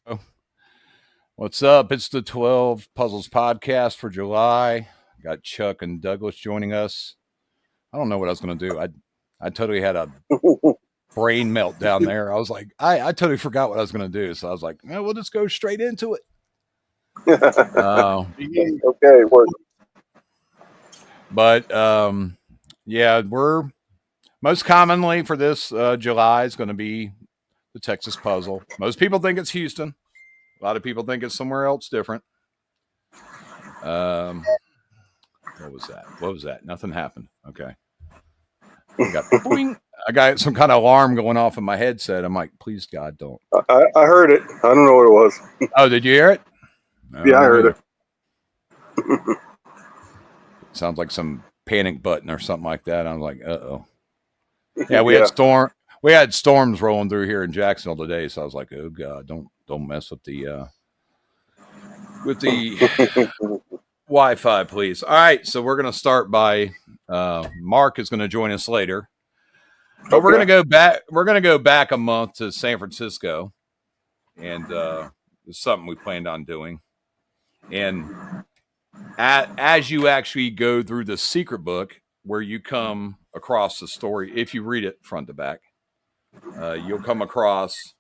Oh, what's up? It's the 12 Puzzles podcast for July. Got Chuck and Douglas joining us. I don't know what I was going to do. I totally had a brain melt down there. I was like, I totally forgot what I was going to do. So I was like, no, we'll just go straight into it. Okay, work. But yeah, we're most commonly for this July is going to be the Texas puzzle. Most people think it's Houston. A lot of people think it's somewhere else different. What was that? What was that? Nothing happened. Okay. I got some kind of alarm going off in my headset. I'm like, please, God, don't. I heard it. I don't know what it was. Oh, did you hear it? Yeah, I heard it. Sounds like some panic button or something like that. I'm like, uh-oh. Yeah, we had storms rolling through here in Jacksonville today, so I was like, oh God, don't mess with the Wi-Fi, please. All right, so we're gonna start by Mark is gonna join us later. But okay. We're gonna go back a month to San Francisco, and it's something we planned on doing. And as you actually go through the secret book, where you come across the story, if you read it front to back, you'll come across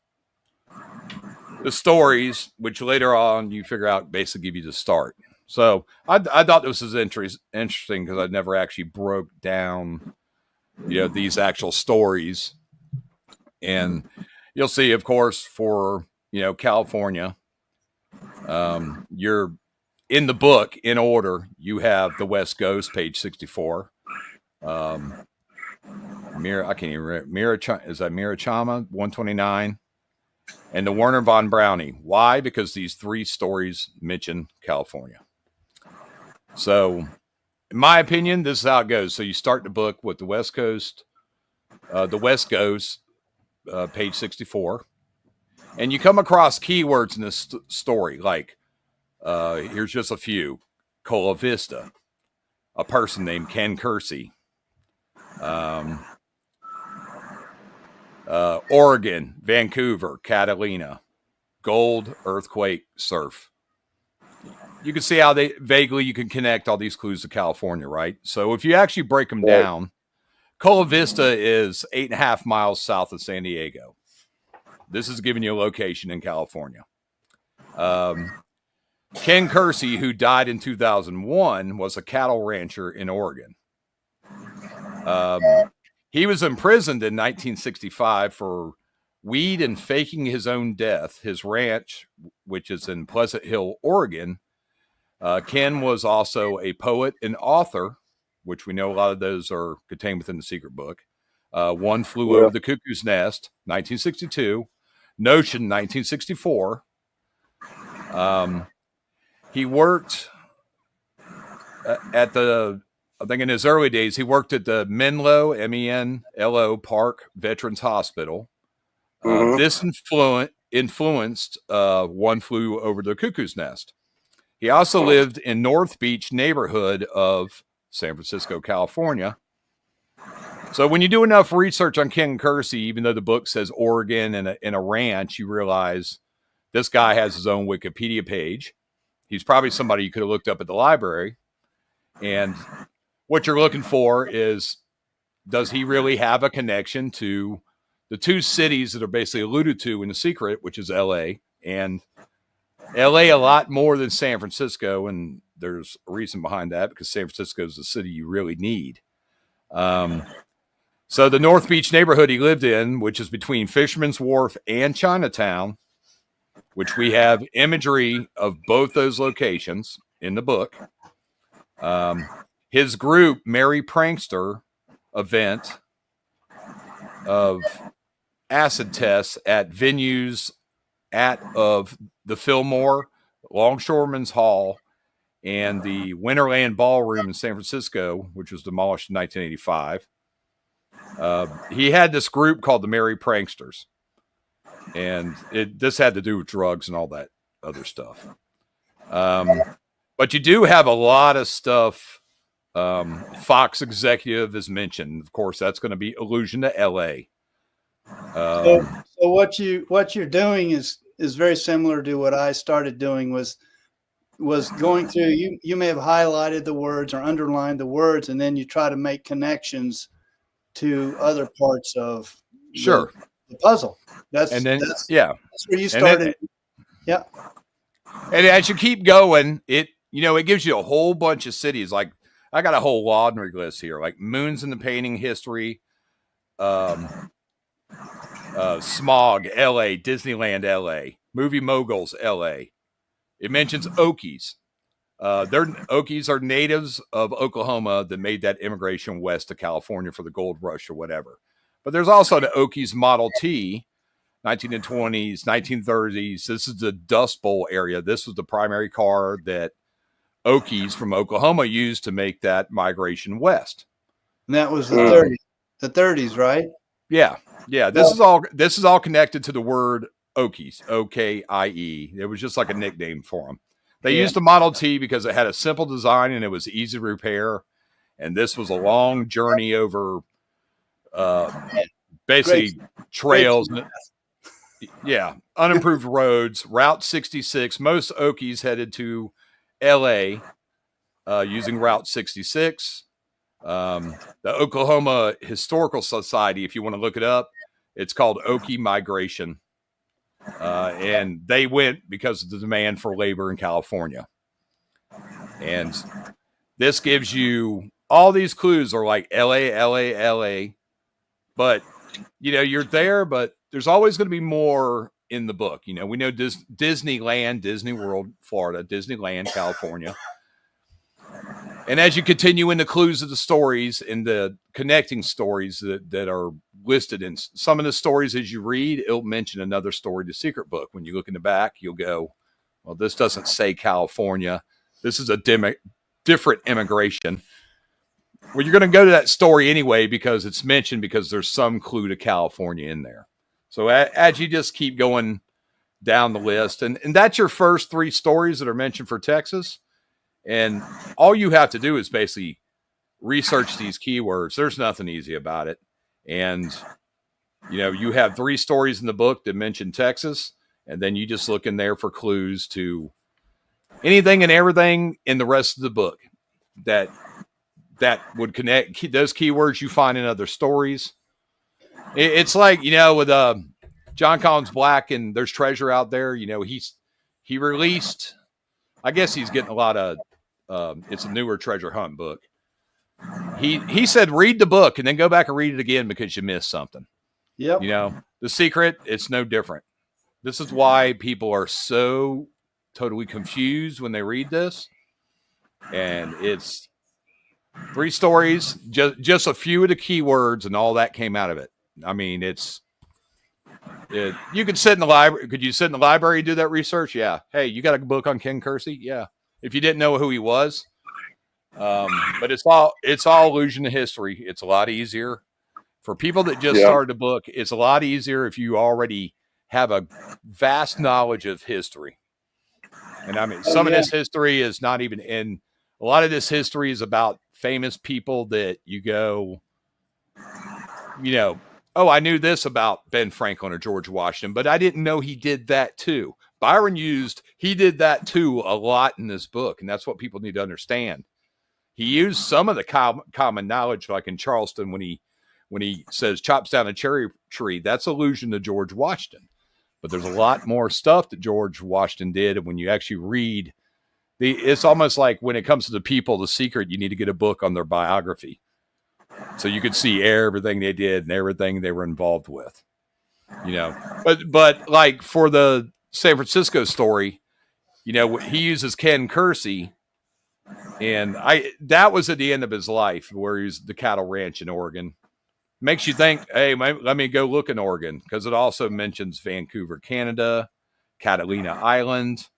the stories, which later on you figure out basically give you the start. So I thought this was interesting because I never actually broke down, these actual stories. And you'll see, of course, for, California, you're in the book in order. You have the West Coast, page 64. I can't even remember. Is that Mirachama 129? And the Werner von Brownie. Why? Because these three stories mention California. So, in my opinion, this is how it goes. So you start the book with the West Coast, page 64, and you come across keywords in this story. Like, here's just a few: Cola Vista, a person named Ken Kersey, Oregon, Vancouver, Catalina, gold, earthquake, surf. You can see how you can connect all these clues to California, right? So if you actually break them down, Cola Vista is 8.5 miles south of San Diego. This is giving you a location in California. Ken Kersey, who died in 2001, was a cattle rancher in Oregon. He was imprisoned in 1965 for weed and faking his own death. His ranch, which is in Pleasant Hill, Oregon. Ken was also a poet and author, which we know a lot of those are contained within the secret book. One Flew Over the Cuckoo's Nest, 1962. Notion, 1964. He worked I think in his early days, he worked at the Menlo, M-E-N-L-O Park Veterans Hospital. This influenced One Flew Over the Cuckoo's Nest. He also lived in North Beach neighborhood of San Francisco, California. So when you do enough research on Ken Kersey, even though the book says Oregon and a ranch, you realize this guy has his own Wikipedia page. He's probably somebody you could have looked up at the library. And what you're looking for is, does he really have a connection to the two cities that are basically alluded to in The Secret, which is L.A. and L.A. a lot more than San Francisco, and there's a reason behind that, because San Francisco is the city you really need. So the North Beach neighborhood he lived in, which is between Fisherman's Wharf and Chinatown, which we have imagery of both those locations in the book. His group, Merry Prankster event of acid tests at venues of the Fillmore, Longshoremen's Hall, and the Winterland Ballroom in San Francisco, which was demolished in 1985. He had this group called the Merry Pranksters, and this had to do with drugs and all that other stuff. But you do have a lot of stuff. Fox executive is mentioned. Of course, that's going to be allusion to L.A. So what you're doing is is very similar to what I started doing was going through. You may have highlighted the words or underlined the words, and then you try to make connections to other parts of the puzzle. That's where you started. Yeah. And as you keep going, it gives you a whole bunch of cities. Like I got a whole laundry list here, like moons in the painting history, smog, L.A., Disneyland, L.A., movie moguls, L.A. It mentions Okies. Okies are natives of Oklahoma that made that immigration west to California for the gold rush or whatever. But there's also the Okies Model T, 1920s, 1930s. This is the Dust Bowl area. This was the primary car that Okies from Oklahoma used to make that migration west. And that was the 30s. The 30s, right? Yeah. This is all connected to the word Okies, O-K-I-E. It was just like a nickname for them. They used the Model T because it had a simple design and it was easy to repair. And this was a long journey over basically trails. Unimproved roads. Route 66. Most Okies headed to L.A. Using Route 66. The Oklahoma Historical Society, if you want to look it up, it's called Okie Migration. And they went because of the demand for labor in California. And this gives you all these clues are like LA, LA, LA. But, you're there, but there's always going to be more in the book. We know Disneyland, Disney World, Florida, Disneyland, California. And as you continue in the clues of the stories and the connecting stories that are listed in some of the stories as you read, it'll mention another story, the secret book. When you look in the back, you'll go, well, this doesn't say California. This is a different immigration. Well, you're going to go to that story anyway because it's mentioned because there's some clue to California in there. So as you just keep going down the list, and that's your first 3 stories that are mentioned for Texas. And all you have to do is basically research these keywords. There's nothing easy about it. And, you have 3 stories in the book that mention Texas, and then you just look in there for clues to anything and everything in the rest of the book that would connect those keywords you find in other stories. It's like, with John Collins Black and There's Treasure Out There, he released, I guess he's getting a lot of, it's a newer treasure hunt book. He said, read the book and then go back and read it again because you missed something. Yep. The secret, it's no different. This is why people are so totally confused when they read this. And it's 3 stories, just a few of the keywords and all that came out of it. I mean, you could sit in the library. Could you sit in the library and do that research? Yeah. Hey, you got a book on Ken Kersey? Yeah. If you didn't know who he was. But it's all allusion to history. It's a lot easier for people that just started a book. It's a lot easier if you already have a vast knowledge of history. And I mean, some of this history is not even in. A lot of this history is about famous people that you go, oh, I knew this about Ben Franklin or George Washington, but I didn't know he did that too. Byron he did that too a lot in this book, and that's what people need to understand. He used some of the common knowledge, like in Charleston when he says chops down a cherry tree, that's allusion to George Washington. But there's a lot more stuff that George Washington did, and when you actually read, it's almost like when it comes to the people, the secret, you need to get a book on their biography. So you could see everything they did and everything they were involved with, But like for the San Francisco story, he uses Ken Kersey, and that was at the end of his life where he was the cattle ranch in Oregon. Makes you think, hey, let me go look in Oregon because it also mentions Vancouver, Canada, Catalina Island.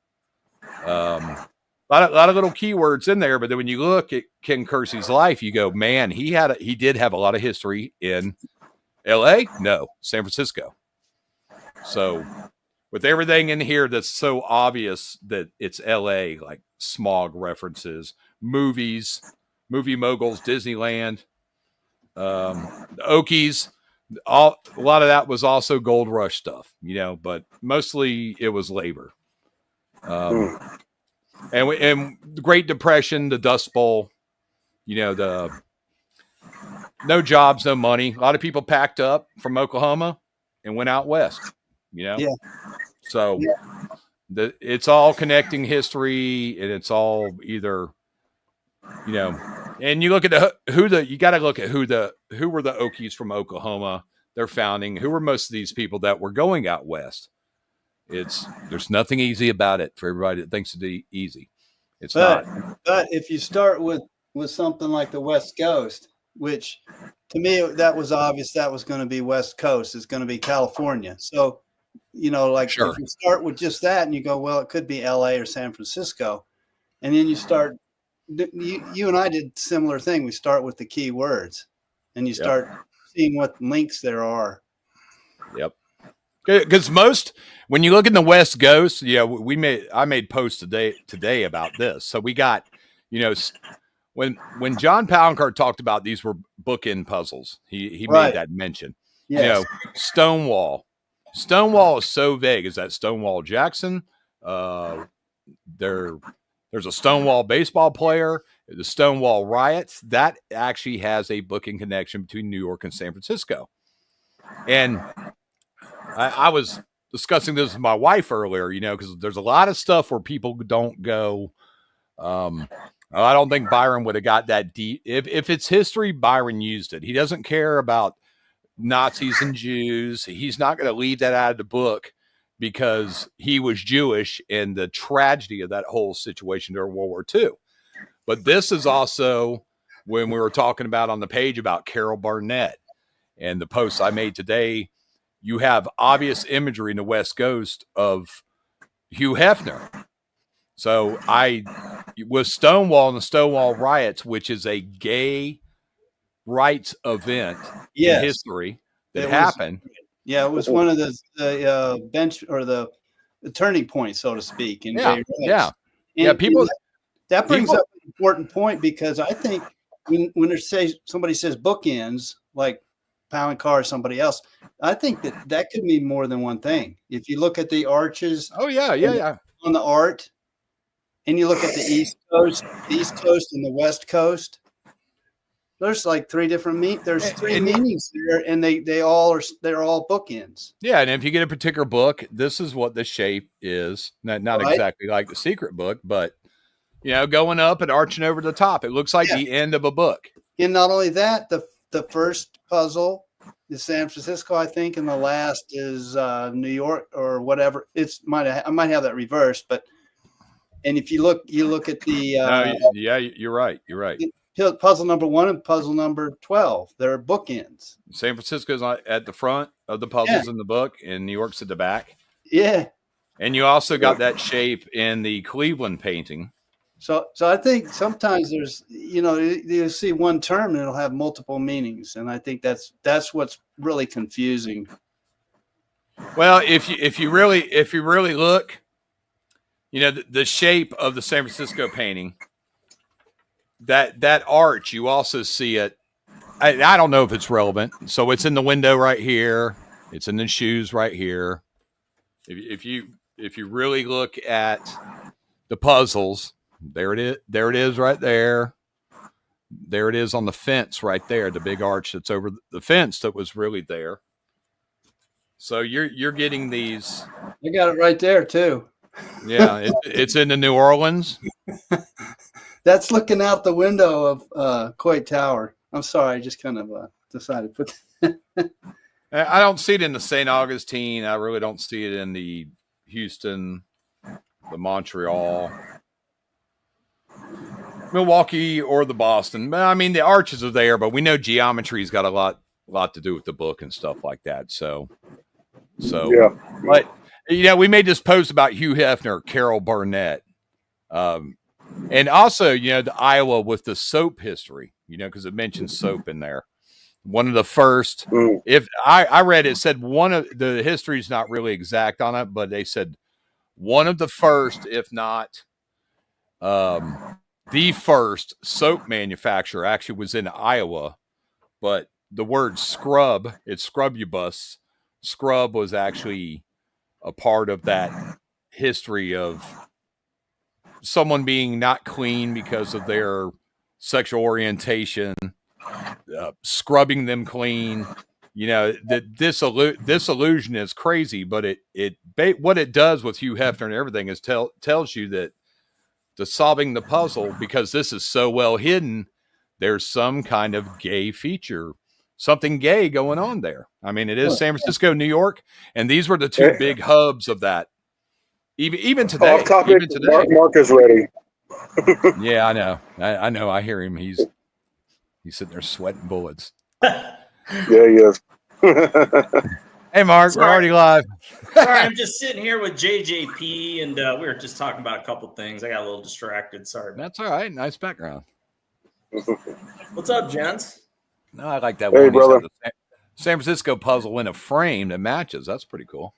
A lot of little keywords in there, but then when you look at Ken Kersey's life, you go, man, he did have a lot of history in L.A. No, San Francisco. So with everything in here that's so obvious that it's L.A., like smog references, movies, movie moguls, Disneyland, the Okies, a lot of that was also gold rush stuff, but mostly it was labor. And the Great Depression, the Dust Bowl, the no jobs, no money. A lot of people packed up from Oklahoma and went out west, Yeah. So it's all connecting history, and it's all either, and you look at you got to look at who were the Okies from Oklahoma, their founding, who were most of these people that were going out west. There's nothing easy about it for everybody that thinks it's easy. It's not. But if you start with something like the West Coast, which to me, that was obvious that was going to be West Coast, it's going to be California. So, Sure. If you start with just that and you go, well, it could be LA or San Francisco. And then you start, you and I did similar thing. We start with the key words and you start seeing what links there are. Yep. Because when you look in the West Coast, I made posts today about this. So we got, when John Palancar talked about these were bookend puzzles, he made that mention. Yes. Stonewall is so vague. Is that Stonewall Jackson? There's a Stonewall baseball player, the Stonewall riots. That actually has a booking connection between New York and San Francisco. And I was discussing this with my wife earlier, because there's a lot of stuff where people don't go. I don't think Byron would have got that deep. If it's history, Byron used it. He doesn't care about Nazis and Jews. He's not going to leave that out of the book because he was Jewish and the tragedy of that whole situation during World War II. But this is also when we were talking about on the page about Carol Barnett and the posts I made today. You have obvious imagery in the West Coast of Hugh Hefner. So with Stonewall and the Stonewall riots, which is a gay rights event in history that happened. It was one of the bench or the turning points, so to speak. In gay rights. People. That brings up an important point because I think when somebody says bookends, like Palancar or somebody else, I think that could mean more than one thing. If you look at the arches, on the art, and you look at the East Coast, and the West Coast, there's like three different there's three meanings there, and they're all bookends. Yeah, and if you get a particular book, this is what the shape is. Not exactly like the Secret Book, but going up and arching over the top, it looks like the end of a book. And not only that, the first puzzle is San Francisco, I think, and the last is New York or whatever. I might have that reversed, but and if you look at the you're right. You're right. Puzzle number 1 and puzzle number 12, they're bookends. San Francisco's at the front of the puzzles in the book, and New York's at the back. Yeah. And you also got that shape in the Cleveland painting. So I think sometimes there's, you see one term and it'll have multiple meanings. And I think that's what's really confusing. Well, if you really look, the shape of the San Francisco painting, that arch, you also see it. I don't know if it's relevant. So it's in the window right here. It's in the shoes right here. If you really look at the puzzles, there it is right there. There it is on the fence right there, the big arch that's over the fence that was really there. So you're getting these. I got it right there too. Yeah, it's in the New Orleans. That's looking out the window of Coit Tower. I'm sorry, I just kind of decided to put that. I don't see it in the St. Augustine. I really don't see it in the Houston, the Montreal, Milwaukee, or the Boston. But I mean, the arches are there, but we know geometry's got a lot to do with the book and stuff like that. So yeah. But we made this post about Hugh Hefner, Carol Barnett, and also the Iowa with the soap history. Because it mentions soap in there. One of the first, if I read it, said one of the history is not really exact on it, but they said one of the first, if not the first soap manufacturer actually was in Iowa, but the word scrub, it's scrububus. Scrub was actually a part of that history of someone being not clean because of their sexual orientation, scrubbing them clean. You know, this illusion is crazy, but what it does with Hugh Hefner and everything is tells you that to solving the puzzle, because this is so well hidden, there's some kind of gay feature, something gay going on there. I mean, it is San Francisco, New York, and these were the two big hubs of that. Even today, off topic, even today. Mark is ready. Yeah, I know. I know. I hear him. He's sitting there sweating bullets. Yeah, he is. Hey, Mark, we're already live. Sorry, I'm just sitting here with JJP, and we were just talking about a couple things. I got a little distracted. Sorry. That's all right. Nice background. What's up, gents? No, I like that Hey, one. brother. The San Francisco puzzle in a frame that matches. That's pretty cool.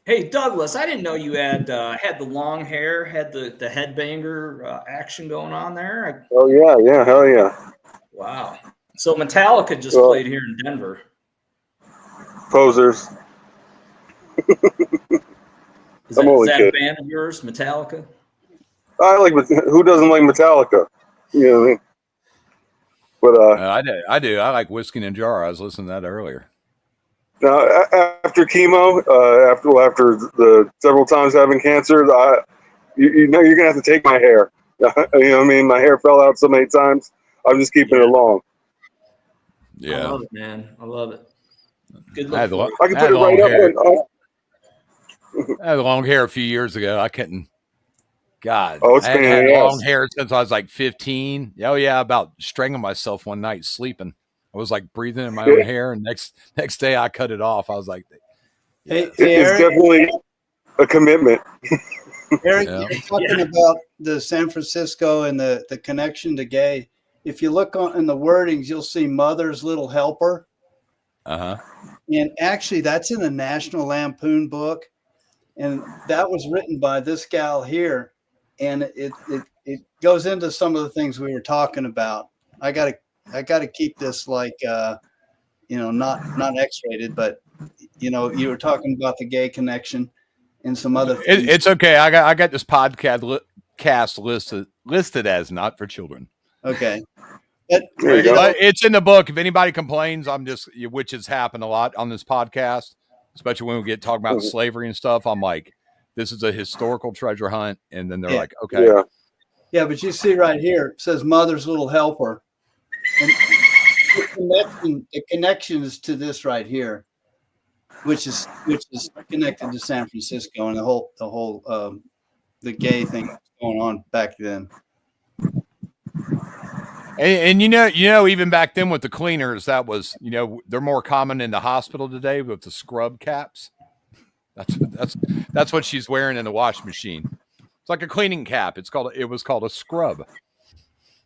Hey, Douglas, I didn't know you had had the long hair, had the headbanger action going on there. Oh, yeah, hell yeah. Wow. So Metallica just played here in Denver. Posers. Is I'm that only a kidding. band of yours, Metallica? I like, who doesn't like Metallica? You know what I mean? But I do. I like Whiskey in a Jar. I was listening to that earlier. now after chemo, after the several times having cancer, you know you're gonna have to take my hair. You know what I mean? My hair fell out so many times. I'm just keeping it long. Yeah, I love it, man. I love it. Good I had look. I can put it right hair. up. I had long hair a few years ago. I couldn't. God, Oh, it's I hadn't pain in had the long ass. hair since I was like 15. Oh yeah, about strangling myself one night sleeping. I was like breathing in my own hair, and next day I cut it off. I was like, Hey, It's Eric, definitely a commitment. Eric, Yeah. you're talking about the San Francisco and the connection to gay. If you look in the wordings, you'll see Mother's Little Helper. uh-huh. And actually, that's in the National Lampoon book. And that was written by this gal here. And it goes into some of the things we were talking about. I gotta keep this like not X-rated, but you were talking about the gay connection and some other things. It's okay. I got this podcast listed as not for children. Okay. But There you go. But it's in the book. If anybody complains, which has happened a lot on this podcast, especially when we get talking about slavery and stuff. I'm like, this is a historical treasure hunt, and then they're like, okay, yeah, but you see right here, it says Mother's Little Helper, and the connection is to this right here, which is connected to San Francisco and the whole the gay thing going on back then. and you know, even back then with the cleaners, that was, they're more common in the hospital today with the scrub caps. That's what she's wearing in the wash machine. It's like a cleaning cap. It was called a scrub,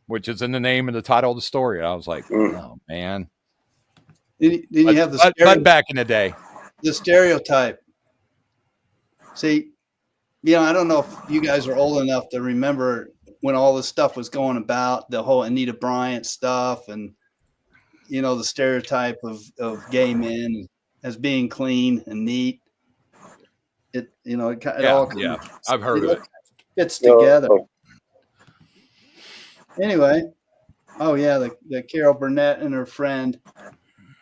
which is in the name of the title of the story. I was like, oh man. Then you have but back in the day, the stereotype. See, I don't know if you guys are old enough to remember when all this stuff was going about, the whole Anita Bryant stuff, and the stereotype of gay men as being clean and neat. It all I've heard of it. Fits together. Anyway, the Carol Burnett and her friend,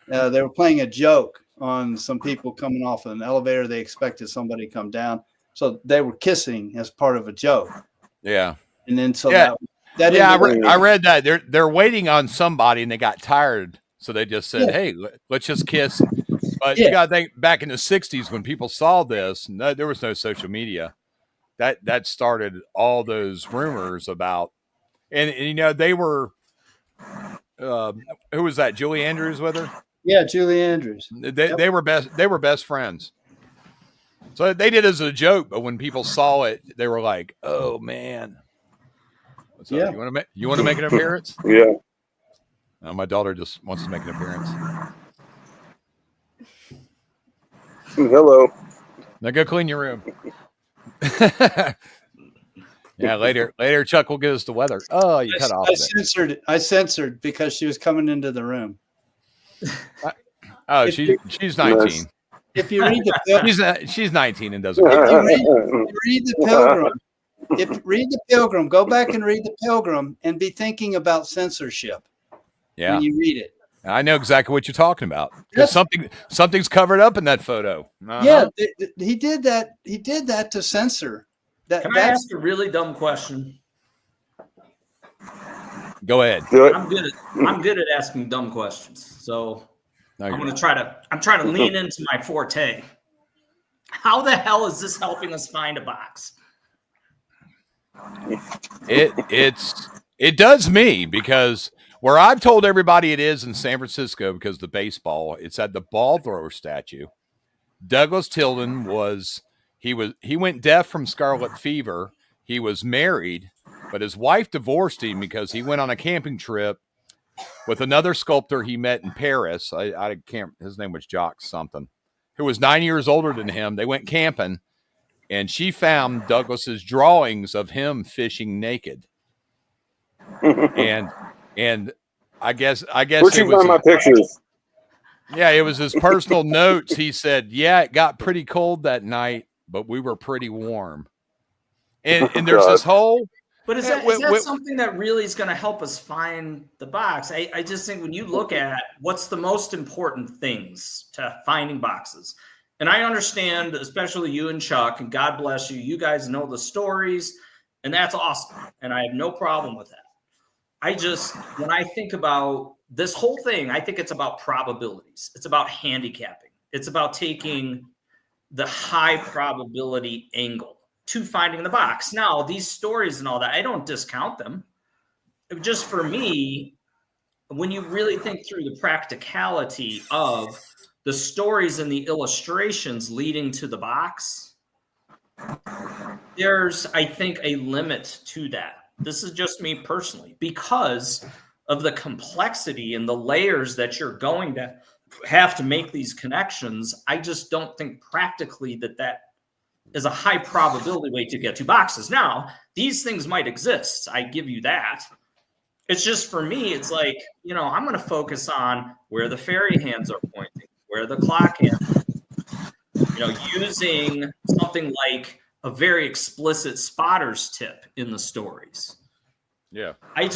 they were playing a joke on some people coming off an elevator. They expected somebody to come down, so they were kissing as part of a joke. Yeah. And then I read that they're waiting on somebody and they got tired, so they just said, "Hey, let's just kiss." But you got to think back in the '60s when people saw this, there was no social media. That started all those rumors about, and they were, who was that? Julie Andrews with her? Yeah, Julie Andrews. They were best friends. So they did it as a joke, but when people saw it, they were like, "Oh man." So you want to make an appearance? Yeah. My daughter just wants to make an appearance. Hello. Now go clean your room. Yeah, later Chuck will give us the weather. Oh, you cut off. I censored because she was coming into the room. Oh, she's 19. If you read the She's 19 and doesn't. read the Pilgrim, read the Pilgrim, go back and read the Pilgrim, and be thinking about censorship when you read it. I know exactly what you're talking about. Because something's covered up in that photo. Yeah, he did that. He did that to censor. Can I ask a really dumb question? Go ahead. I'm good at asking dumb questions. So I'm trying to lean into my forte. How the hell is this helping us find a box? It does me, because where I've told everybody it is in San Francisco, because the baseball, it's at the ball thrower statue. Douglas Tilden he went deaf from scarlet fever. He was married, but his wife divorced him because he went on a camping trip with another sculptor he met in Paris. I can't. His name was Jacques something, who was 9 years older than him. They went camping, and she found Douglas's drawings of him fishing naked. and I guess Where'd you find my pictures? Yeah, it was his personal notes. He said, "Yeah, it got pretty cold that night, but we were pretty warm." And there's this whole. But is that something that really is going to help us find the box? I just think when you look at what's the most important things to finding boxes, and I understand, especially you and Chuck, and God bless you, you guys know the stories, and that's awesome. And I have no problem with that. When I think about this whole thing, I think it's about probabilities. It's about handicapping. It's about taking the high probability angle to finding the box. Now, these stories and all that, I don't discount them. Just for me, when you really think through the practicality of the stories and the illustrations leading to the box, there's, I think, a limit to that. This is just me personally, because of the complexity and the layers that you're going to have to make these connections. I just don't think practically that is a high probability way to get to boxes. Now, these things might exist. I give you that. It's just, for me, it's like, I'm going to focus on where the fairy hands are pointing, where the clock hands are, using something like a very explicit spotter's tip in the stories. Yeah. I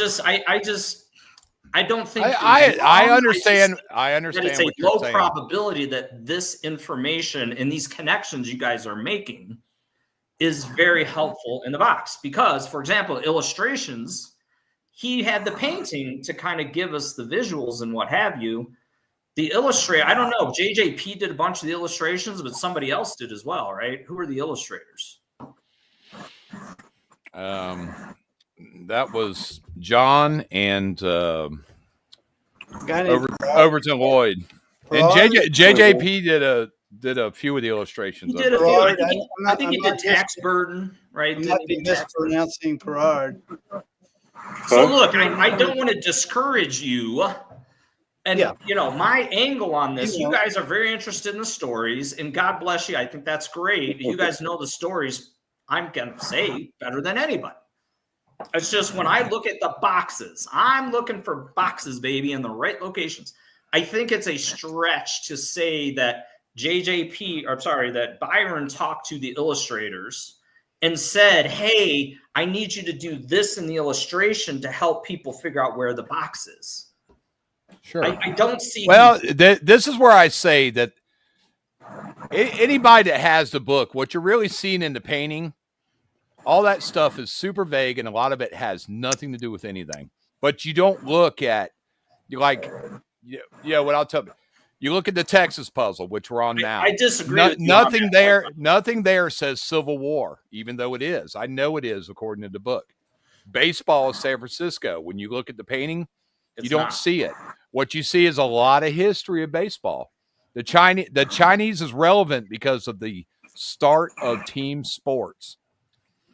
don't think I understand. I understand. That it's a low probability that this information and these connections you guys are making is very helpful in the box. Because, for example, illustrations, he had the painting to kind of give us the visuals and what have you. The illustrator, I don't know, JJP did a bunch of the illustrations, but somebody else did as well, right? Who were the illustrators? That was John and Overton Lloyd, and JJP did a few of the illustrations. He did a few. I think he did tax burden, right? I'm not mispronouncing Perard. So look, I don't want to discourage you. And, my angle on this, you guys are very interested in the stories, and God bless you. I think that's great. You guys know the stories, I'm going to say, better than anybody. It's just when I look at the boxes, I'm looking for boxes, baby, in the right locations. I think it's a stretch to say that that Byron talked to the illustrators and said, hey, I need you to do this in the illustration to help people figure out where the box is. Sure. I don't see. Well, this is where I say that anybody that has the book, what you're really seeing in the painting, all that stuff is super vague, and a lot of it has nothing to do with anything. But you don't look at, what I'll tell you. You look at the Texas puzzle, which we're on now. I disagree with you. Nothing there says Civil War, even though it is. I know it is, according to the book. Baseball is San Francisco. When you look at the painting, you don't see it. What you see is a lot of history of baseball. The Chinese is relevant because of the start of team sports.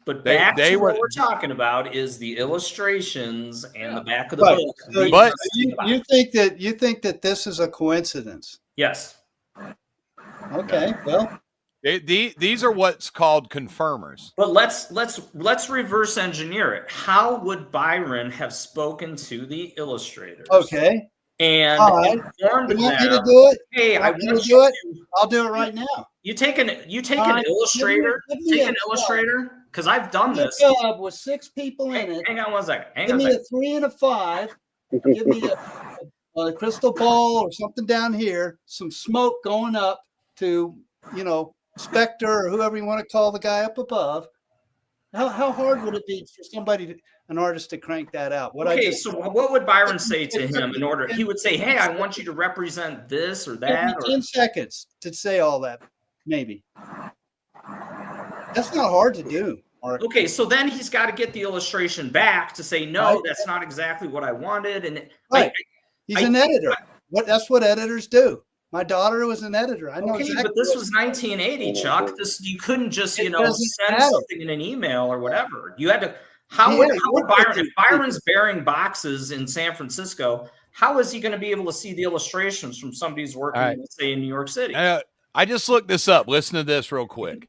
But what we're talking about is the illustrations and the back of the book. But you think that this is a coincidence? Yes. Okay. Well, these are what's called confirmers. But let's reverse engineer it. How would Byron have spoken to the illustrators? Okay. and right. informed You want them, me to do it? hey, I want you to you do it. to. I'll do it right now. You take an right. illustrator. Give me Take a an illustrator, because I've done Give me this. a tub with 6 people in it. Hang on one second. Give me a 3 and a 5. Give me a crystal ball or something down here. Some smoke going up to, Spectre or whoever you want to call the guy up above. How hard would it be for an artist to crank that out? So what would Byron say to him in order? He would say, hey, I want you to represent this or that. 10 seconds to say all that, maybe. That's not hard to do. Mark. Okay, so then he's got to get the illustration back to say, no, right. That's not exactly what I wanted. And right. He's an editor. That's what editors do. My daughter was an editor. I know exactly. But this was 1980, Chuck. You couldn't just, send something in an email or whatever. You had to. How would Byron? If Byron's bearing boxes in San Francisco, how is he going to be able to see the illustrations from somebody who's working, let's say, in New York City? I just looked this up. Listen to this real quick.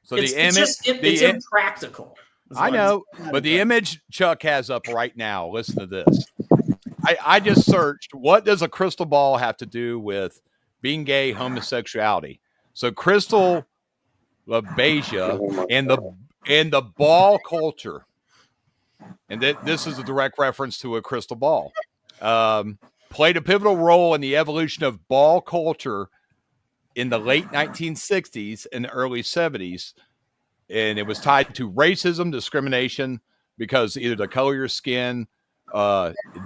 So it's impractical. I know, but the image Chuck has up right now. Listen to this. I just searched. What does a crystal ball have to do with being gay, homosexuality? So crystal Beja and the ball culture, and this is a direct reference to a crystal ball, played a pivotal role in the evolution of ball culture in the late 1960s and early 70s, and it was tied to racism, discrimination, because either the color of your skin,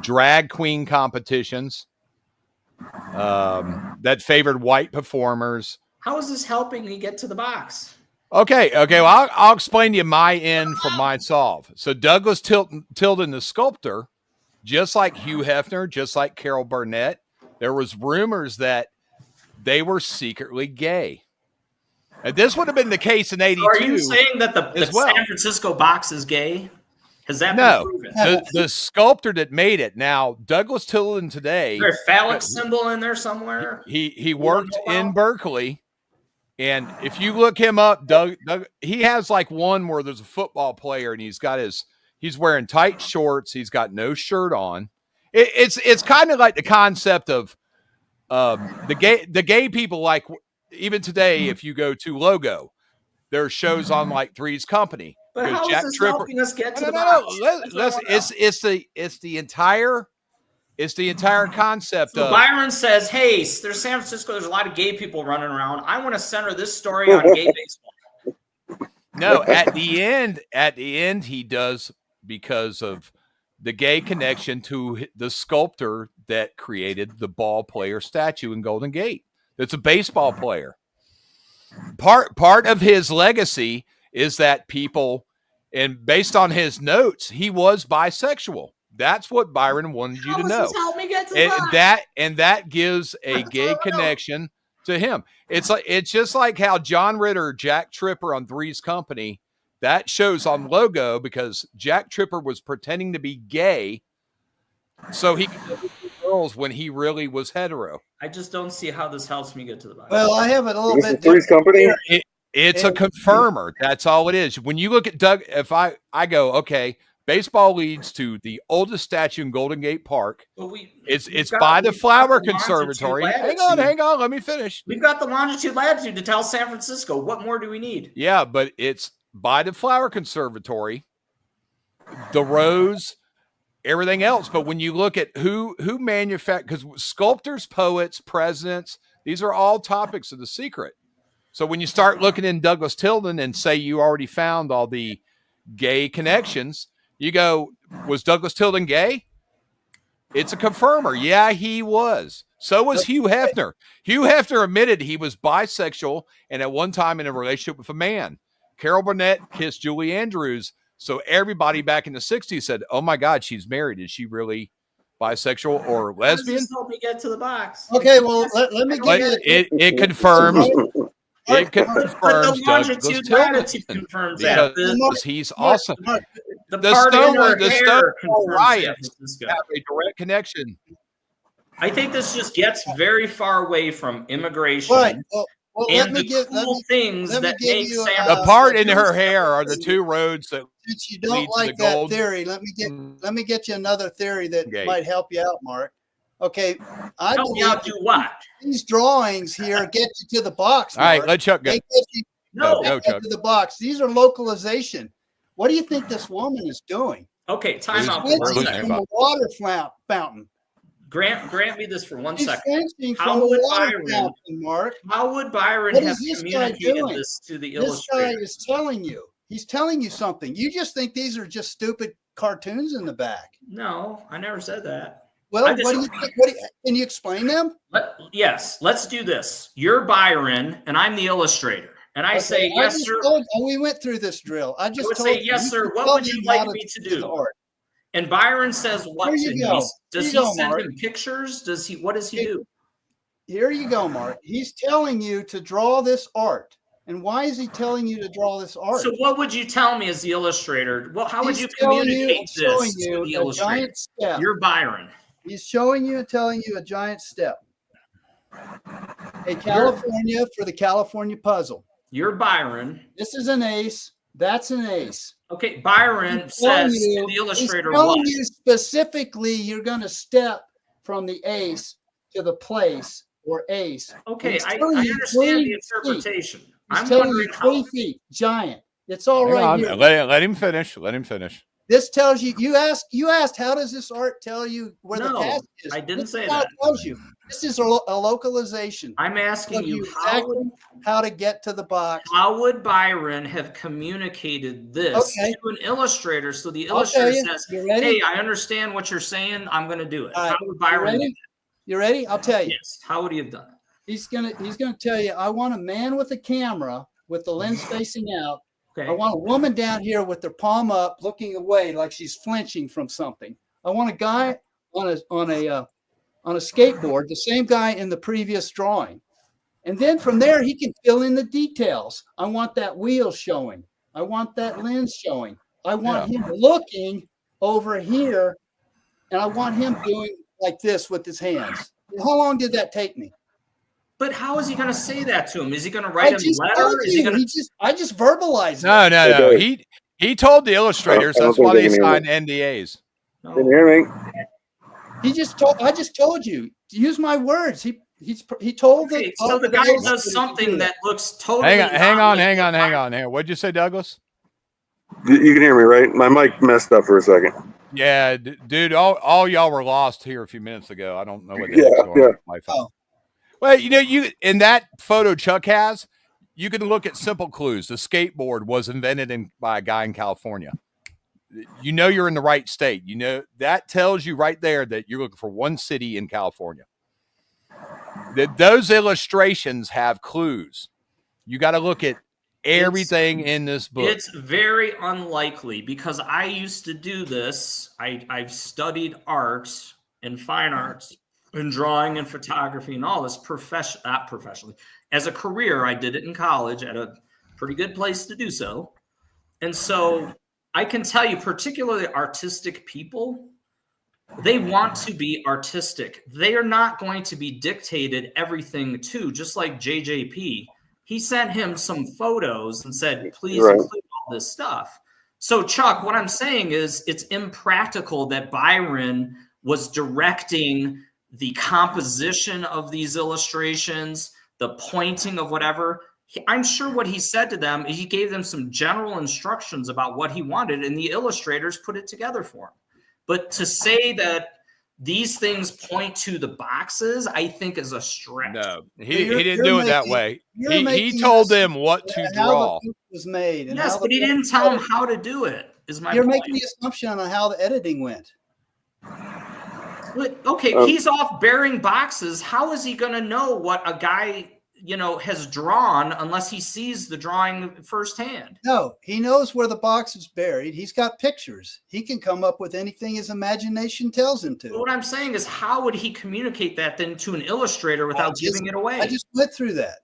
drag queen competitions that favored white performers. How is this helping me get to the box? Okay. Well, I'll explain to you my end from my solve. So Douglas Tilden, the sculptor, just like Hugh Hefner, just like Carol Burnett, there was rumors that they were secretly gay. And this would have been the case in 82. Are you saying that the San Francisco box is gay? Has that been proven? The sculptor that made it. Now, Douglas Tilden today. Is there a phallic symbol in there somewhere? He worked in Berkeley. And if you look him up, Doug, he has like one where there's a football player and he's wearing tight shorts. He's got no shirt on. It's kind of like the concept of the gay people, like even today, if you go to Logo, there are shows on like Three's Company. But how is this helping us get to the box? It's the entire concept. So Byron says, "Hey, there's San Francisco. There's a lot of gay people running around. I want to center this story on gay baseball." No, at the end, he does, because of the gay connection to the sculptor that created the ball player statue in Golden Gate. That's a baseball player. Part of his legacy is that people, and based on his notes, he was bisexual. That's what Byron wanted you to know. Help me get to that gives a gay connection to him. It's just like how John Ritter, Jack Tripper on Three's Company, that shows on Logo because Jack Tripper was pretending to be gay so he could get girls when he really was hetero. I just don't see how this helps me get to the box. Well, I have it a little bit. Three's Company. It's a confirmer. That's all it is. When you look at Doug, if I go, okay, baseball leads to the oldest statue in Golden Gate Park. It's by the Flower Conservatory. Hang on. Let me finish. We've got the longitude latitude to tell San Francisco. What more do we need? Yeah, but it's by the Flower Conservatory, the rose, everything else. But when you look at who manufactures, because sculptors, poets, presidents, these are all topics of The Secret. So when you start looking in Douglas Tilden and say you already found all the gay connections, you go, was Douglas Tilden gay? It's a confirmer. Yeah, he was. So was Hugh Hefner. Hugh Hefner admitted he was bisexual and at one time in a relationship with a man. Carol Burnett kissed Julie Andrews. So everybody back in the 60s said, oh my God, she's married. Is she really bisexual or lesbian? Just help me get to the box. Okay, well, let me give you it confirms. It confirms the longitude latitude confirms that. Because he's awesome. The stone right have a direct connection. I think this just gets very far away from immigration. Right. Well, and things that make San the part in her hair are the two roads that. Since you don't like that theory, let me get you another theory that might help you out, Mark. Okay, I Help me out, do what? These drawings here get you to the box. All right, let Chuck go. They get you Go, Chuck. to the box. These are localization. What do you think this woman is doing? Okay, time out. From a water fountain. Grant me this for 1 second. How would Byron, Mark? How would Byron have communicated this to the illustrator? This guy is telling you. He's telling you something. You just think these are just stupid cartoons in the back. No, I never said that. Well, what do you think? Can you explain them? Yes, let's do this. You're Byron, and I'm the illustrator. And I say, yes, sir. We went through this drill. I would say, yes, sir. What would you like me to do? And Byron says, what to him? Does he send him pictures? What does he do? Here you go, Mark. He's telling you to draw this art. And why is he telling you to draw this art? So what would you tell me as the illustrator? Well, how would you communicate this to the illustrator? You're Byron. He's showing you and telling you a giant step. A California for the California puzzle. You're Byron. This is an ace. That's an ace. Okay, Byron says to the illustrator what? He's telling you specifically you're going to step from the ace to the place or ace. Okay, I understand the interpretation. I'm wondering 3 feet, giant. It's all right here. Let him finish. Let him finish. This tells you. You asked. How does this art tell you where the task is? I didn't say that. It tells you. This is a localization. I'm asking you exactly how to get to the box. How would Byron have communicated this to an illustrator so the illustrator says, "Hey, I understand what you're saying. I'm going to do it." How would Byron do that? You ready? I'll tell you. Yes. How would he have done it? He's gonna tell you. I want a man with a camera with the lens facing out. Okay. I want a woman down here with their palm up, looking away like she's flinching from something. I want a guy on a skateboard, the same guy in the previous drawing. And then from there, he can fill in the details. I want that wheel showing. I want that lens showing. I want him looking over here, and I want him doing like this with his hands. How long did that take me? But how is he going to say that to him? Is he going to write him a letter? Is he going to? I just verbalized. No. He told the illustrators that's why they signed NDAs. Can you hear me? I just told you. Use my words. He told the. So the guy does something that looks totally. Hang on. What'd you say, Douglas? You can hear me, right? My mic messed up for a second. Yeah, dude. All y'all were lost here a few minutes ago. I don't know what the heck's going on with my phone. Well, you in that photo Chuck has, you can look at simple clues. The skateboard was invented by a guy in California. You're in the right state. That tells you right there that you're looking for one city in California. Those illustrations have clues. You got to look at everything in this book. It's very unlikely because I used to do this. I've studied art and fine arts and drawing and photography and all this not professionally. As a career, I did it in college at a pretty good place to do so. And so I can tell you, particularly artistic people, they want to be artistic. They are not going to be dictated everything to, just like JJP. He sent him some photos and said, please include all this stuff. So Chuck, what I'm saying is it's impractical that Byron was directing the composition of these illustrations, the pointing of whatever. I'm sure what he said to them, he gave them some general instructions about what he wanted, and the illustrators put it together for him. But to say that these things point to the boxes, I think is a stretch. No, he didn't do it that way. He told them what to draw. The was made. And yes, but he didn't tell them how to do it, is my point. You're making the assumption on how the editing went. Okay, he's off bearing boxes. How is he going to know what a guy, has drawn unless he sees the drawing firsthand? No, he knows where the box is buried. He's got pictures. He can come up with anything his imagination tells him to. But what I'm saying is, how would he communicate that then to an illustrator without giving it away? I just went through that.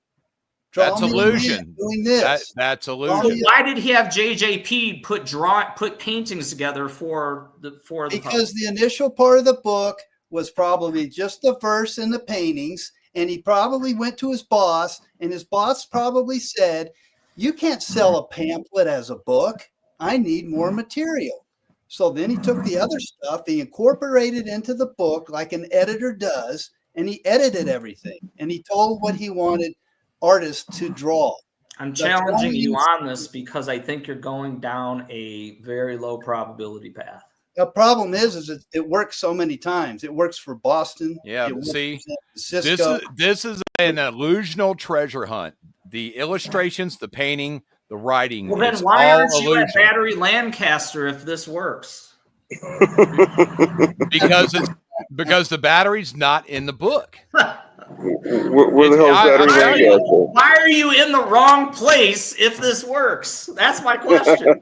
That's illusion. Doing this. That's illusion. Why did he have JJP put paintings together for the because the initial part of the book was probably just the verse and the paintings, and he probably went to his boss, and his boss probably said, "You can't sell a pamphlet as a book. I need more material." So then he took the other stuff, he incorporated into the book like an editor does, and he edited everything. And he told what he wanted artists to draw. I'm challenging you on this because I think you're going down a very low probability path. The problem is it works so many times. It works for Boston. Yeah, see, this is an illusional treasure hunt. The illustrations, the painting, the writing. Well, then why aren't you at Battery Lancaster if this works? because the battery's not in the book. Where the hell is Battery Lancaster? Why are you in the wrong place if this works? That's my question.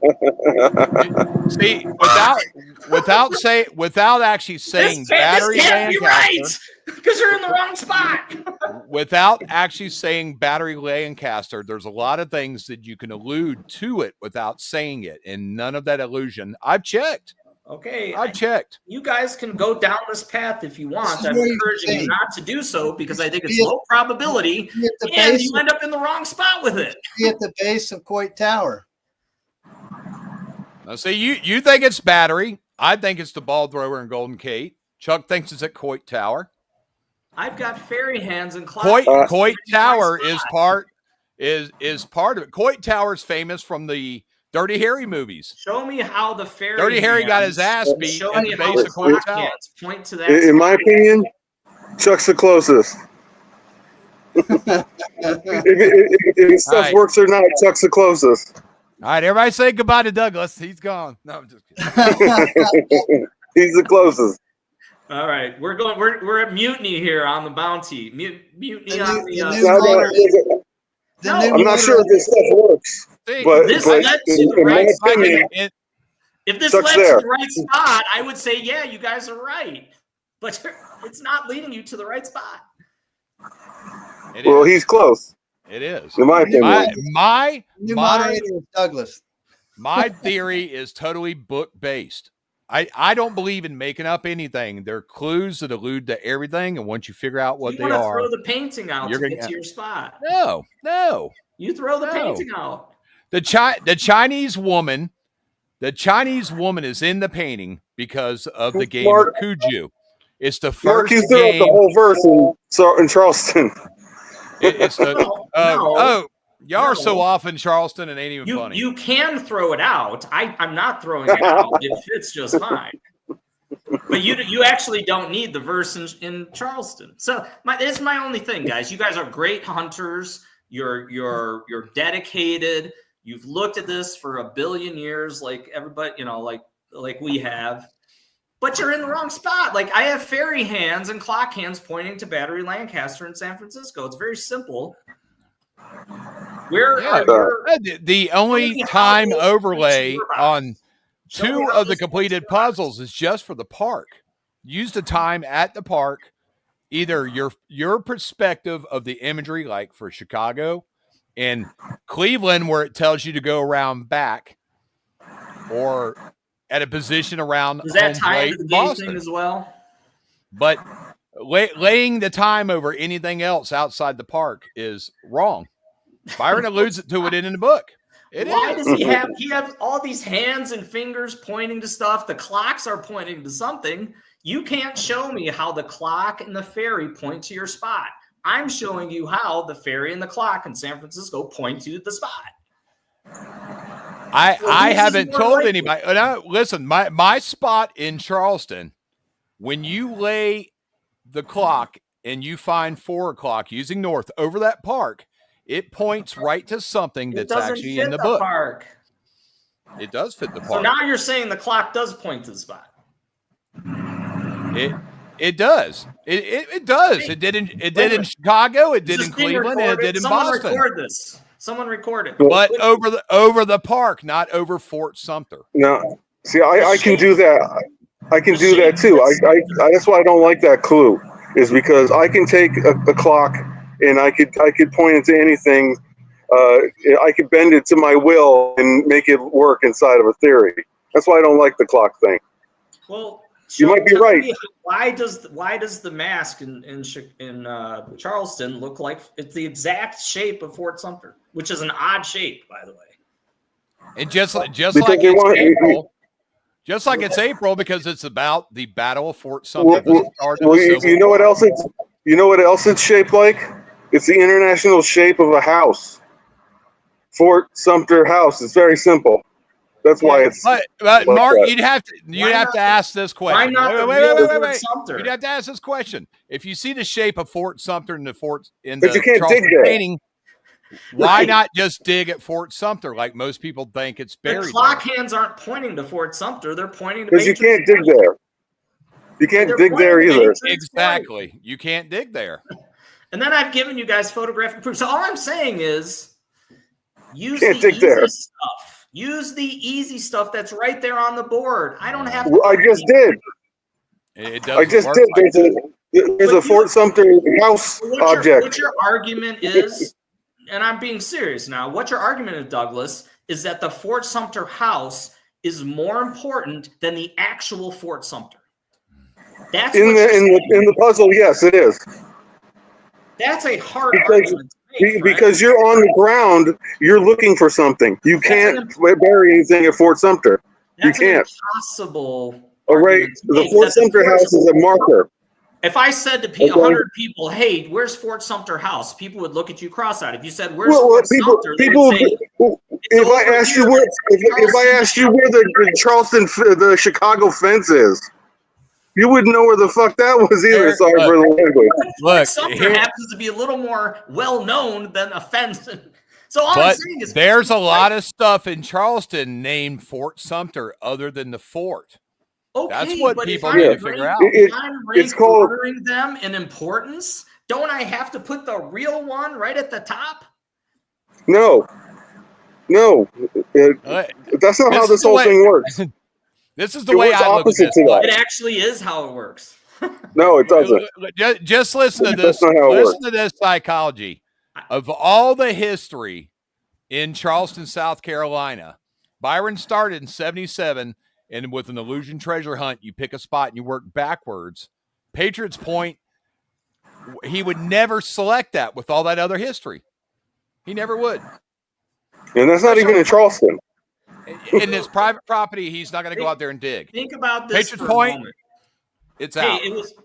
See, without actually saying Battery Lancaster, because you're in the wrong spot. Without actually saying Battery Lancaster, there's a lot of things that you can allude to it without saying it, and none of that illusion. I've checked. Okay, I've checked. You guys can go down this path if you want. I'm encouraging you not to do so because I think it's low probability, and you end up in the wrong spot with it. At the base of Coit Tower. Now, see, you think it's Battery. I think it's the Ball Thrower and Golden Gate. Chuck thinks it's at Coit Tower. I've got fairy hands and clock. Coit Tower is part of it. Coit Tower is famous from the Dirty Harry movies. Show me how the fairy Dirty Harry got his ass beat at the base of Coit Tower. Point to that. In my opinion, Chuck's the closest. if stuff works or not, Chuck's the closest. All right, everybody say goodbye to Douglas. He's gone. No, I'm just kidding. He's the closest. All right, we're at mutiny here on the bounty. Mutiny on the. I'm not sure if this stuff works, but this led to the right spot. If this led to the right spot, I would say, yeah, you guys are right. But it's not leading you to the right spot. Well, he's close. It is. In my opinion. My Douglas. My theory is totally book-based. I don't believe in making up anything. There are clues that allude to everything, and once you figure out what they are, you want to throw the painting out to get to your spot. No. You throw the painting out. The Chinese woman is in the painting because of the game of Cuju. It's the first you threw out the whole verse in Charleston. It's the y'all are so off in Charleston, it ain't even funny. You can throw it out. I'm not throwing it out. It fits just fine. But you actually don't need the verse in Charleston. So it's my only thing, guys. You guys are great hunters. You're dedicated. You've looked at this for a billion years, like everybody, like we have. But you're in the wrong spot. Like I have fairy hands and clock hands pointing to Battery Lancaster in San Francisco. It's very simple. The only time overlay on two of the completed puzzles is just for the park. Use the time at the park, either your perspective of the imagery, like for Chicago and Cleveland, where it tells you to go around back, or at a position around Does that tie into the game thing as well? But laying the time over anything else outside the park is wrong. Byron alludes to it in the book. Why does he have all these hands and fingers pointing to stuff? The clocks are pointing to something. You can't show me how the clock and the fairy point to your spot. I'm showing you how the fairy and the clock in San Francisco point to the spot. I haven't told anybody. Listen, my spot in Charleston, when you lay the clock and you find 4 o'clock using north over that park, it points right to something that's actually in the book. Park. It does fit the park. So now you're saying the clock does point to the spot. It does. It does. It did in Chicago. It did in Cleveland. And it did in Boston. Someone record it. But over the park, not over Fort Sumter. No. See, I can do that. I can do that too. I that's why I don't like that clue. Is because I can take a clock and I could point it to anything. I could bend it to my will and make it work inside of a theory. That's why I don't like the clock thing. Well, you might be right. Why does the mask in Charleston look like it's the exact shape of Fort Sumter, which is an odd shape, by the way? And just like Just like it's April because it's about the Battle of Fort Sumter. You know what else it's shaped like? It's the international shape of a house. Fort Sumter House. It's very simple. That's why it's. But Mark, you'd have to ask this question. Why not wait. You'd have to ask this question. If you see the shape of Fort Sumter in the but you can't dig there. painting, why not just dig at Fort Sumter like most people think it's buried? The clock hands aren't pointing to Fort Sumter; they're pointing to. Because you can't dig there. You can't dig there either. Exactly, you can't dig there. And then I've given you guys photographic proof. So all I'm saying is, use the easy stuff. Use the easy stuff that's right there on the board. I don't have to. I just did. I just did. There's a Fort Sumter house object. What your argument is, and I'm being serious now, what your argument is, Douglas, is that the Fort Sumter house is more important than the actual Fort Sumter. That's in the puzzle. Yes, it is. That's a hard argument to make, because you're on the ground, you're looking for something. You can't bury anything at Fort Sumter. You can't. Impossible. All right, the Fort Sumter house is a marker. If I said to 100 people, "Hey, where's Fort Sumter House?" people would look at you cross-eyed. If you said, "Where's Fort Sumter?" If I asked you where the Charleston, the Chicago fence is, you wouldn't know where the fuck that was either. Sorry for the language. Look, Sumter happens to be a little more well-known than a fence. So all I'm saying is, there's a lot of stuff in Charleston named Fort Sumter other than the fort. Okay, that's what people need to figure out. If I'm ordering them in importance, don't I have to put the real one right at the top? No. That's not how this whole thing works. This is the way I look at it. It actually is how it works. No, it doesn't. Just listen to this. Listen to this psychology. Of all the history in Charleston, South Carolina, Byron started in 1977, and with an illusion treasure hunt, you pick a spot and you work backwards. Patriots Point, he would never select that with all that other history. He never would. And that's not even in Charleston. In his private property, he's not going to go out there and dig. Think about this Patriots Point, moment. It's out.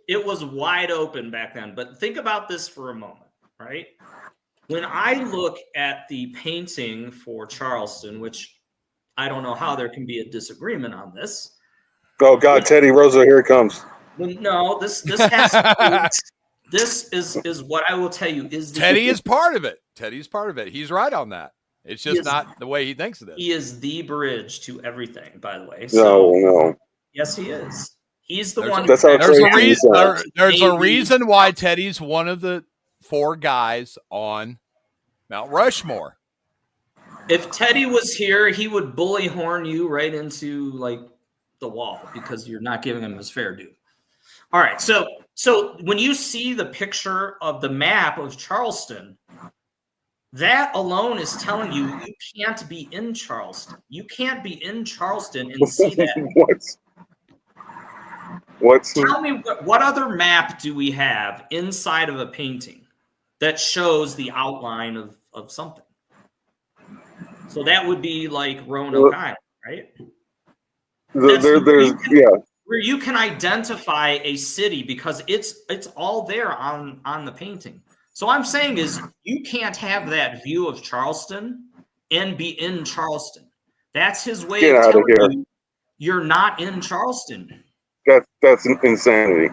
It was wide open back then, but think about this for a moment, right? When I look at the painting for Charleston, which I don't know how there can be a disagreement on this. Oh God, Teddy Rosa, here it comes. No, this has to be, this is what I will tell you is Teddy is part of it. Teddy's part of it. He's right on that. It's just not the way he thinks of it. He is the bridge to everything, by the way. So, no. Yes, he is. He's the one. That's how there's a reason why Teddy's one of the 4 guys on Mount Rushmore. If Teddy was here, he would bully horn you right into like the wall because you're not giving him his fair due. All right. So when you see the picture of the map of Charleston, that alone is telling you can't be in Charleston. You can't be in Charleston and see that. Tell me what other map do we have inside of a painting that shows the outline of something? So that would be like Roanoke Island, right? Where you can identify a city because it's all there on the painting. So I'm saying is you can't have that view of Charleston and be in Charleston. That's his way of telling you you're not in Charleston. That's insanity.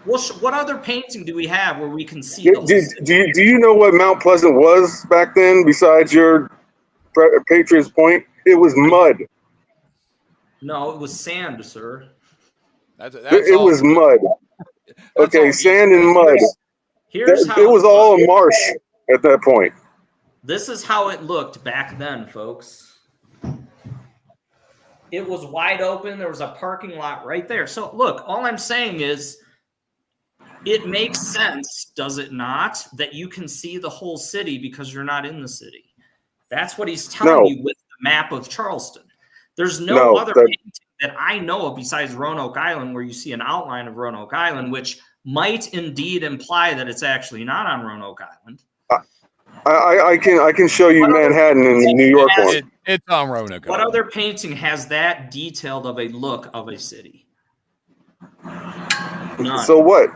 Well, what other painting do we have where we can see? Do you know what Mount Pleasant was back then besides your Patriots Point? It was mud. No, it was sand, sir. It was mud. Okay, sand and mud. It was all a marsh at that point. This is how it looked back then, folks. It was wide open. There was a parking lot right there. So look, all I'm saying is it makes sense, does it not, that you can see the whole city because you're not in the city. That's what he's telling you with the map of Charleston. There's no other painting that I know of besides Roanoke Island where you see an outline of Roanoke Island, which might indeed imply that it's actually not on Roanoke Island. I can show you Manhattan and the New York one. It's on Roanoke. What other painting has that detailed of a look of a city? None. So what?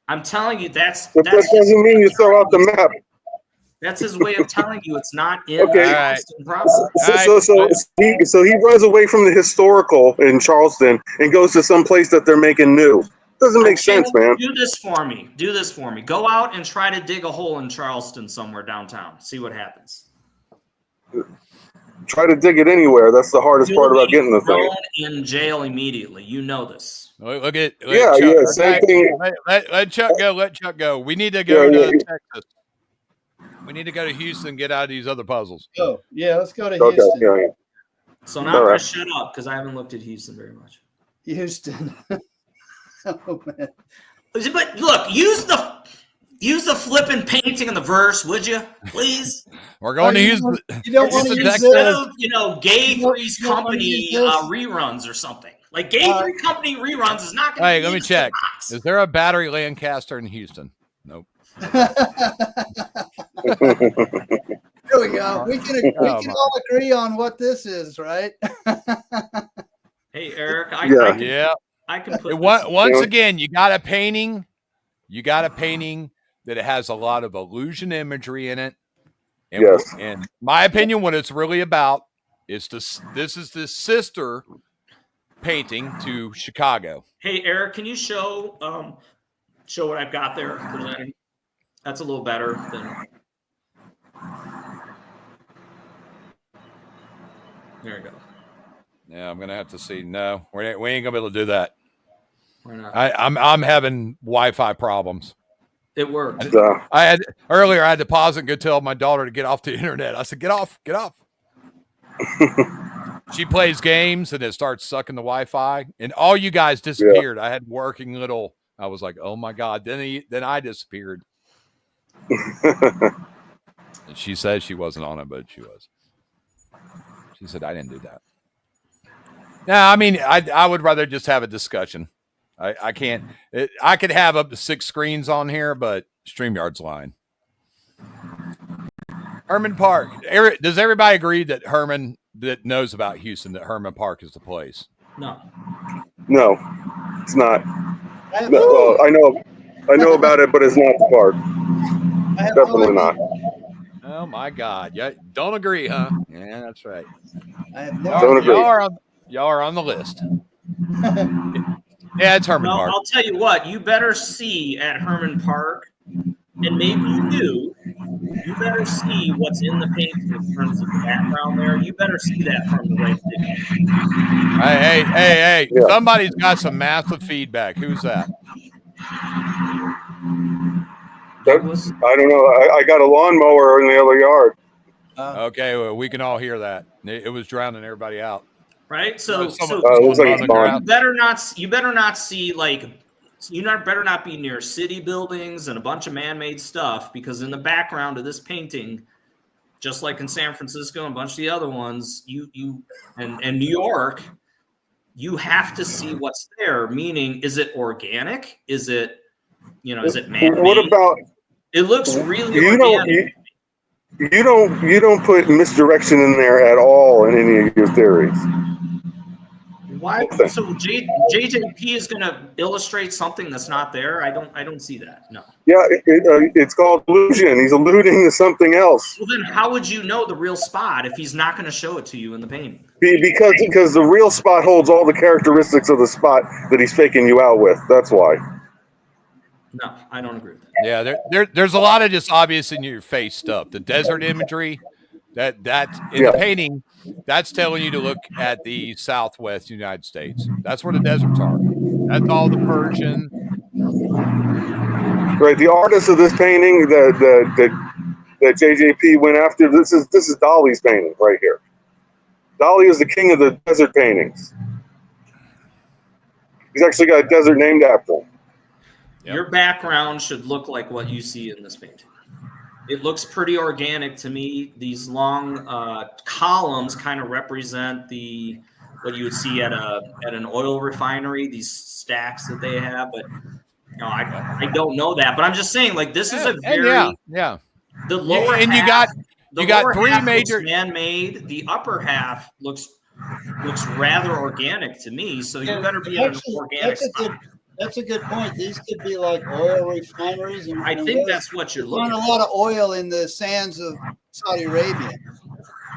I'm telling you, that doesn't mean you throw out the map. That's his way of telling you it's not in Okay. Charleston proper. So he runs away from the historical in Charleston and goes to some place that they're making new. Doesn't make sense, man. Do this for me. Do this for me. Go out and try to dig a hole in Charleston somewhere downtown. See what happens. Try to dig it anywhere. That's the hardest part about getting the thing. In jail immediately. You know this. Look at Chuck. Same thing. Let Chuck go. Let Chuck go. We need to go to Texas. We need to go to Houston. Get out of these other puzzles. Oh yeah, let's go to Houston. Yeah. So now I'm gonna shut up because I haven't looked at Houston very much. Houston. Oh man. But look, use the flipping painting in the verse, would you, please? We're going to use. You don't want to use instead of Gay Three's Company reruns or something. Like Gay Three Company reruns is not going to. Hey, let me check. Is there a Battery Lancaster in Houston? Nope. There we go. We can all agree on what this is, right? Hey, Eric. I can put once again. You got a painting that it has a lot of illusion imagery in it. And, yes. In my opinion, what it's really about is this is the sister painting to Chicago. Hey, Eric, can you show what I've got there? That's a little better than. There you go. Yeah, I'm gonna have to see. No, we ain't gonna be able to do that. Why not? I'm having Wi-Fi problems. It worked. I had to pause and go tell my daughter to get off the internet. I said, get off. She plays games and it starts sucking the Wi-Fi, and all you guys disappeared. I had working little. I was like, oh my God. Then I disappeared. And she said she wasn't on it, but she was. She said, I didn't do that. No, I mean, I would rather just have a discussion. I can't. I could have up to 6 screens on here, but StreamYard's lying. Herman Park. Does everybody agree that that knows about Houston, that Herman Park is the place? No, it's not. No, I know about it, but it's not the park. Definitely not. Oh my God! Yeah, don't agree, huh? Yeah, that's right. Don't agree. Y'all are on the list. Yeah, it's Herman Park. I'll tell you what. You better see at Herman Park, and maybe you do. You better see what's in the painting in terms of the background there. You better see that from the right picture. Hey! Yeah. Somebody's got some massive feedback. Who's that? Douglas? I don't know. I got a lawnmower in the other yard. Okay, well, we can all hear that. It was drowning everybody out. Right? So you better not see better not be near city buildings and a bunch of man-made stuff, because in the background of this painting, just like in San Francisco and a bunch of the other ones, and New York, you have to see what's there. Meaning, is it organic? Is it man-made? What about? It looks really organic. You don't put misdirection in there at all in any of your theories. Why? So JJP is going to illustrate something that's not there? I don't see that. No. Yeah, it's called illusion. He's alluding to something else. Well, then how would you know the real spot if he's not going to show it to you in the painting? Because the real spot holds all the characteristics of the spot that he's faking you out with. That's why. No, I don't agree with that. Yeah, there's a lot of just obvious in your face stuff. The desert imagery, that in the painting, that's telling you to look at the Southwest United States. That's where the deserts are. That's all the Persian. Right. The artist of this painting that JJP went after, this is Dolly's painting right here. Dolly is the king of the desert paintings. He's actually got a desert named after him. Yep. Your background should look like what you see in this painting. It looks pretty organic to me. These long columns kind of represent what you would see at an oil refinery. These stacks that they have, but I don't know that. But I'm just saying, like, this is a very yeah. The lower and half, The you got lower three half major looks man-made. The upper half looks rather organic to me. So you better be in an organic spot. That's a good point. These could be like oil refineries, and I think that's what you're looking at. A lot of oil in the sands of Saudi Arabia.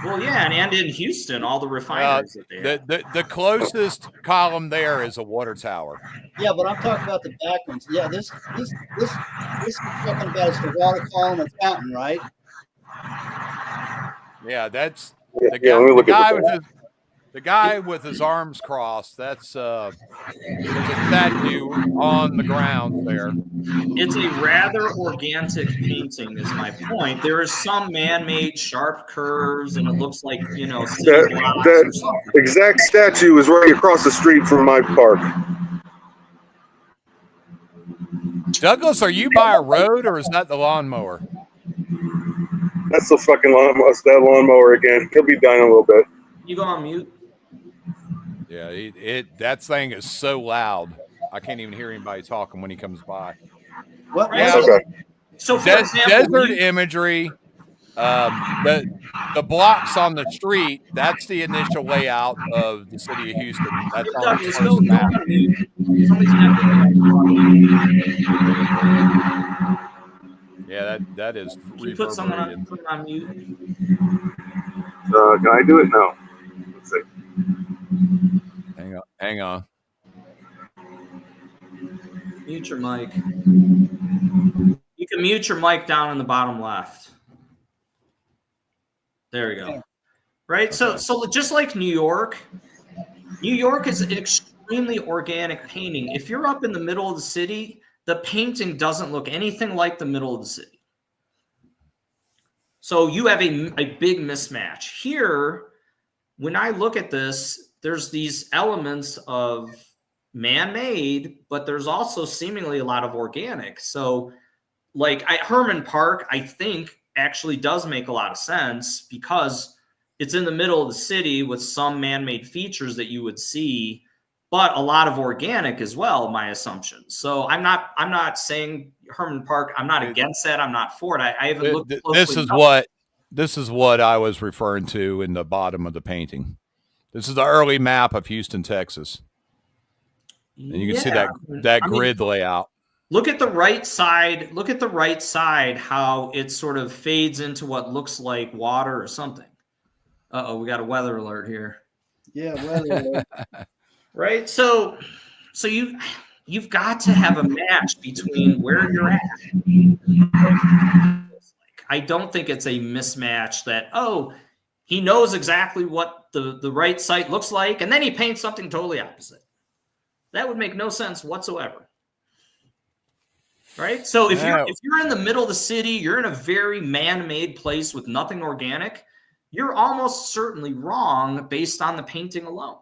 Well, yeah, and in Houston, all the refineries that they have. The closest column there is a water tower. Yeah, but I'm talking about the back ones. Yeah, this is talking about is the water column or fountain, right? Yeah, that's the guy. The guy with his arms crossed. That's there's a statue on the ground there. It's a rather organic painting, is my point. There is some man-made sharp curves, and it looks like that exact statue is right across the street from my park. Douglas, are you by a road or is that the lawnmower? That's the fucking lawnmower. That's that lawnmower again. He'll be done in a little bit. You go on mute. Yeah, that thing is so loud. I can't even hear anybody talking when he comes by. What? Yeah. Okay. So for example, desert imagery, the blocks on the street, that's the initial layout of the city of Houston. That's on the first map. Yeah, that is. Can you put someone on mute? Can I do it? No. Let's see. Hang on. Mute your mic. You can mute your mic down in the bottom left. There we go. Right? So just like New York is an extremely organic painting. If you're up in the middle of the city, the painting doesn't look anything like the middle of the city. So you have a big mismatch. Here, when I look at this, there's these elements of man-made, but there's also seemingly a lot of organic. So like Herman Park, I think actually does make a lot of sense because it's in the middle of the city with some man-made features that you would see, but a lot of organic as well, my assumption. So I'm not saying Herman Park, I'm not against that. I'm not for it. I haven't looked closely. This is what I was referring to in the bottom of the painting. This is the early map of Houston, Texas. And you can see that grid layout. Look at the right side. Look at the right side, how it sort of fades into what looks like water or something. Uh-oh, we got a weather alert here. Yeah, weather alert. Right? So you've got to have a match between where you're at. I don't think it's a mismatch that, he knows exactly what the right site looks like, and then he paints something totally opposite. That would make no sense whatsoever. Right? So if you're in the middle of the city, you're in a very man-made place with nothing organic, you're almost certainly wrong based on the painting alone.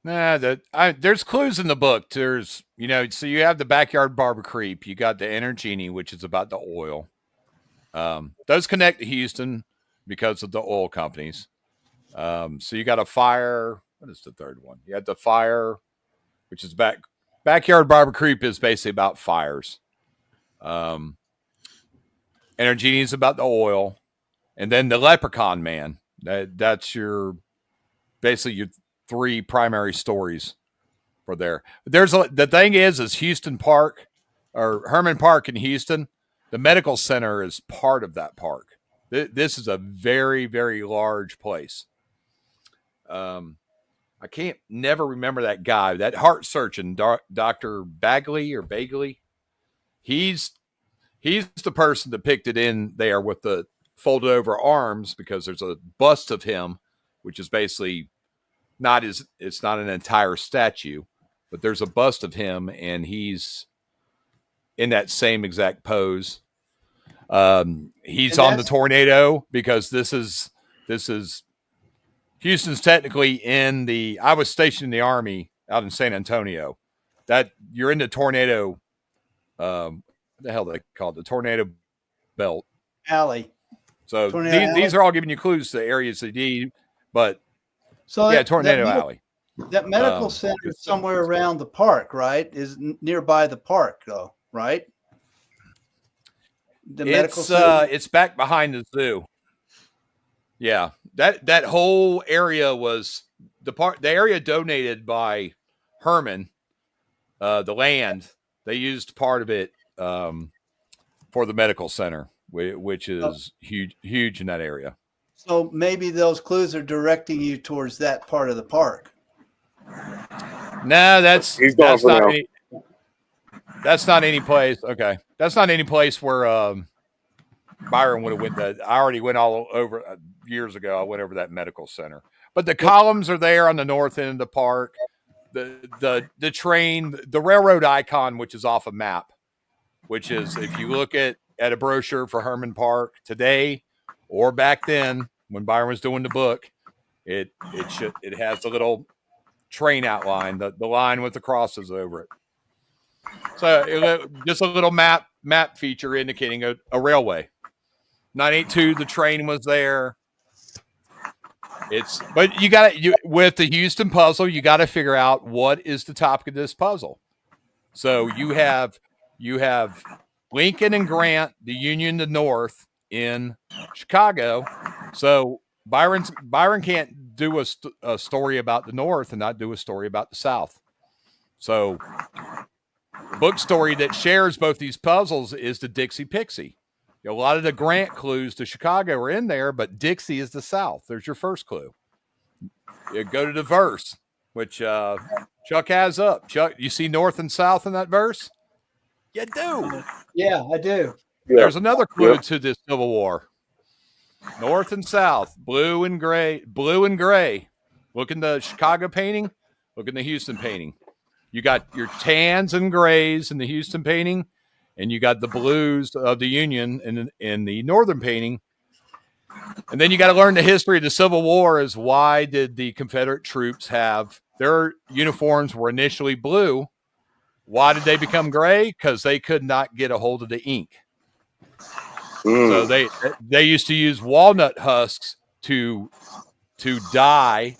There's clues in the book. There's, so you have the backyard barber creep. You got the inner genie, which is about the oil. Those connect to Houston because of the oil companies. So you got a fire. What is the third one? You had the fire, which is backyard barber creep is basically about fires. Inner genie is about the oil, and then the leprechaun man. That's basically your three primary stories for there. The thing is Houston Park or Herman Park in Houston, the medical center is part of that park. This is a very, very large place. I can't never remember that guy, that heart surgeon, Dr. Bagley. He's the person depicted in there with the folded over arms because there's a bust of him, which is basically it's not an entire statue, but there's a bust of him and he's in that same exact pose. He's on the tornado because this is Houston's technically I was stationed in the Army out in San Antonio. That you're in the tornado, what the hell they call it? The tornado belt. Alley. So these are all giving you clues to areas they need, but tornado alley. That medical center is somewhere around the park, right? Is nearby the park, though, right? The medical center? It's back behind the zoo. Yeah, that whole area was the area donated by Herman, the land. They used part of it for the medical center, which is huge in that area. So maybe those clues are directing you towards that part of the park. No, that's not now. that's not any place. Okay, that's not any place where Byron would have went. I already went all over years ago. I went over that medical center, but the columns are there on the north end of the park. The train, the railroad icon, which is off a map, which is if you look at a brochure for Herman Park today or back then when Byron was doing the book, it has the little train outline, the line with the crosses over it. So just a little map feature indicating a railway. 982, the train was there. But with the Houston puzzle, you got to figure out what is the topic of this puzzle. So you have Lincoln and Grant, the Union, the North in Chicago. So Byron can't do a story about the North and not do a story about the South. So the book story that shares both these puzzles is the Dixie Pixie. A lot of the Grant clues to Chicago are in there, but Dixie is the South. There's your first clue. You go to the verse, which Chuck has up. Chuck, you see North and South in that verse? You do. Yeah, I do. Yeah. There's another clue to this Civil War. North and South, blue and gray. Look in the Chicago painting. Look in the Houston painting. You got your tans and grays in the Houston painting, and you got the blues of the Union in the Northern painting. And then you got to learn the history of the Civil War is why did the Confederate troops have their uniforms were initially blue. Why did they become gray? Because they could not get a hold of the ink. So they used to use walnut husks to dye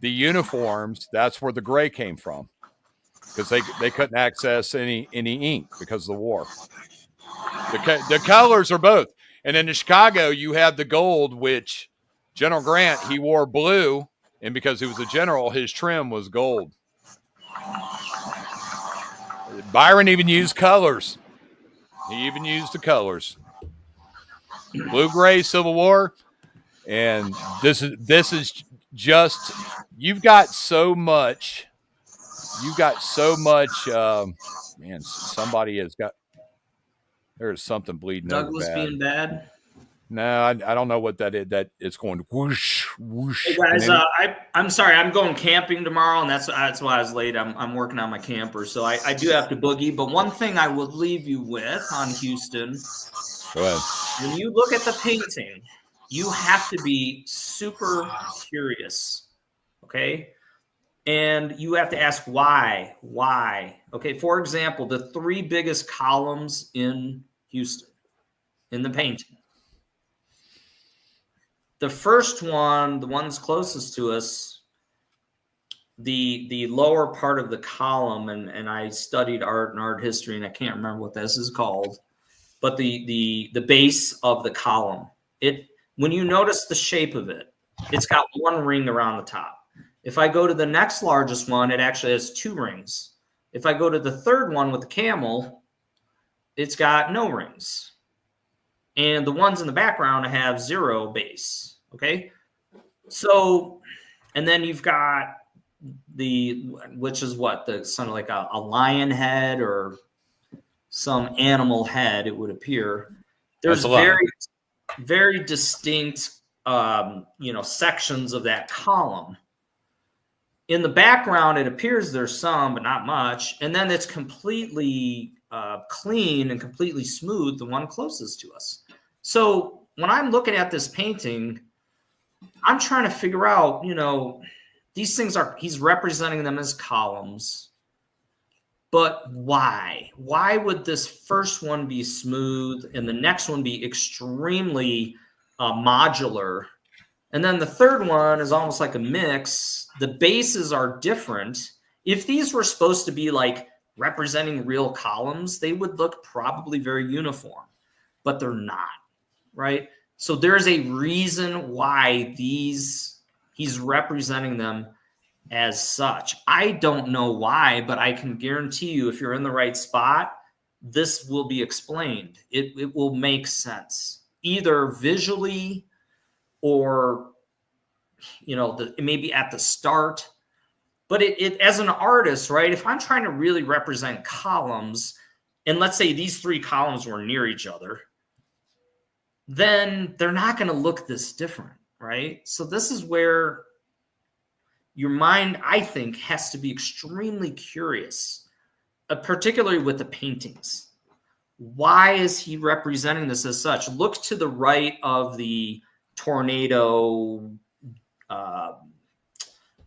the uniforms. That's where the gray came from, because they couldn't access any ink because of the war. The colors are both. And then in Chicago, you have the gold, which General Grant, he wore blue, and because he was a general, his trim was gold. Byron even used colors. He even used the colors. Blue-gray Civil War, and this is just you've got so much. Man, somebody has got. There's something bleeding Douglas over bad. Being bad. No, I don't know what that is. That it's going whoosh whoosh. Hey guys, I'm sorry. I'm going camping tomorrow, and that's why I was late. I'm working on my camper, so I do have to boogie. But one thing I will leave you with on Houston. Go ahead. When you look at the painting, you have to be super curious, okay? And you have to ask why. Okay, for example, the 3 biggest columns in Houston in the painting. The first one, the one's closest to us, the lower part of the column, and I studied art and art history, and I can't remember what this is called, but the base of the column, when you notice the shape of it, it's got 1 ring around the top. If I go to the next largest one, it actually has 2 rings. If I go to the third one with the camel, it's got no rings. And the ones in the background have 0 base, okay? So, and then you've got which is what, something like a lion head or some animal head, it would appear. There's very, very distinct, sections of that column. In the background, it appears there's some, but not much. And then it's completely clean and completely smooth, the one closest to us. So when I'm looking at this painting, I'm trying to figure out, these things he's representing them as columns. But why? Why would this first one be smooth and the next one be extremely modular? And then the third one is almost like a mix. The bases are different. If these were supposed to be like representing real columns, they would look probably very uniform. but they're not, right? So there's a reason why he's representing them as such. I don't know why, but I can guarantee you if you're in the right spot, this will be explained. It will make sense, either visually or, maybe at the start. But it as an artist, right, if I'm trying to really represent columns, and let's say these 3 columns were near each other, then they're not going to look this different, right? So this is where your mind, I think, has to be extremely curious, particularly with the paintings. Why is he representing this as such? Look to the right of the tornado.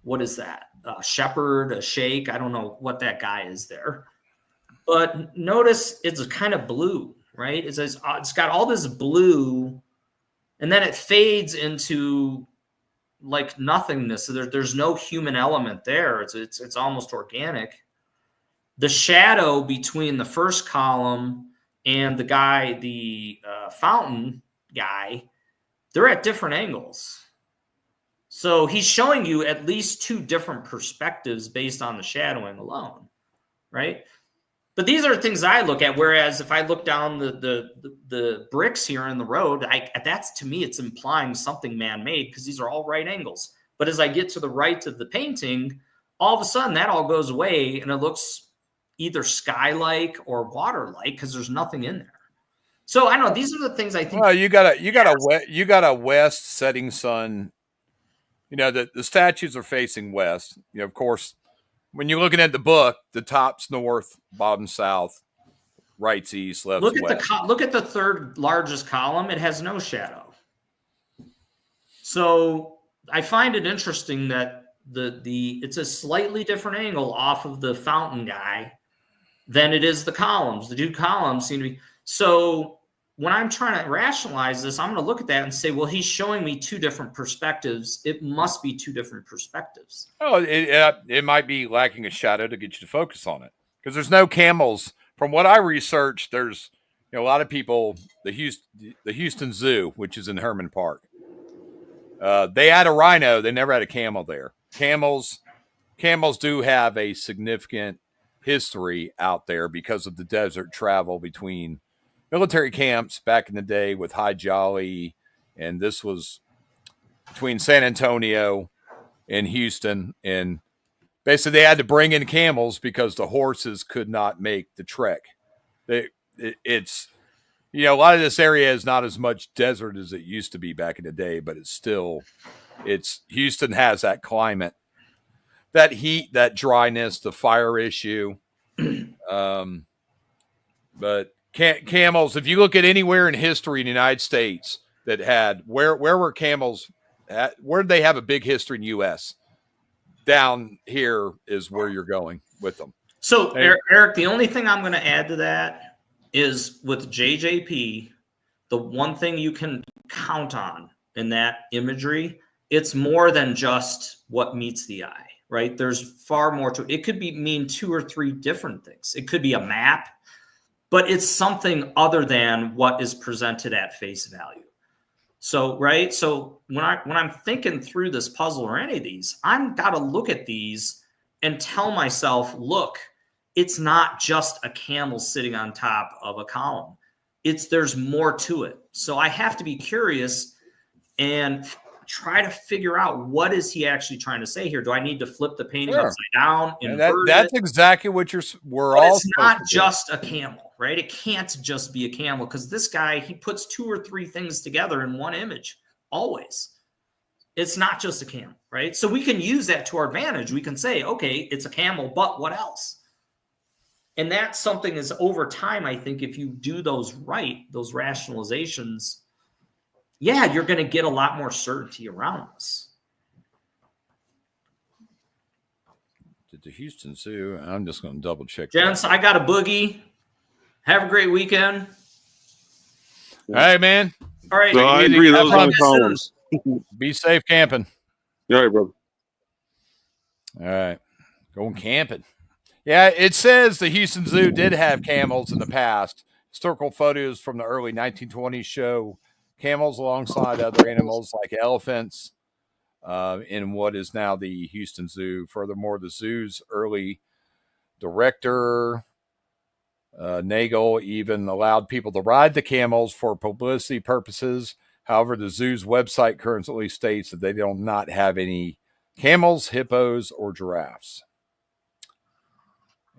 What is that? A shepherd, a shake. I don't know what that guy is there. But notice it's kind of blue, right? It's got all this blue, and then it fades into like nothingness. So there's no human element there. It's almost organic. The shadow between the first column and the guy, the fountain guy, they're at different angles. So he's showing you at least 2 different perspectives based on the shadowing alone, right? But these are things I look at. Whereas if I look down the bricks here in the road, that's, to me, it's implying something man-made because these are all right angles. But as I get to the right of the painting, all of a sudden that all goes away and it looks either sky-like or water-like because there's nothing in there. So I don't know. These are the things I think. Well, you got a west setting sun. The statues are facing west. Of course, when you're looking at the book, the top's north, bottom's south, right's east, left's west. Look at the 3rd largest column. It has no shadow. So I find it interesting that it's a slightly different angle off of the fountain guy than it is the columns. The 2 columns seem to be so. When I'm trying to rationalize this, I'm going to look at that and say, well, he's showing me 2 different perspectives. It must be 2 different perspectives. Oh, it might be lacking a shadow to get you to focus on it because there's no camels. From what I researched, there's a lot of people. The Houston Zoo, which is in Herman Park, they had a rhino. They never had a camel there. Camels do have a significant history out there because of the desert travel between military camps back in the day with High Jolly, and this was between San Antonio and Houston. And basically they had to bring in camels because the horses could not make the trek. It's a lot of this area is not as much desert as it used to be back in the day, but Houston has that climate, that heat, that dryness, the fire issue. But camels, if you look at anywhere in history in the United States that had, where were camels at, where did they have a big history in the U.S.? Down here is where you're going with them. So, Eric, the only thing I'm going to add to that is with JJP, the one thing you can count on in that imagery, it's more than just what meets the eye, right? There's far more to it. It could mean 2 or 3 different things. It could be a map, but it's something other than what is presented at face value. So, right. So when I'm thinking through this puzzle or any of these, I've got to look at these and tell myself, look, it's not just a camel sitting on top of a column. There's more to it. So I have to be curious and try to figure out what is he actually trying to say here. Do I need to flip the painting upside down? That's exactly what we're all. It's not just a camel, right? It can't just be a camel because this guy, he puts 2 or 3 things together in one image. Always. It's not just a camel, right? So we can use that to our advantage. We can say, okay, it's a camel, but what else? And that's something is over time, I think, if you do those right, those rationalizations, yeah, you're going to get a lot more certainty around this. Did the Houston Zoo? I'm just going to double check. Gents, I got a boogie. Have a great weekend. All right, man. All right. So I agree. Those on columns. Be safe camping. All right, brother. All right. Going camping. Yeah, it says the Houston Zoo did have camels in the past. Historical photos from the early 1920s show camels alongside other animals like elephants in what is now the Houston Zoo. Furthermore, the zoo's early director, Nagel, even allowed people to ride the camels for publicity purposes. However, the zoo's website currently states that they do not have any camels, hippos, or giraffes.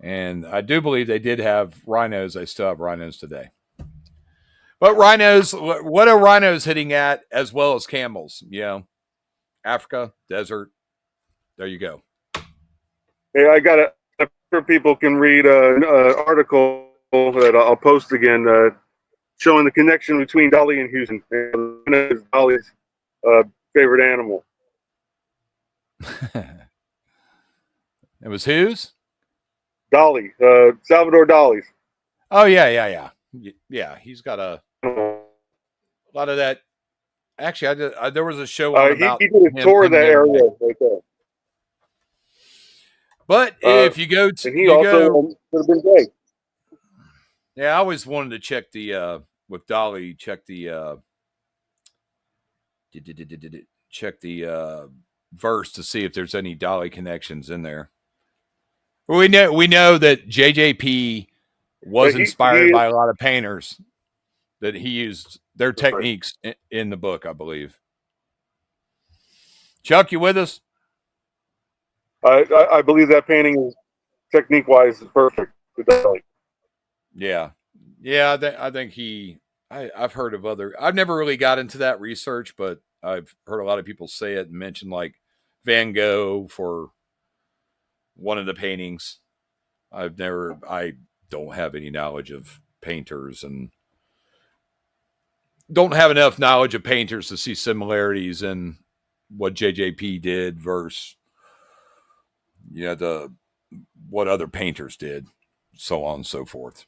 And I do believe they did have rhinos. They still have rhinos today. But rhinos, what are rhinos hitting at as well as camels? You know, Africa, desert. There you go. Hey, I got it. I'm sure people can read an article that I'll post again showing the connection between Dolly and Houston. And Dolly's favorite animal. It was whose? Dolly, Salvador Dali's. Oh, yeah. Yeah, he's got a lot of that. Actually, there was a show on about he did a tour of that area right there. But if you go to, and he also could have been gay. Yeah, I always wanted to check the with Dolly. Check the verse to see if there's any Dolly connections in there. We know that JJP was inspired by a lot of painters, that he used their techniques in the book, I believe. Chuck, you with us? I believe that painting is technique-wise is perfect. Yeah. I think I've heard of other. I've never really got into that research, but I've heard a lot of people say it and mention like Van Gogh for one of the paintings. I don't have any knowledge of painters and don't have enough knowledge of painters to see similarities in what JJP did versus what other painters did, so on and so forth.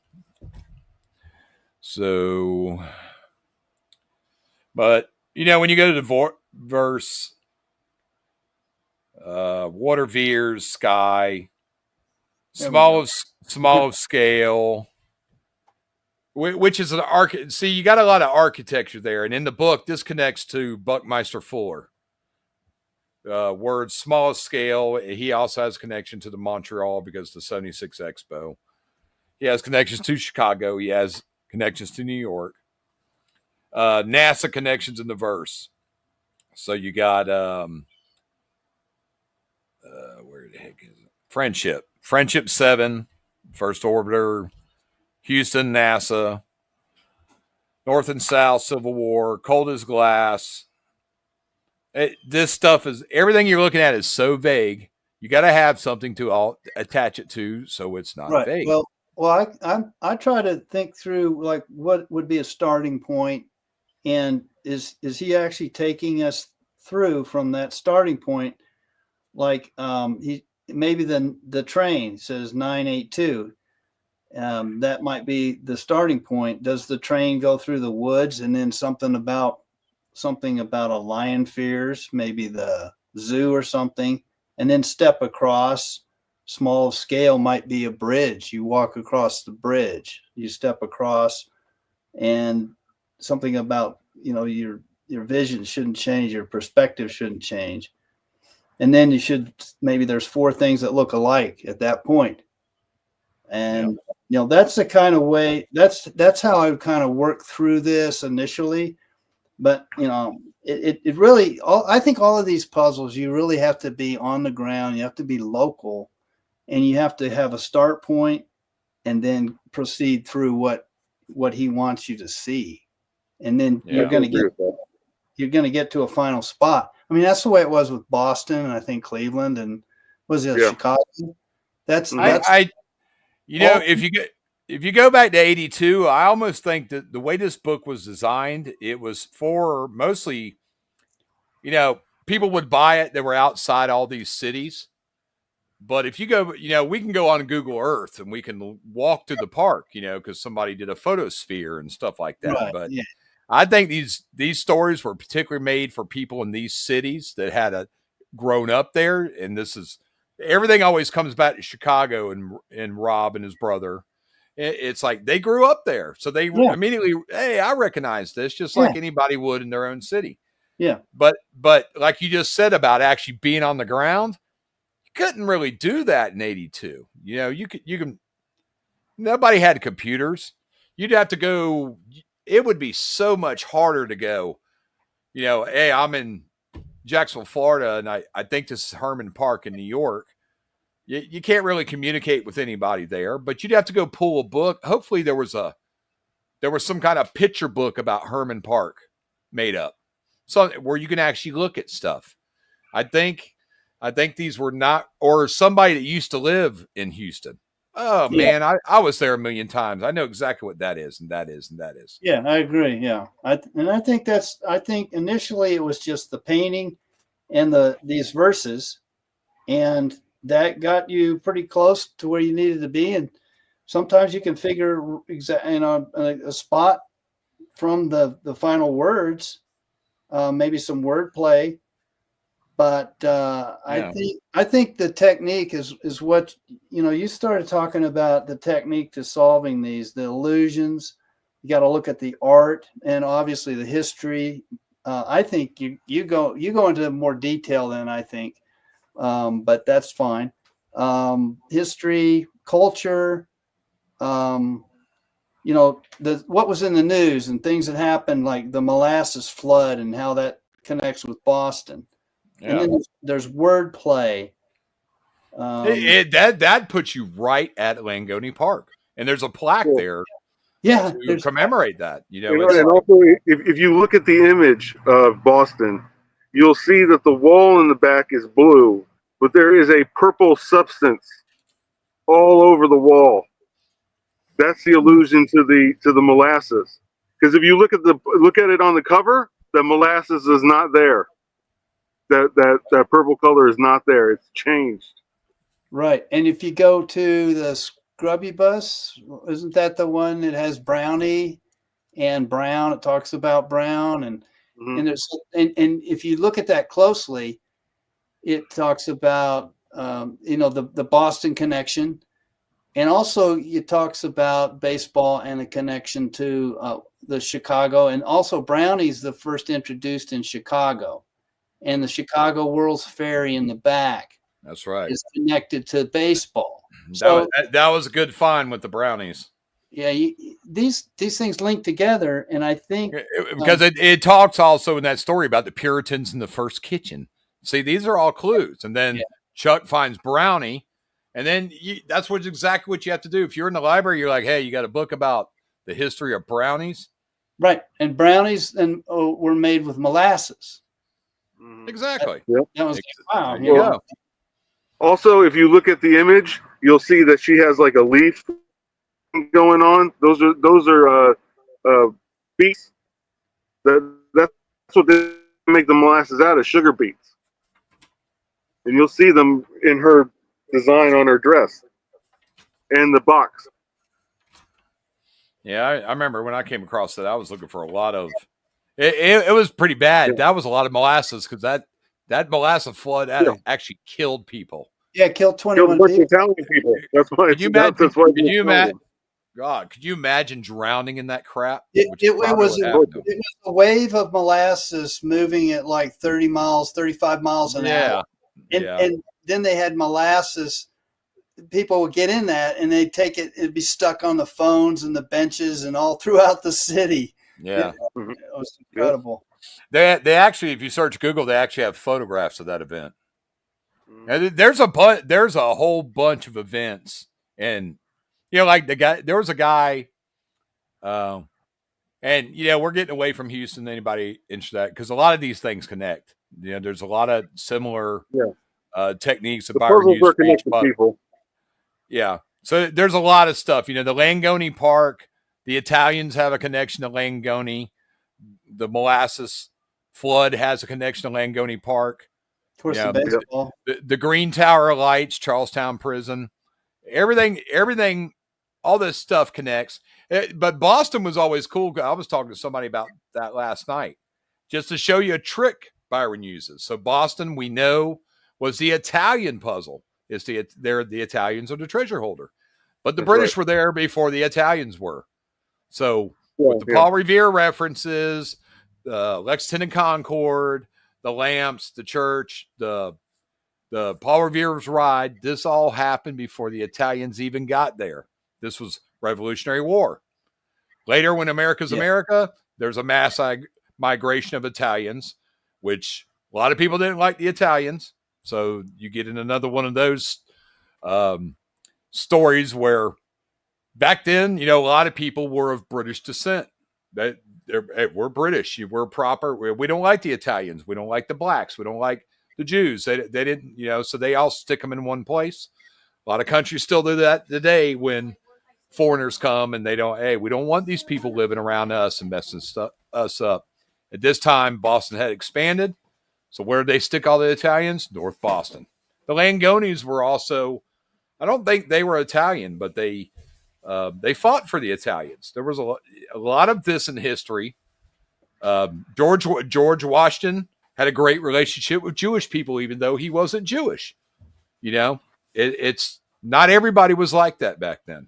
So, but when you go to the verse, water veers, sky, small of scale, which is an see, you got a lot of architecture there, and in the book, this connects to Buckminster Fuller. Word smallest scale. He also has connection to the Montreal because the 76 Expo. He has connections to Chicago. He has connections to New York. NASA connections in the verse. So you got where the heck is it? Friendship 7, First Orbiter, Houston, NASA, North and South, Civil War, Cold as Glass. This stuff is, everything you're looking at is so vague. You got to have something to attach it to, so it's not vague. Well, I try to think through like what would be a starting point, and is he actually taking us through from that starting point? Like he maybe the train says 982. That might be the starting point. Does the train go through the woods and then something about a lion fears, maybe the zoo or something, and then step across. Small scale might be a bridge. You walk across the bridge, you step across, and something about your vision shouldn't change, your perspective shouldn't change, and then maybe there's 4 things that look alike at that point, and that's the kind of way that's how I would kind of work through this initially. But it really, I think all of these puzzles, you really have to be on the ground, you have to be local, and you have to have a start point and then proceed through what he wants you to see. And then you're going to get to a final spot. I mean, that's the way it was with Boston and I think Cleveland and Chicago. That's if you go back to 82, I almost think that the way this book was designed, it was for mostly, people would buy it that were outside all these cities. But if you go, we can go on Google Earth and we can walk through the park, because somebody did a photosphere and stuff like that. Right, but I think these stories were particularly made for people in these cities that had grown up there. And this is, everything always comes back to Chicago and Rob and his brother It's like they grew up there, so they immediately, hey, I recognize this, just like anybody would in their own city. Yeah. But like you just said about actually being on the ground, you couldn't really do that in '82. You know, you can. Nobody had computers. You'd have to go. It would be so much harder to go. You know, hey, I'm in Jacksonville, Florida, and I think this is Herman Park in New York. You can't really communicate with anybody there, but you'd have to go pull a book. Hopefully there was some kind of picture book about Herman Park made up, so where you can actually look at stuff. I think these were not, or somebody that used to live in Houston. Oh man, I was there a million times. I know exactly what that is, and that is, and that is. Yeah, I agree. Yeah, I think initially it was just the painting and these verses, and that got you pretty close to where you needed to be. And sometimes you can figure a spot from the final words, maybe some wordplay. But I think the technique is what, you started talking about, the technique to solving the illusions. You got to look at the art and obviously the history. I think you go into more detail than I think. But that's fine. History, culture, what was in the news and things that happened, like the molasses flood and how that connects with Boston. Yeah. And then there's wordplay. That puts you right at Langone Park, and there's a plaque there. Yeah, to commemorate that. And also, if you look at the image of Boston, you'll see that the wall in the back is blue, but there is a purple substance all over the wall. That's the allusion to the molasses. Because if you look at it on the cover, the molasses is not there. That purple color is not there. It's changed. Right. And if you go to the Scrubby Bus, isn't that the one that has Brownie and Brown? It talks about Brown and and if you look at that closely, it talks about the Boston connection, and also it talks about baseball and a connection to the Chicago, and also Brownie's the first introduced in Chicago, and the Chicago World's Fair in the back. That's right. Is connected to baseball. That was a good find with the brownies. Yeah, these things link together, and I think because it talks also in that story about the Puritans in the first kitchen. See, these are all clues, and then Chuck finds Brownie, and then that's exactly what you have to do. If you're in the library, you're like, hey, you got a book about the history of brownies, right? And brownies were made with molasses. Exactly. That was wow. There you go. Also, if you look at the image, you'll see that she has like a leaf going on. Those are beets. That's what they make the molasses out of, sugar beets. And you'll see them in her design on her dress and the box. Yeah, I remember when I came across that, I was looking for a lot of. It was pretty bad. Yeah. That was a lot of molasses because that molasses flood actually killed people. Yeah, killed 21 people. Italian people. That's why. Could you imagine drowning in that crap? It was a wave of molasses moving at like 30 miles, 35 miles an hour. And then they had molasses. People would get in that and they'd take it. It'd be stuck on the phones and the benches and all throughout the city. Yeah, it was incredible. They actually, if you search Google, they actually have photographs of that event. And there's a whole bunch of events, and like there was a guy, and we're getting away from Houston. Anybody interested in that? Because a lot of these things connect. There's a lot of similar techniques that Byron used for each people. Yeah, so there's a lot of stuff. The Langone Park, the Italians have a connection to Langone. The molasses flood has a connection to Langone Park. Of course, the baseball. The Green Tower Lights, Charlestown Prison, everything, all this stuff connects. But Boston was always cool. I was talking to somebody about that last night, just to show you a trick Byron uses. So Boston, we know, was the Italian puzzle. The Italians are the treasure holder. But the That's British right. were there before the Italians were. So Yeah, with the Paul Revere references, the Lexington and Concord, the lamps, the church, the Paul Revere's ride, this all happened before the Italians even got there. This was Revolutionary War. Later, when America's America, there's a mass migration of Italians, which a lot of people didn't like the Italians. So you get in another one of those stories where back then, a lot of people were of British descent. We're British. We're proper. We don't like the Italians. We don't like the blacks. We don't like the Jews. They didn't, so they all stick them in one place. A lot of countries still do that today when foreigners come and we don't want these people living around us and messing us up. At this time, Boston had expanded. So where did they stick all the Italians? North Boston. The Langonis were also, I don't think they were Italian, but they fought for the Italians. There was a lot of this in history. George Washington had a great relationship with Jewish people, even though he wasn't Jewish. It's not everybody was like that back then.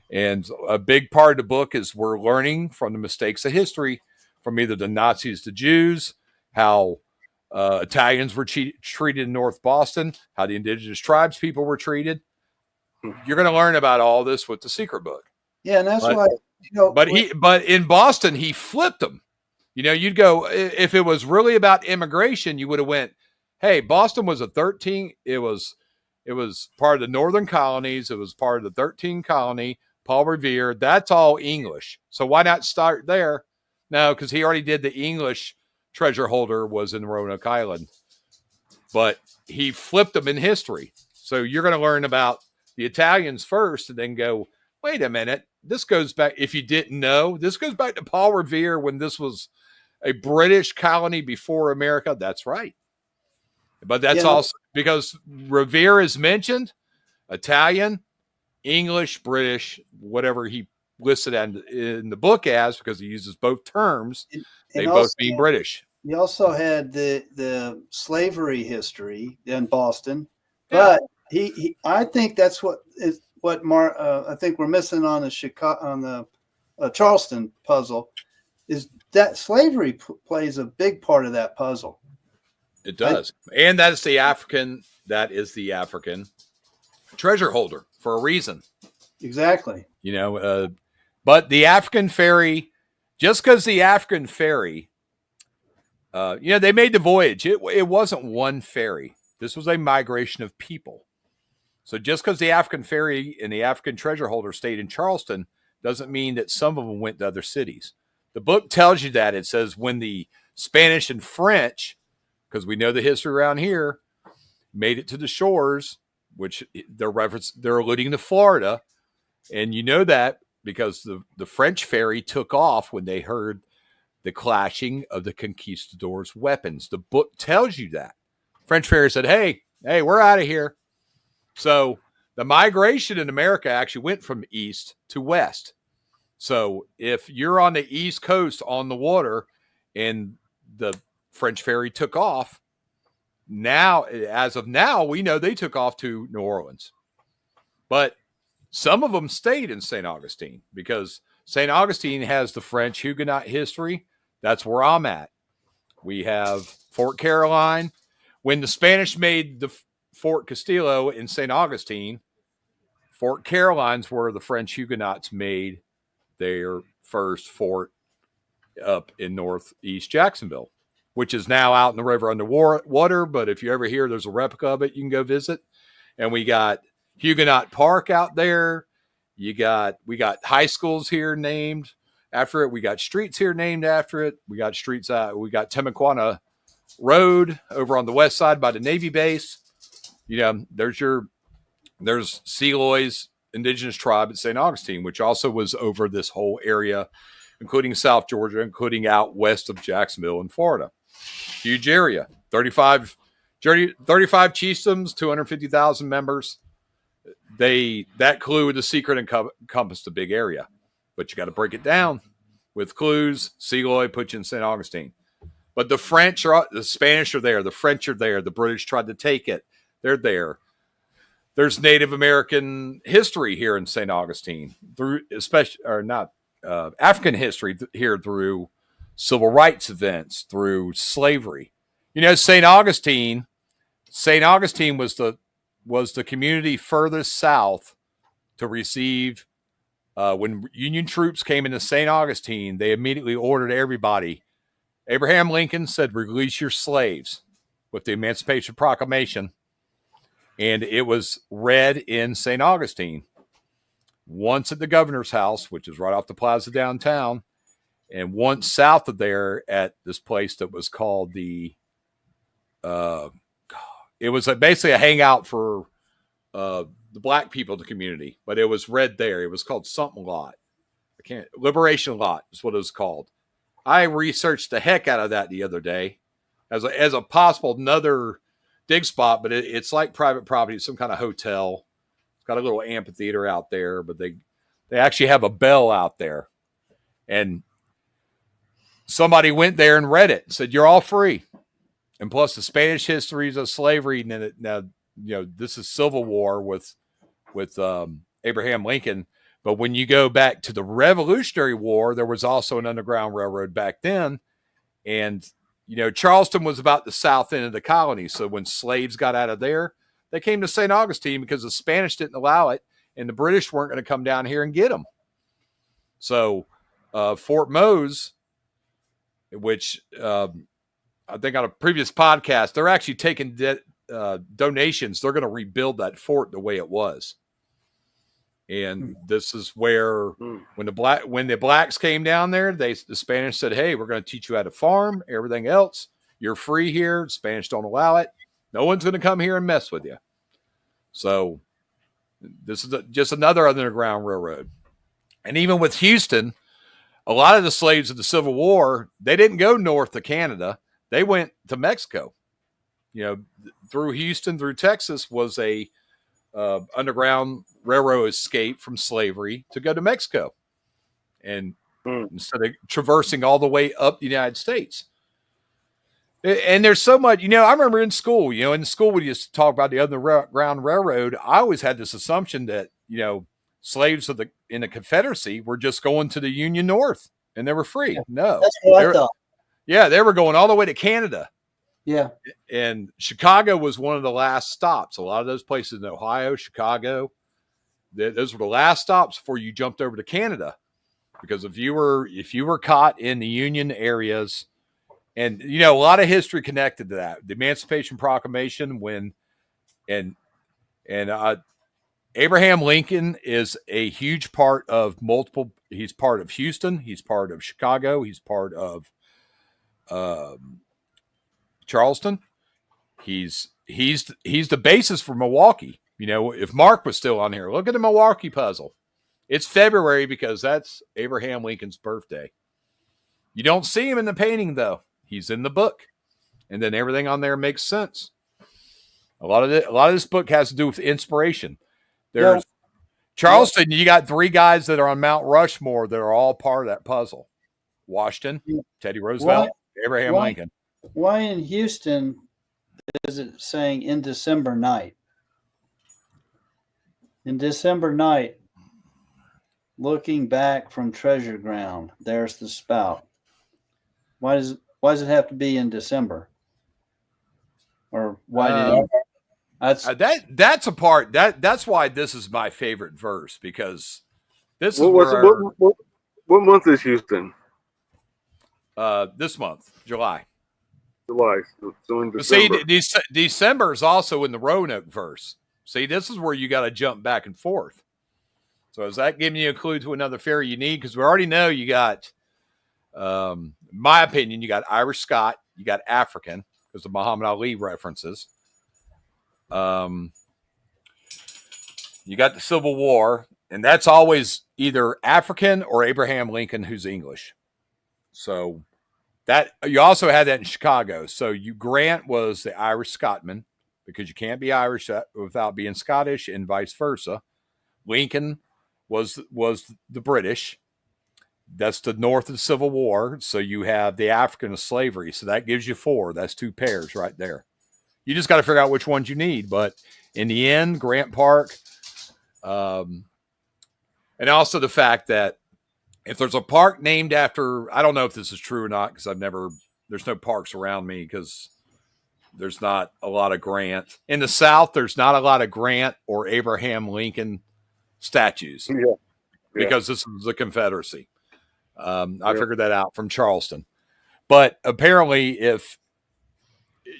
And a big part of the book is we're learning from the mistakes of history, from either the Nazis to Jews, how Italians were treated in North Boston, how the indigenous tribes people were treated. You're going to learn about all this with the secret book. Yeah, and that's why. But in Boston, he flipped them. You'd go, if it was really about immigration, you would have went, hey, Boston was it was part of the northern colonies. It was part of the 13th colony. Paul Revere, that's all English. So why not start there? No, because he already did the English treasure holder was in Roanoke Island. But he flipped them in history. So you're going to learn about the Italians first and then go, wait a minute. This goes back, if you didn't know, this goes back to Paul Revere when this was a British colony before America. That's right. But that's also because Revere is mentioned, Italian, English, British, whatever he listed in the book as, because he uses both terms, they both mean British. He also had the slavery history in Boston, but I think that's what I think we're missing on the Charleston puzzle is that slavery plays a big part of that puzzle. It does, and that is the African treasure holder for a reason. Exactly. But the African ferry, just because the African ferry, they made the voyage. It wasn't one ferry. This was a migration of people. So just because the African ferry and the African treasure holder stayed in Charleston doesn't mean that some of them went to other cities. The book tells you that. It says when the Spanish and French, because we know the history around here, made it to the shores, which they're alluding to Florida. And you know that because the French ferry took off when they heard the clashing of the conquistadors' weapons. The book tells you that. French ferry said, hey, we're out of here. So the migration in America actually went from east to west. So if you're on the East Coast on the water and the French ferry took off, as of now, we know they took off to New Orleans. But some of them stayed in St. Augustine because St. Augustine has the French Huguenot history. That's where I'm at. We have Fort Caroline. When the Spanish made the Fort Castillo in St. Augustine, Fort Caroline's where the French Huguenots made their first fort up in northeast Jacksonville, which is now out in the river underwater. But if you ever hear there's a replica of it, you can go visit. And we got Huguenot Park out there. We got high schools here named after it. We got streets here named after it. We got Temaquana Road over on the west side by the Navy base. There's Seloy's indigenous tribe at St. Augustine, which also was over this whole area, including South Georgia, including out west of Jacksonville in Florida. Huge area, 35 chiefdoms, 250,000 members. That clue, the secret encompassed a big area, but you got to break it down with clues. Seloy put you in St. Augustine. But the Spanish are there. The French are there. The British tried to take it. They're there. there's Native American history here in St. Augustine, through especially or not African history here through civil rights events, through slavery. You know, St. Augustine was the community furthest south to receive. When Union troops came into St. Augustine, they immediately ordered everybody. Abraham Lincoln said, "Release your slaves," with the Emancipation Proclamation. And it was read in St. Augustine, once at the governor's house, which is right off the plaza downtown, and once south of there at this place that was called it was basically a hangout for the black people of the community, but it was read there. It was called something lot. Liberation Lot is what it was called. I researched the heck out of that the other day as a possible another dig spot, but it's like private property, some kind of hotel. It's got a little amphitheater out there, but they actually have a bell out there. And somebody went there and read it and said, "You're all free." And plus the Spanish histories of slavery. Now, this is Civil War with Abraham Lincoln. But when you go back to the Revolutionary War, there was also an Underground Railroad back then. And Charleston was about the south end of the colony. So when slaves got out of there, they came to St. Augustine because the Spanish didn't allow it, and the British weren't going to come down here and get them. So Fort Mose, which I think on a previous podcast, they're actually taking donations. They're going to rebuild that fort the way it was. And this is where when the blacks came down there, the Spanish said, "Hey, we're going to teach you how to farm. Everything else, you're free here. The Spanish don't allow it. No one's going to come here and mess with you." So this is just another Underground Railroad. And even with Houston, a lot of the slaves of the Civil War, they didn't go north to Canada. They went to Mexico. Through Houston, through Texas was a Underground Railroad escape from slavery to go to Mexico, and instead of traversing all the way up the United States. And there's so much, I remember in school, in school we used to talk about the Underground Railroad. I always had this assumption that slaves in the Confederacy were just going to the Union North and they were free. Yeah, no, that's what I thought. Yeah, they were going all the way to Canada. Yeah. And Chicago was one of the last stops. A lot of those places in Ohio, Chicago, those were the last stops before you jumped over to Canada. Because if you were caught in the Union areas, and a lot of history connected to that. The Emancipation Proclamation, Abraham Lincoln is a huge part of multiple. He's part of Houston. He's part of Chicago. He's part of Charleston. He's the basis for Milwaukee. If Mark was still on here, look at the Milwaukee puzzle. It's February because that's Abraham Lincoln's birthday. You don't see him in the painting though. He's in the book, and then everything on there makes sense. A lot of this book has to do with inspiration. There's Charleston. You got 3 guys that are on Mount Rushmore that are all part of that puzzle: Washington, Teddy Roosevelt, Abraham Lincoln. Why in Houston is it saying "in December night"? In December night, looking back from treasure ground, there's the spout. Why does it have to be in December? Or why did that's a part that's why this is my favorite verse, because this is what month is Houston? This month, July. So in December. See, December is also in the Roanoke verse. See, this is where you got to jump back and forth. So is that giving you a clue to another fairy you need? Because we already know you got, in my opinion, you got Irish Scot, you got African, because of Muhammad Ali references. You got the Civil War, and that's always either African or Abraham Lincoln, who's English. So that you also had that in Chicago. So Grant was the Irish Scotman, because you can't be Irish without being Scottish, and vice versa. Lincoln was the British. That's the north of the Civil War. So you have the African of slavery. So that gives you 4. That's 2 pairs right there. You just got to figure out which ones you need. But in the end, Grant Park, and also the fact that if there's a park named after, I don't know if this is true or not because there's no parks around me because there's not a lot of Grant. In the South, there's not a lot of Grant or Abraham Lincoln statues because this is the Confederacy. I figured that out from Charleston. But apparently, if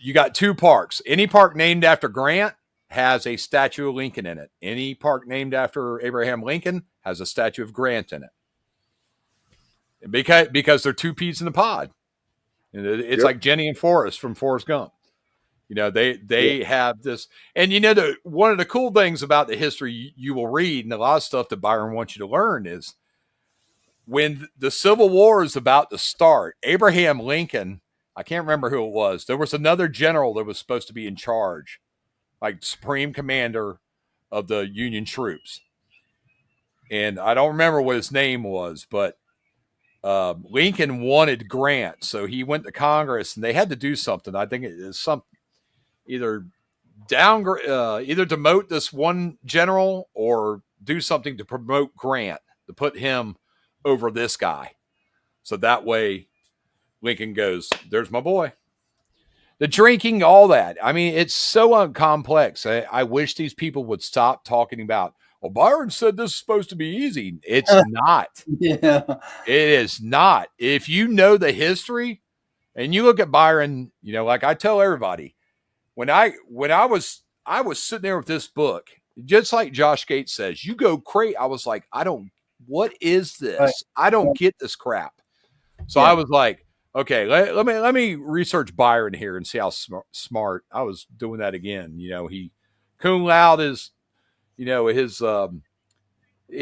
you got two parks, any park named after Grant has a statue of Lincoln in it. Any park named after Abraham Lincoln has a statue of Grant in it. Because they're two peas in the pod. It's like Jenny and Forrest from Forrest Gump. They have this. And, one of the cool things about the history you will read, and a lot of stuff that Byron wants you to learn, is when the Civil War is about to start, Abraham Lincoln, I can't remember who it was. There was another general that was supposed to be in charge, like supreme commander of the Union troops. And I don't remember what his name was, but Lincoln wanted Grant, so he went to Congress, and they had to do something. I think it is either demote this one general or do something to promote Grant, to put him over this guy. So that way Lincoln goes, there's my boy. The drinking, all that. I mean, it's so uncomplex. I wish these people would stop talking about, well, Byron said this is supposed to be easy. It's not. Yeah. It is not. If you know the history and you look at Byron, like I tell everybody, when I was sitting there with this book, just like Josh Gates says, you go crazy. I was like, what is this? Right. I don't get this crap. So I was like, okay, let me research Byron here and see how smart. I was doing that again. He cum laude is, he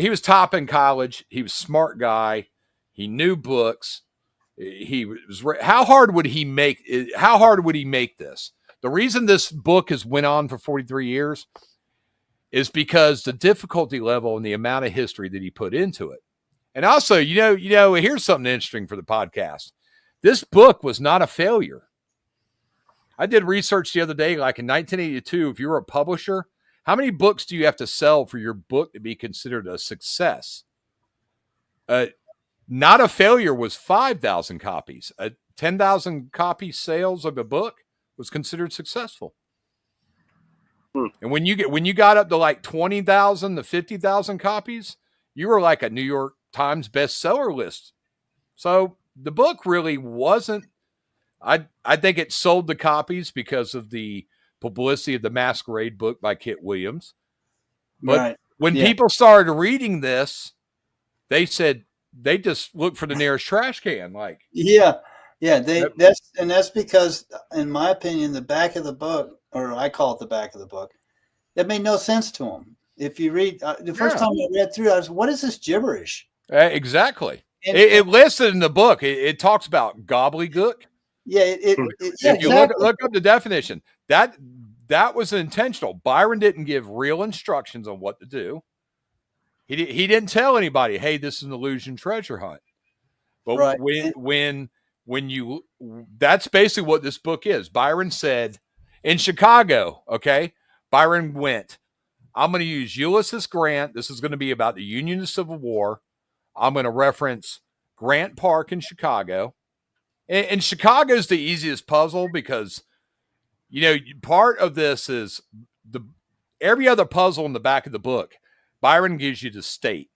was top in college. He was a smart guy. He knew books. How hard would he make this? The reason this book has went on for 43 years is because the difficulty level and the amount of history that he put into it. And also, here's something interesting for the podcast. This book was not a failure. I did research the other day, like in 1982, if you were a publisher, how many books do you have to sell for your book to be considered a success? Not a failure was 5,000 copies. 10,000 copy sales of a book was considered successful. And when you got up to like 20,000 to 50,000 copies, you were like a New York Times bestseller list. So the book really wasn't. I think it sold the copies because of the publicity of the Masquerade book by Kit Williams. But when people started reading this, they said they just looked for the nearest trash can. Like, that's because, in my opinion, the back of the book, or I call it the back of the book, that made no sense to them. If you read the first time I read through, I was, what is this gibberish? Exactly. And it listed in the book. It talks about gobbledygook. If you look up the definition, that was intentional. Byron didn't give real instructions on what to do. He didn't tell anybody, hey, this is an illusion treasure hunt. But when that's basically what this book is. Byron said in Chicago, okay, Byron went, I'm going to use Ulysses Grant. This is going to be about the Union and Civil War. I'm going to reference Grant Park in Chicago. And Chicago's the easiest puzzle because, part of this is every other puzzle in the back of the book, Byron gives you the state.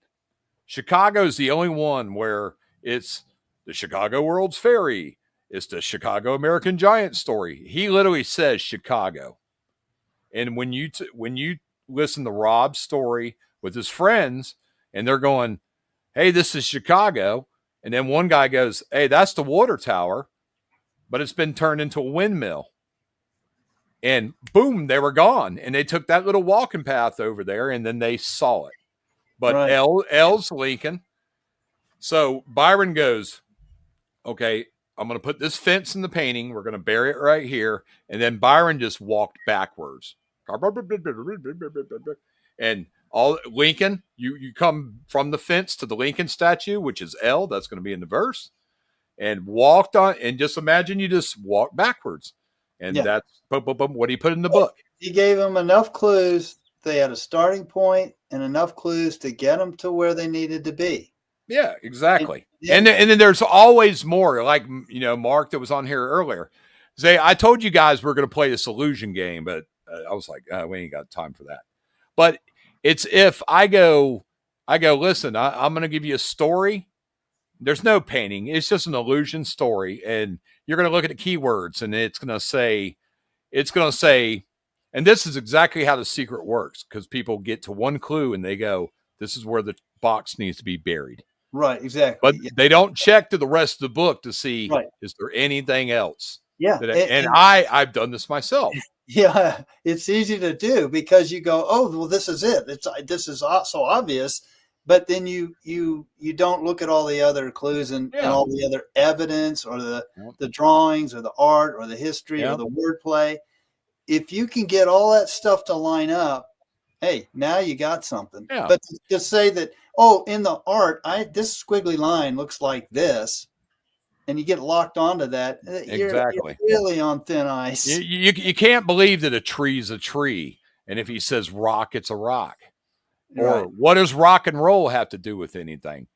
Chicago's the only one where it's the Chicago World's Ferry. It's the Chicago American Giant story. He literally says Chicago. And when you listen to Rob's story with his friends and they're going, hey, this is Chicago. And then one guy goes, hey, that's the water tower, but it's been turned into a windmill. And boom, they were gone. And they took that little walking path over there and then they saw it. But L's Lincoln. So Byron goes, okay, I'm going to put this fence in the painting. We're going to bury it right here. And then Byron just walked backwards. And all Lincoln, you come from the fence to the Lincoln statue, which is L. That's going to be in the verse. And walked on, and just imagine you just walk backwards. And that's boom, boom, boom, what he put in the book. He gave them enough clues. They had a starting point and enough clues to get them to where they needed to be. Yeah, exactly. And then there's always more, like, Mark that was on here earlier. Say, I told you guys we're going to play this illusion game, but I was like, we ain't got time for that. But it's if I go, listen, I'm going to give you a story. There's no painting. It's just an illusion story. And you're going to look at the keywords and it's going to say, and this is exactly how the secret works, because people get to one clue and they go, this is where the box needs to be buried. Right, exactly. But they don't check to the rest of the book to see, is there anything else? Yeah. I've done this myself. Yeah, it's easy to do because you go, oh, well, this is it. This is so obvious. But then you don't look at all the other clues and all the other evidence or the drawings or the art or the history or the wordplay. If you can get all that stuff to line up, hey, now you got something. Yeah. But to say that, in the art, this squiggly line looks like this, and you get locked onto that, you're really on thin ice. You can't believe that a tree's a tree, and if he says rock, it's a rock. Or what does rock and roll have to do with anything?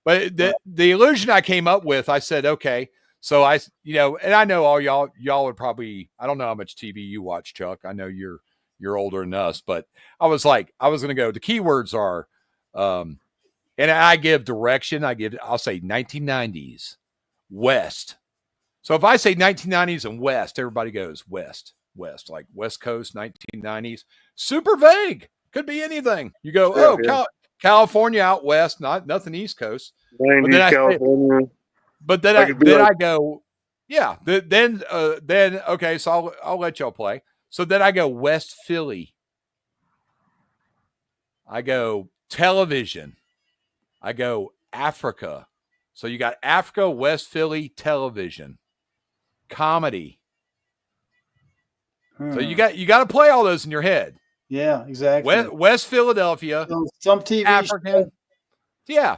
But the illusion I came up with, I said, okay, so and I know all y'all would probably, I don't know how much TV you watch, Chuck. I know you're older than us, but I was like, I was going to go, the keywords are, and I give direction. I'll say 1990s West. So if I say 1990s and West, everybody goes West, like West Coast, 1990s, super vague. Could be anything. You go, California out west, nothing East Coast. 90s California. But then I go, then okay, so I'll let y'all play. So then I go West Philly. I go television. I go Africa. So you got Africa, West Philly, television, comedy. So you got to play all those in your head. Yeah, exactly. West Philadelphia. Some TV African. Yeah.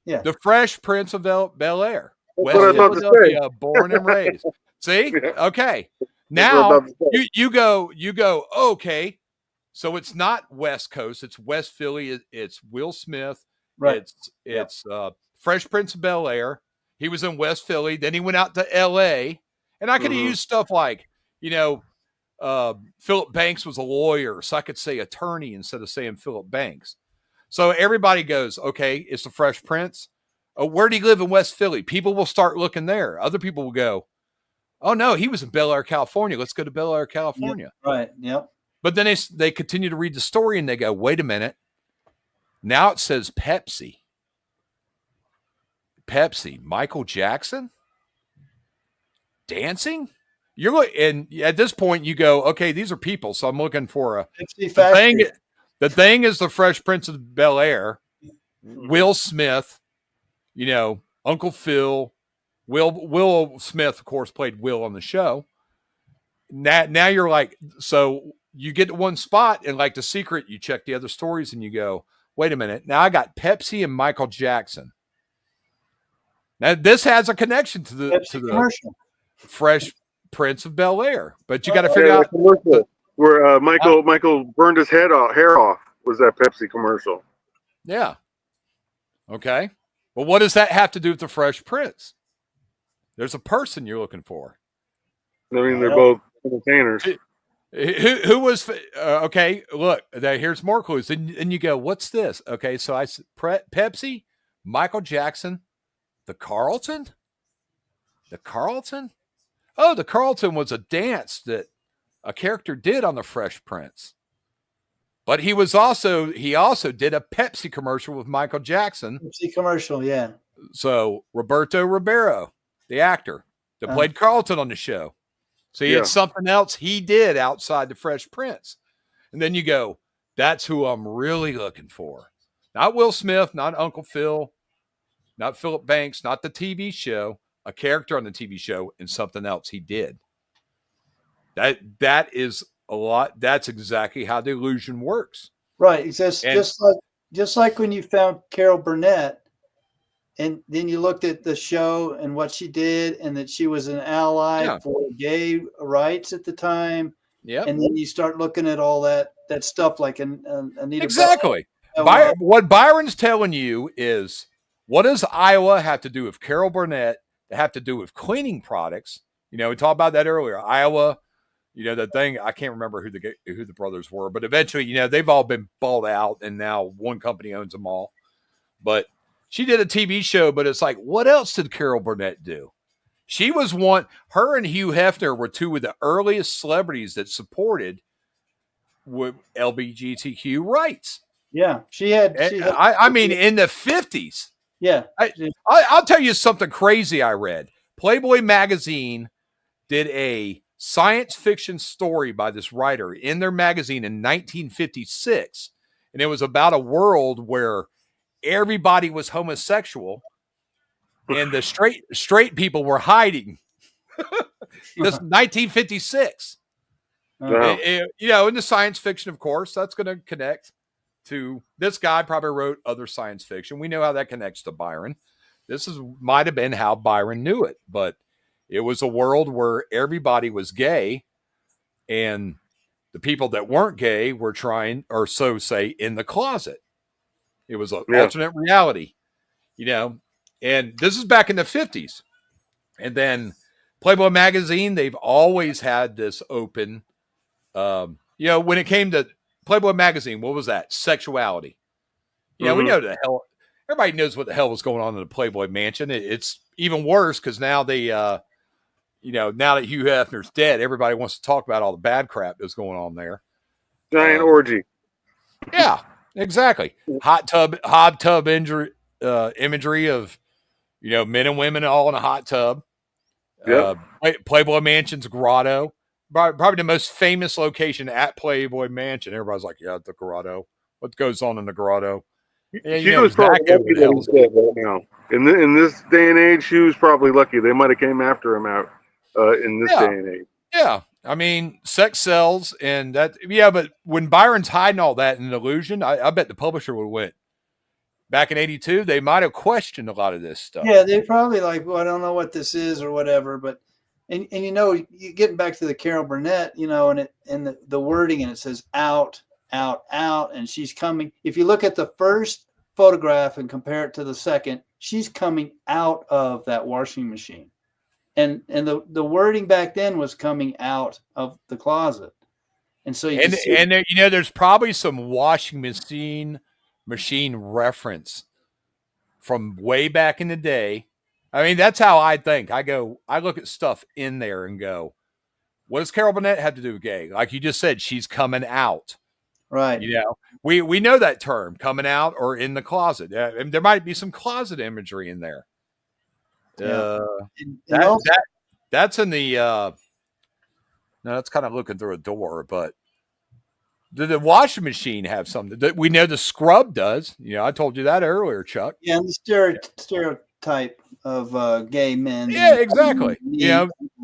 The Fresh Prince of Bel-Air. West Philadelphia, born and raised. See? Okay. Now you go, okay. So it's not West Coast, it's West Philly. It's Will Smith. Right. It's Fresh Prince of Bel-Air. He was in West Philly. Then he went out to LA. And I could have used stuff like, Philip Banks was a lawyer, so I could say attorney instead of saying Philip Banks. So everybody goes, okay, it's the Fresh Prince. Where did he live in West Philly? People will start looking there. Other people will go, oh no, he was in Bel Air, California. Let's go to Bel Air, California. Yep, right. Yep. But then they continue to read the story and they go, wait a minute. Now it says Pepsi. Michael Jackson dancing. And at this point you go, okay, these are people. So I'm looking for the thing is the Fresh Prince of Bel Air, Will Smith, Uncle Phil, Will Smith, of course, played Will on the show. Now you're like, so you get to one spot and like The Secret, you check the other stories and you go, wait a minute. Now I got Pepsi and Michael Jackson. Now this has a connection to the commercial. Fresh Prince of Bel Air, but you got to figure out where Michael burned his hair off. Was that Pepsi commercial? Yeah. Okay. Well, what does that have to do with the Fresh Prince? There's a person you're looking for. I mean, they're both entertainers. Who was okay? Look, here's more clues. And you go, what's this? Okay, so Pepsi, Michael Jackson, the Carlton. Oh, the Carlton was a dance that a character did on the Fresh Prince. But he also did a Pepsi commercial with Michael Jackson. Pepsi commercial, yeah. So Roberto Ribeiro, the actor that played Carlton on the show. See, it's something else he did outside the Fresh Prince. And then you go, that's who I'm really looking for. Not Will Smith, not Uncle Phil, not Philip Banks, not the TV show. A character on the TV show and something else he did. That is a lot. That's exactly how the illusion works. Right. It's just like when you found Carol Burnett and then you looked at the show and what she did, and that she was an ally for gay rights at the time. Yeah. And then you start looking at all that stuff like Anita. Exactly. What Byron's telling you is, what does Iowa have to do with Carol Burnett to have to do with cleaning products? We talked about that earlier. Iowa, the thing, I can't remember who the brothers were, but eventually, they've all been bought out, and now one company owns them all. But she did a TV show, but it's like, what else did Carol Burnett do? She was one. Her and Hugh Hefner were two of the earliest celebrities that supported with LGBTQ rights. Yeah, she had. I mean, in the 50s. Yeah. I'll tell you something crazy I read. Playboy magazine did a science fiction story by this writer in their magazine in 1956. And it was about a world where everybody was homosexual and the straight people were hiding. This 1956. In the science fiction, of course, that's going to connect to this guy. Probably wrote other science fiction. We know how that connects to Byron. This might have been how Byron knew it, but it was a world where everybody was gay, and the people that weren't gay were trying, or so say, in the closet. It was an alternate reality, and this is back in the 50s. And then Playboy magazine, they've always had this open, when it came to Playboy magazine, what was that? Sexuality. We know the hell, everybody knows what the hell was going on in the Playboy mansion. It's even worse because now they, now that Hugh Hefner's dead, everybody wants to talk about all the bad crap that's going on there. Giant orgy. Yeah, exactly. Hot tub imagery of, men and women all in a hot tub. Yep. Playboy Mansion's grotto. Probably the most famous location at Playboy Mansion. Everybody's like, yeah, the grotto. What goes on in the grotto? And, she was probably lucky that he's dead right now. In this day and age, she was probably lucky. They might have came after him out in this day and age. Yeah. I mean, sex sells, and that, but when Byron's hiding all that in an illusion, I bet the publisher would have went. Back in 82, they might have questioned a lot of this stuff. Yeah, they probably like, well, I don't know what this is or whatever, but and you getting back to the Carol Burnett, and the wording, and it says out, out, out, and she's coming. If you look at the first photograph and compare it to the second, she's coming out of that washing machine. And the wording back then was coming out of the closet. And so there's probably some washing machine reference from way back in the day. I mean, that's how I think. I look at stuff in there and go, what does Carol Burnett have to do with gay? Like you just said, she's coming out. Right. We know that term, coming out or in the closet. There might be some closet imagery in there. Yeah. That's in the no, that's kind of looking through a door, but did the washing machine have something? We know the scrub does. I told you that earlier, Chuck. Yeah, and the stereotype of gay men. Yeah, exactly.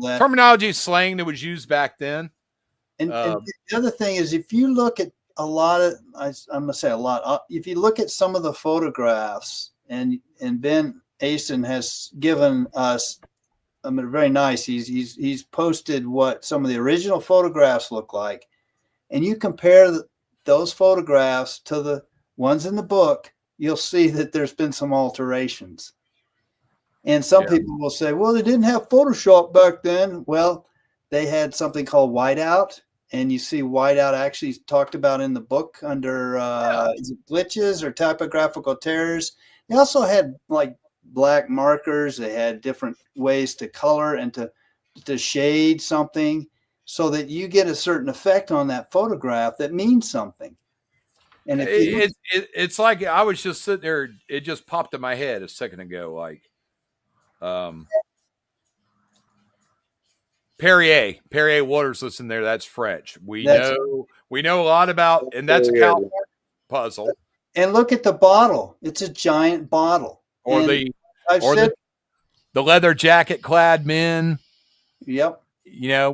Terminology, slang that was used back then. And the other thing is, if you look at a lot of, I'm going to say a lot, if you look at some of the photographs, and Ben Asen has given us, very nice. He's posted what some of the original photographs look like, and you compare those photographs to the ones in the book, you'll see that there's been some alterations. And some people will say, well, they didn't have Photoshop back then. Well, they had something called whiteout, and you see whiteout actually talked about in the book under is it glitches or typographical errors. They also had like black markers. They had different ways to color and to shade something so that you get a certain effect on that photograph that means something. And it's like I was just sitting there. It just popped in my head a second ago. Like, Perrier Waters listen there. That's French. We know a lot about, and that's a California puzzle. And look at the bottle. It's a giant bottle. Or the leather jacket clad men. Yep.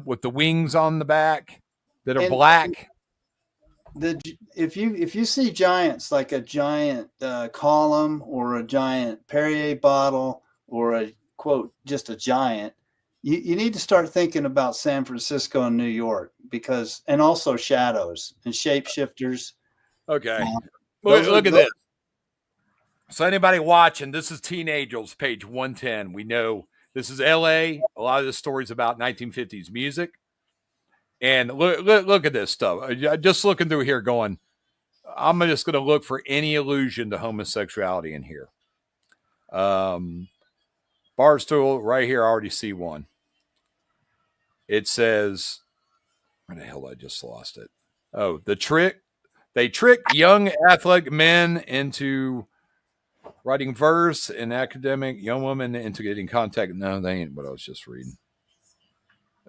With the wings on the back that are black. if you see giants like a giant column or a giant Perrier bottle or a quote just a giant, you need to start thinking about San Francisco and New York and also shadows and shapeshifters. Okay, look at this. So anybody watching, this is Teen Angels, page 110. We know this is L.A. A lot of this story is about 1950s music. And look at this stuff. Just looking through here going, I'm just going to look for any allusion to homosexuality in here. Barstool, right here, I already see one. It says, where the hell I just lost it? Oh, they trick young athletic men into writing verse and academic young women into getting contact. No, they ain't what I was just reading.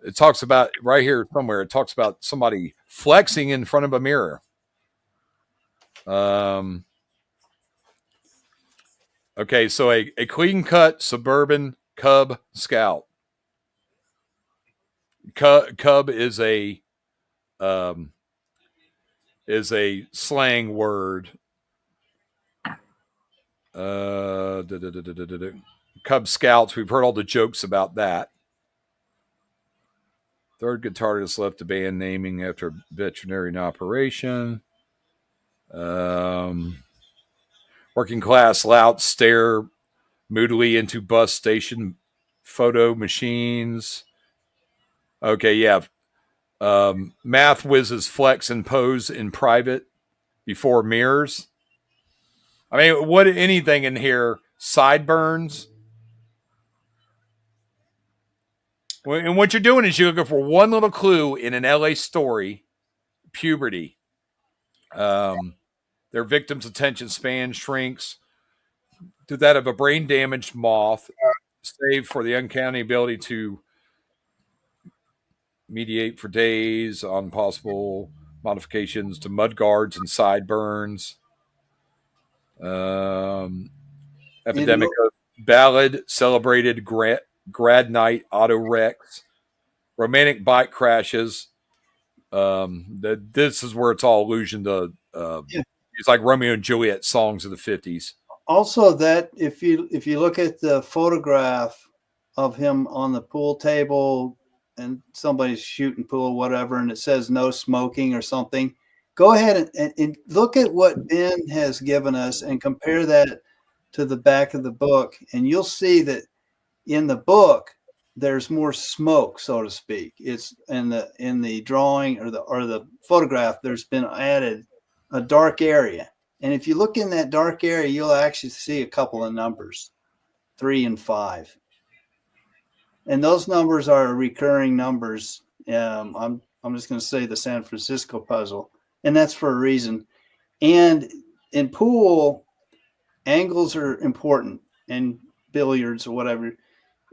It talks about right here somewhere. It talks about somebody flexing in front of a mirror. Okay, so a clean cut suburban Cub Scout. Cub is a slang word. Cub Scouts. We've heard all the jokes about that. Third guitarist left the band naming after veterinary operation. Working class louts stare moodily into bus station photo machines. Okay, yeah. Math whizzes flex and pose in private before mirrors. I mean, what anything in here? Sideburns. And what you're doing is you're looking for one little clue in an LA story, puberty. Their victim's attention span shrinks to that of a brain-damaged moth, save for the uncanny ability to mediate for days on possible modifications to mud guards and sideburns. Epidemic of ballad, celebrated grad night, auto wrecks, romantic bike crashes. This is where it's all allusion to. It's like Romeo and Juliet songs of the 50s. Also, that if you look at the photograph of him on the pool table and somebody's shooting pool, whatever, and it says no smoking or something, go ahead and look at what Ben has given us and compare that to the back of the book, and you'll see that in the book there's more smoke, so to speak. It's in the drawing or the photograph, there's been added a dark area. And if you look in that dark area, you'll actually see a couple of numbers, 3 and 5. And those numbers are recurring numbers. I'm just going to say the San Francisco puzzle, and that's for a reason. And in pool, angles are important, and billiards or whatever.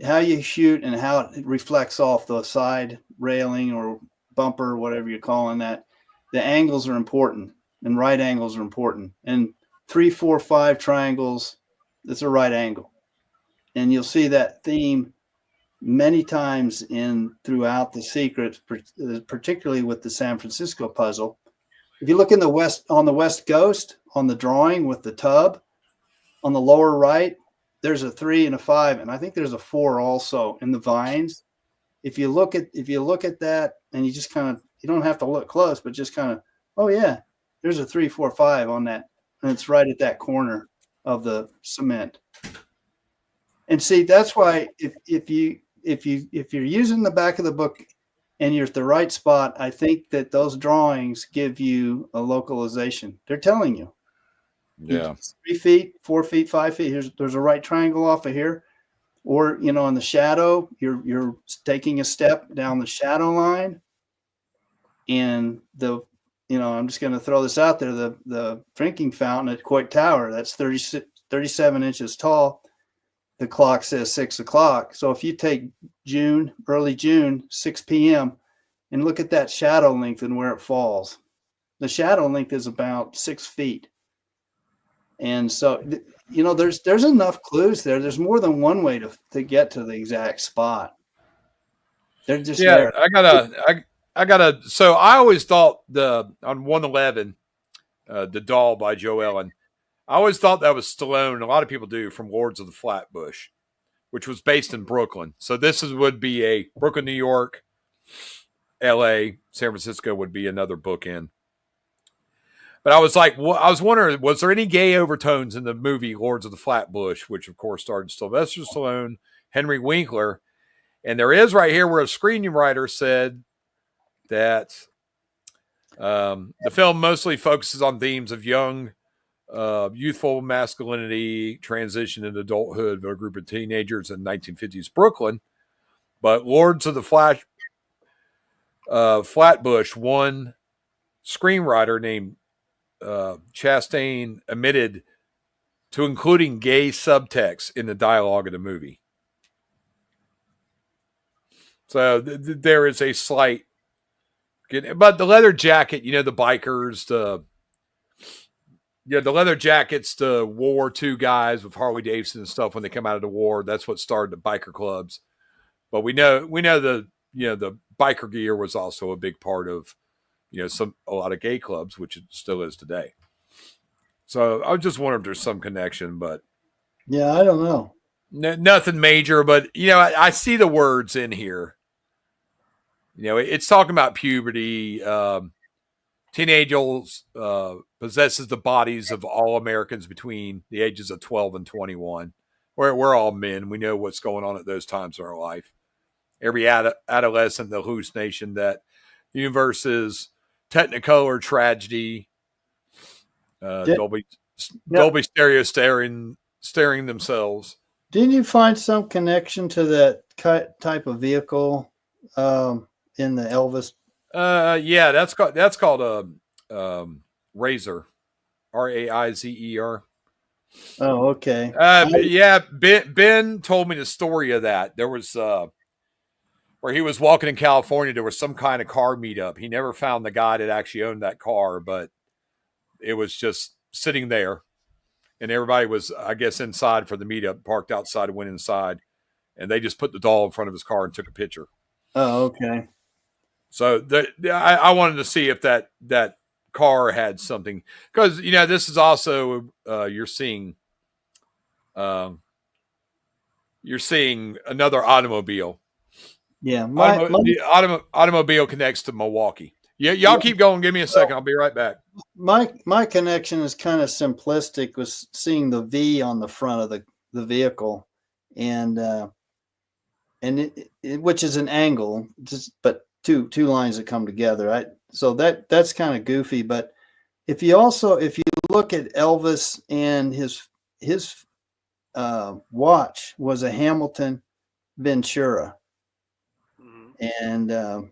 How you shoot and how it reflects off the side railing or bumper, whatever you're calling that, the angles are important. And right angles are important. And 3, 4, 5 triangles, that's a right angle. And you'll see that theme many times throughout The Secret, particularly with the San Francisco puzzle. If you look on the West Coast, on the drawing with the tub, on the lower right, there's a 3 and a 5, and I think there's a 4 also in the vines. If you look at that, and you just kind of, you don't have to look close, but just kind of, oh yeah, there's a 3, 4, 5 on that, and it's right at that corner of the cement. And see, that's why if you're using the back of the book and you're at the right spot, I think that those drawings give you a localization. They're telling you. Yeah. 3 feet, 4 feet, 5 feet. There's a right triangle off of here. Or, in the shadow, you're taking a step down the shadow line. And I'm just going to throw this out there. The drinking fountain at Coit Tower, that's 37 inches tall. The clock says 6 o'clock. So if you take early June, 6 p.m., and look at that shadow length and where it falls, the shadow length is about 6 feet. And so, there's enough clues there. There's more than one way to get to the exact spot. They're just there. I So I always thought on 111, the Doll by Joe Ellen. I always thought that was Stallone. A lot of people do, from Lords of the Flatbush, which was based in Brooklyn. So this would be a Brooklyn, New York, L.A., San Francisco would be another bookend. But I was like, I was wondering, was there any gay overtones in the movie Lords of the Flatbush, which of course starred Sylvester Stallone, Henry Winkler, and there is right here where a screenwriter said that the film mostly focuses on themes of young, youthful masculinity, transition into adulthood of a group of teenagers in 1950s Brooklyn. But Lords of the Flatbush, one screenwriter named Chastain admitted to including gay subtext in the dialogue of the movie. So there is a slight, but the leather jacket, the bikers, the leather jackets, the World War II guys with Harley Davidson and stuff when they come out of the war, that's what started the biker clubs. But we know the biker gear was also a big part of a lot of gay clubs, which it still is today. So I was just wondering if there's some connection, but yeah, I don't know. Nothing major, but I see the words in here. It's talking about puberty. Teenagers possesses the bodies of all Americans between the ages of 12 and 21. We're all men. We know what's going on at those times in our life. Every adolescent, the hallucination that the universe is Technicolor tragedy. Dolby stereo staring themselves. Didn't you find some connection to that type of vehicle in the Elvis? Yeah, that's called a Razor, Raizer. Oh, okay. Yeah, Ben told me the story of that. There was where he was walking in California. There was some kind of car meetup. He never found the guy that actually owned that car, but it was just sitting there, and everybody was, I guess, inside for the meetup, parked outside and went inside, and they just put the doll in front of his car and took a picture. Oh, okay. So I wanted to see if that car had something, because this is also you're seeing another automobile. Yeah, the automobile connects to Milwaukee. Yeah, y'all keep going. Give me a second. I'll be right back. My connection is kind of simplistic, was seeing the V on the front of the vehicle, and which is an angle, but two lines that come together. So that's kind of goofy. But if you look at Elvis, and his watch was a Hamilton Ventura, and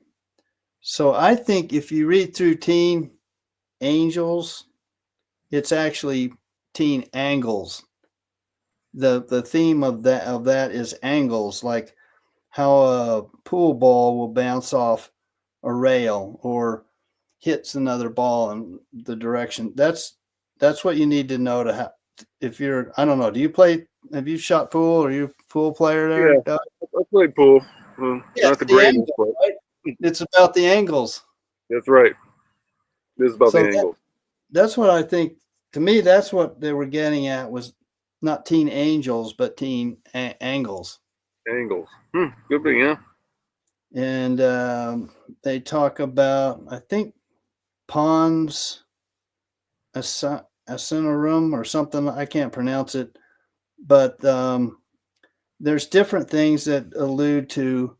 so I think if you read through Teen Angels, it's actually Teen Angles. The theme of that is angles, like how a pool ball will bounce off a rail or hits another ball in the direction. That's what you need to know if you're, I don't know, have you shot pool? Are you a pool player there? Yeah, I play pool. Not the greatest, angle, but right? It's about the angles. That's right. This is about the angles. That's what I think. To me, that's what they were getting at, was not Teen Angels, but Teen Angles. Angles. Good thing, yeah. And they talk about, I think, Pons Asinorum or something. I can't pronounce it. But there's different things that allude to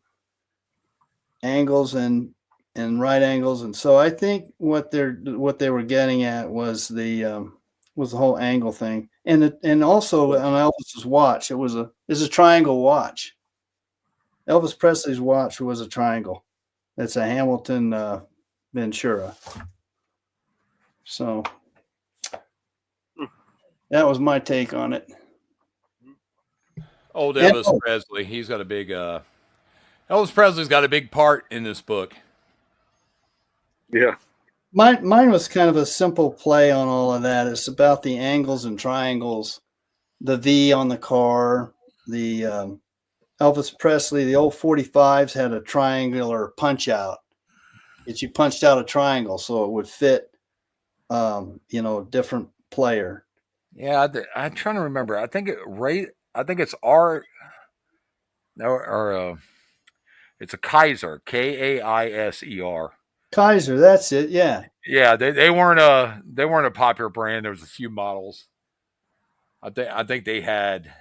angles and right angles. And so I think what they were getting at was the whole angle thing. And also on Elvis's watch, it was a triangle watch. Elvis Presley's watch was a triangle. It's a Hamilton Ventura. So that was my take on it. Old Elvis Presley, he's got a big Elvis Presley's got a big part in this book. Yeah. Mine was kind of a simple play on all of that. It's about the angles and triangles, the V on the car, the Elvis Presley, the old 45s had a triangular punch out. that you punched out a triangle so it would fit, different player. Yeah, I'm trying to remember. I think it's R. No, or it's a Kaiser, Kaiser. Kaiser, that's it. Yeah. Yeah, they weren't a popular brand. There was a few models. I think they had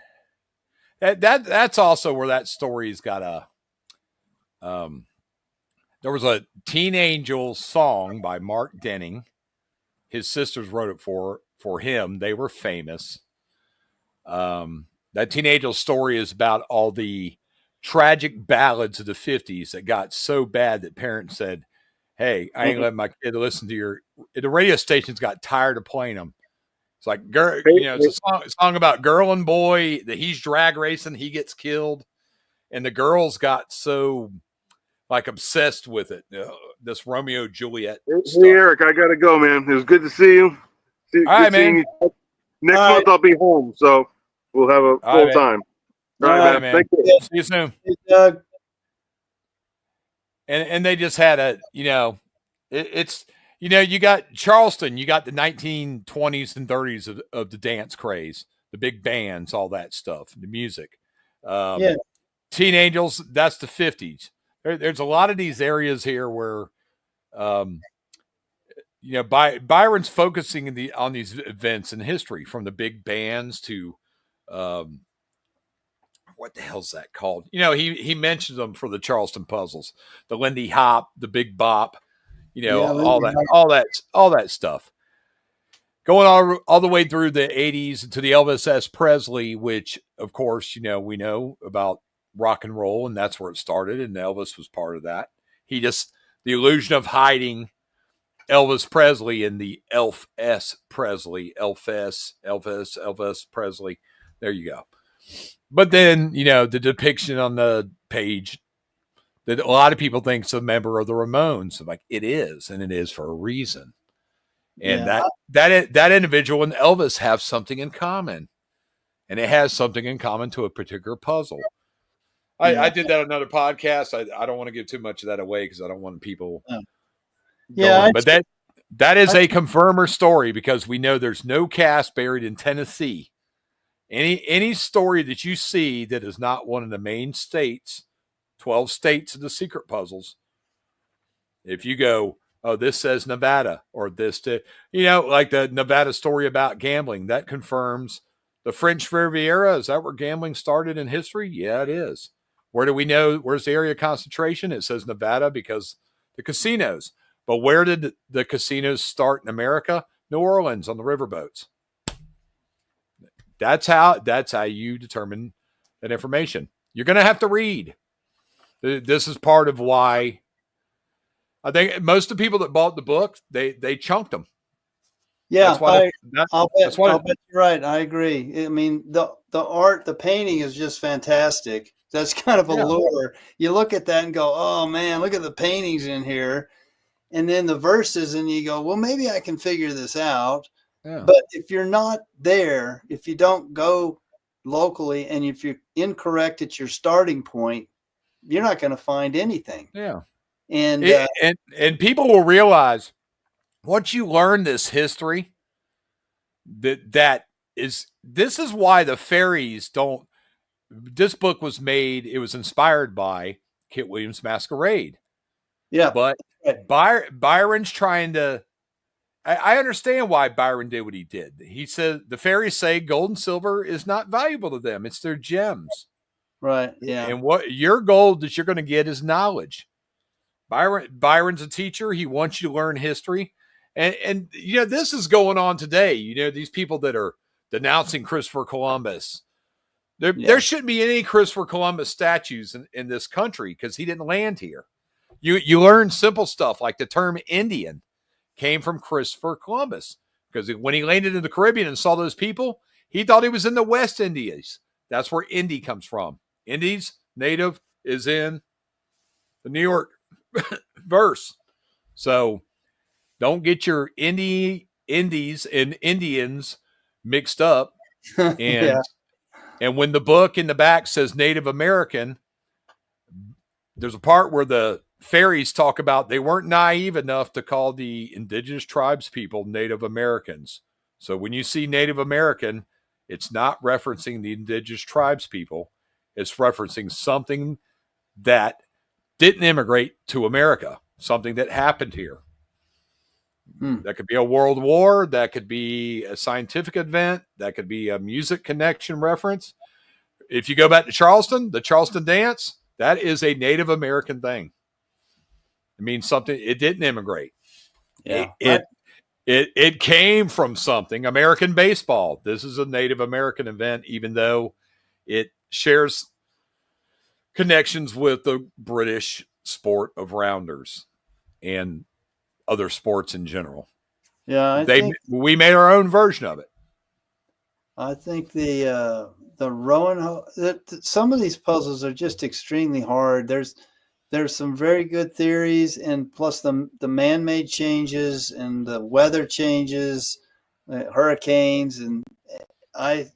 that's also where that story's got a there was a Teen Angels song by Mark Denning. His sisters wrote it for him. They were famous. That Teen Angels story is about all the tragic ballads of the 50s that got so bad that parents said, "Hey, I ain't letting my kid listen to the radio stations got tired of playing them." It's like, girl, it's a song about girl and boy that he's drag racing, he gets killed, and the girls got so like obsessed with it. This Romeo Juliet. Hey, Eric, I gotta go, man. It was good to see you. All right, man. Next month I'll be home, so we'll have a full time. All right, man. Thank you. See you soon. Hey, Doug. And they just had it's you got Charleston, you got the 1920s and 30s of the dance craze, the big bands, all that stuff, the music. Teen Angels, that's the 50s. There's a lot of these areas here where, Byron's focusing on these events in history, from the big bands to, what the hell's that called? He mentions them for the Charleston puzzles, the Lindy Hop, the Big Bop, all that stuff. Going all the way through the 80s to the Elvis S. Presley, which, of course, we know about rock and roll, and that's where it started, and Elvis was part of that. The illusion of hiding Elvis Presley in the Elvis Presley. There you go. But then, the depiction on the page that a lot of people think is a member of the Ramones. Like, it is, and it is for a reason. And that individual and Elvis have something in common. And it has something in common to a particular puzzle. I did that on another podcast. I don't want to give too much of that away because I don't want people going. But that is a confirmer story, because we know there's no cast buried in Tennessee. Any story that you see that is not one of the main states, 12 states of the secret puzzles, if you go, oh, this says Nevada, or this, like the Nevada story about gambling, that confirms the French Riviera. Is that where gambling started in history? Yeah, it is. Where do we know? Where's the area of concentration? It says Nevada because the casinos. But where did the casinos start in America? New Orleans, on the riverboats. That's how you determine that information. You're going to have to read. This is part of why I think most of the people that bought the book, they chunked them. Yeah, I'll bet you're right. I agree. I mean, the art, the painting is just fantastic. That's kind of a lure. You look at that and go, oh man, look at the paintings in here. And then the verses, and you go, well, maybe I can figure this out. Yeah. But if you're not there, if you don't go locally, and if you're incorrect at your starting point, you're not going to find anything. Yeah. And people will realize once you learn this history, this is why the fairies don't. This book was made. It was inspired by Kit Williams' Masquerade. Yeah, but Byron's trying to. I understand why Byron did what he did. He said the fairies say gold and silver is not valuable to them; it's their gems. Right. Yeah. And what your gold that you're going to get is knowledge. Byron's a teacher. He wants you to learn history. And this is going on today. These people that are denouncing Christopher Columbus. There shouldn't be any Christopher Columbus statues in this country because he didn't land here. You learn simple stuff like the term Indian came from Christopher Columbus, because when he landed in the Caribbean and saw those people, he thought he was in the West Indies. That's where Indy comes from. Indies, native, is in the New York verse. So don't get your Indies and Indians mixed up. And and when the book in the back says Native American, there's a part where the fairies talk about they weren't naive enough to call the indigenous tribes people Native Americans. So when you see Native American, it's not referencing the indigenous tribes people. It's referencing something that didn't immigrate to America, something that happened here. That could be a world war. That could be a scientific event. That could be a music connection reference. If you go back to Charleston, the Charleston dance, that is a Native American thing. It means something. It didn't immigrate. Yeah. It came from something. American baseball. This is a Native American event, even though it shares connections with the British sport of rounders and other sports in general. Yeah, we made our own version of it. I think the Rowan, some of these puzzles are just extremely hard. There's some very good theories, and plus the man-made changes and the weather changes, hurricanes, and I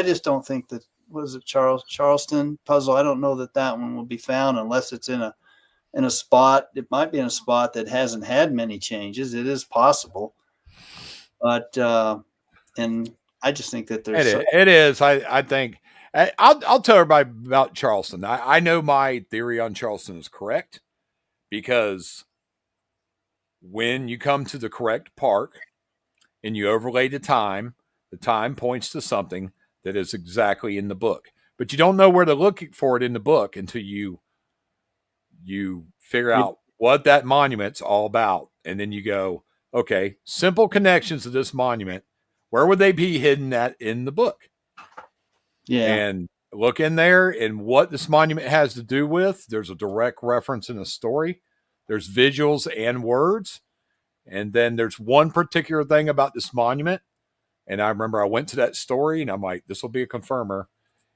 just don't think that, what is it, Charleston puzzle? I don't know that one will be found unless it's in a spot. It might be in a spot that hasn't had many changes. It is possible, but and I just think that there's it is. I think I'll tell everybody about Charleston. I know my theory on Charleston is correct because when you come to the correct park and you overlay the time points to something that is exactly in the book. But you don't know where to look for it in the book until you figure out what that monument's all about. And then you go, okay, simple connections to this monument. Where would they be hidden at in the book? Yeah. And look in there and what this monument has to do with. There's a direct reference in the story. There's visuals and words. And then there's one particular thing about this monument. And I remember I went to that story and I'm like, this will be a confirmer.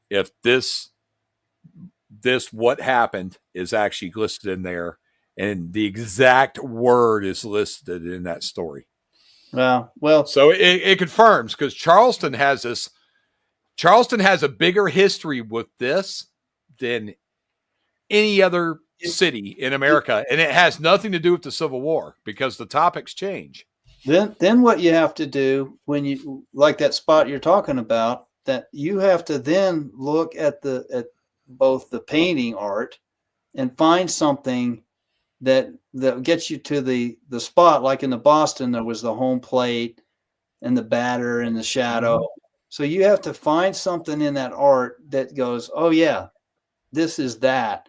If this what happened is actually listed in there and the exact word is listed in that story. Well, so it confirms, because Charleston has a bigger history with this than any other city in America. And it has nothing to do with the Civil War because the topics change. Then what you have to do when you, like that spot you're talking about, that you have to then look at both the painting art and find something that gets you to the spot. Like in the Boston, there was the home plate and the batter and the shadow. Mm-hmm. So you have to find something in that art that goes, oh yeah, this is that.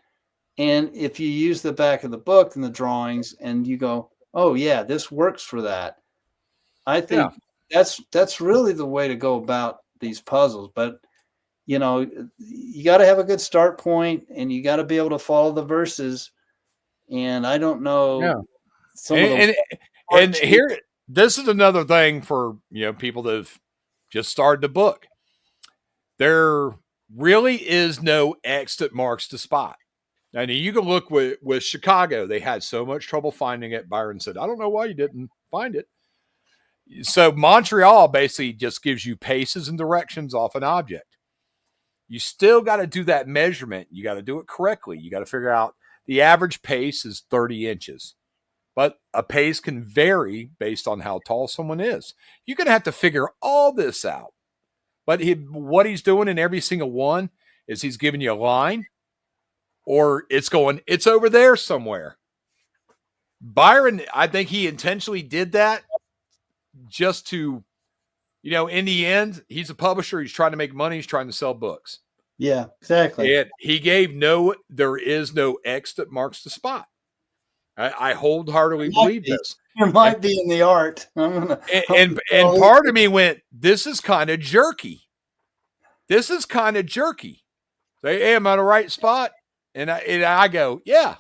And if you use the back of the book and the drawings and you go, oh yeah, this works for that. I think that's really the way to go about these puzzles. But you got to have a good start point and you got to be able to follow the verses. And I don't know. Yeah. And here, this is another thing for people that have just started the book. There really is no X that marks the spot. Now you can look with Chicago. They had so much trouble finding it. Byron said, I don't know why you didn't find it. So Montreal basically just gives you paces and directions off an object. You still got to do that measurement. You got to do it correctly. You got to figure out the average pace is 30 inches. But a pace can vary based on how tall someone is. You're going to have to figure all this out. But what he's doing in every single one is he's giving you a line, or it's over there somewhere. Byron, I think he intentionally did that just to, in the end, he's a publisher. He's trying to make money. He's trying to sell books. Yeah, exactly. And he gave there is no X that marks the spot. I wholeheartedly believe this. There might be in the art. And part of me went, this is kind of jerky. Say, hey, am I in the right spot? And I go, yeah,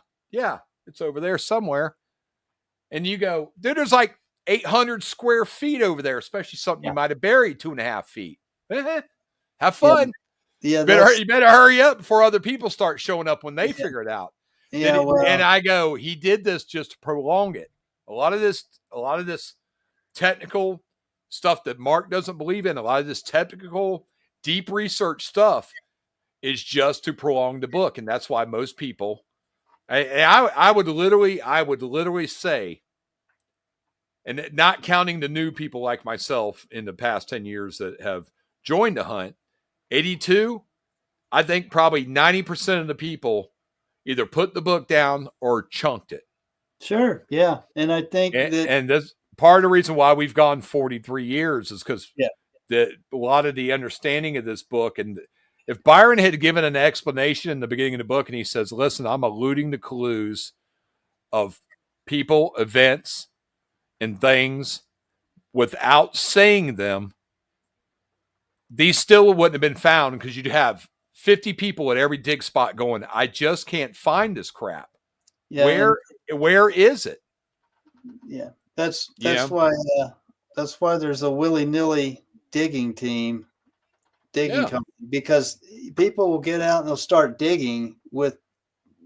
it's over there somewhere. And you go, dude, there's like 800 square feet over there, especially something you might have buried 2.5 feet. Have fun. Yeah, you better hurry up before other people start showing up when they figure it out. Yeah, and I go, he did this just to prolong it. A lot of this technical stuff that Mark doesn't believe in, a lot of this technical, deep research stuff is just to prolong the book. And that's why most people I would literally say, and not counting the new people like myself in the past 10 years that have joined the hunt, 82, I think probably 90% of the people either put the book down or chunked it. Sure. Yeah. And I think and that's part of the reason why we've gone 43 years is because a lot of the understanding of this book. And if Byron had given an explanation in the beginning of the book and he says, listen, I'm alluding to clues of people, events, and things without saying them, these still wouldn't have been found because you'd have 50 people at every dig spot going, I just can't find this crap. Yeah, where is it? Yeah, that's why there's a willy-nilly digging team, company, because people will get out and they'll start digging with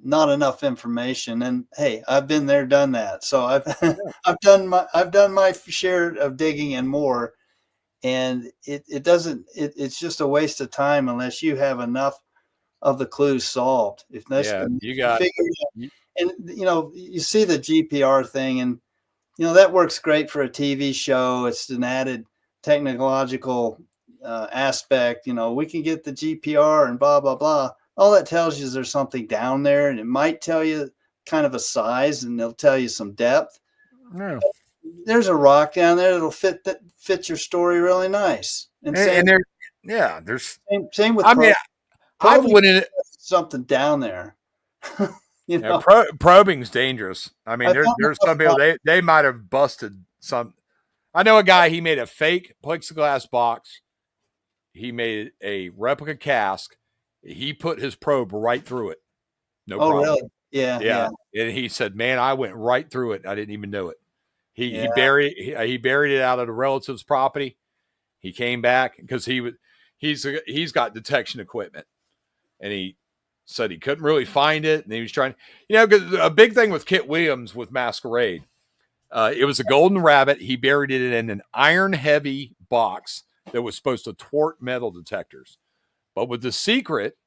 not enough information. And hey, I've been there, done that. So I've done my share of digging and more. And it's just a waste of time unless you have enough of the clues solved. If that's you got it. And you see the GPR thing, and that works great for a TV show. It's an added technological aspect. We can get the GPR and blah blah blah. All that tells you is there's something down there, and it might tell you kind of a size, and they'll tell you some depth. Yeah. There's a rock down there that'll fit your story really nice. There's same with. I've went in something down there. Probing's dangerous. I mean, there's some people they might have busted some. I know a guy. He made a fake plexiglass box. He made a replica cask. He put his probe right through it. No problem. Really? Yeah. And he said, "Man, I went right through it. I didn't even know it." He buried it out at a relative's property. He came back because he's got detection equipment, and he said he couldn't really find it, and he was trying. Because a big thing with Kit Williams with Masquerade, it was a golden rabbit. He buried it in an iron-heavy box that was supposed to thwart metal detectors. But with the secret,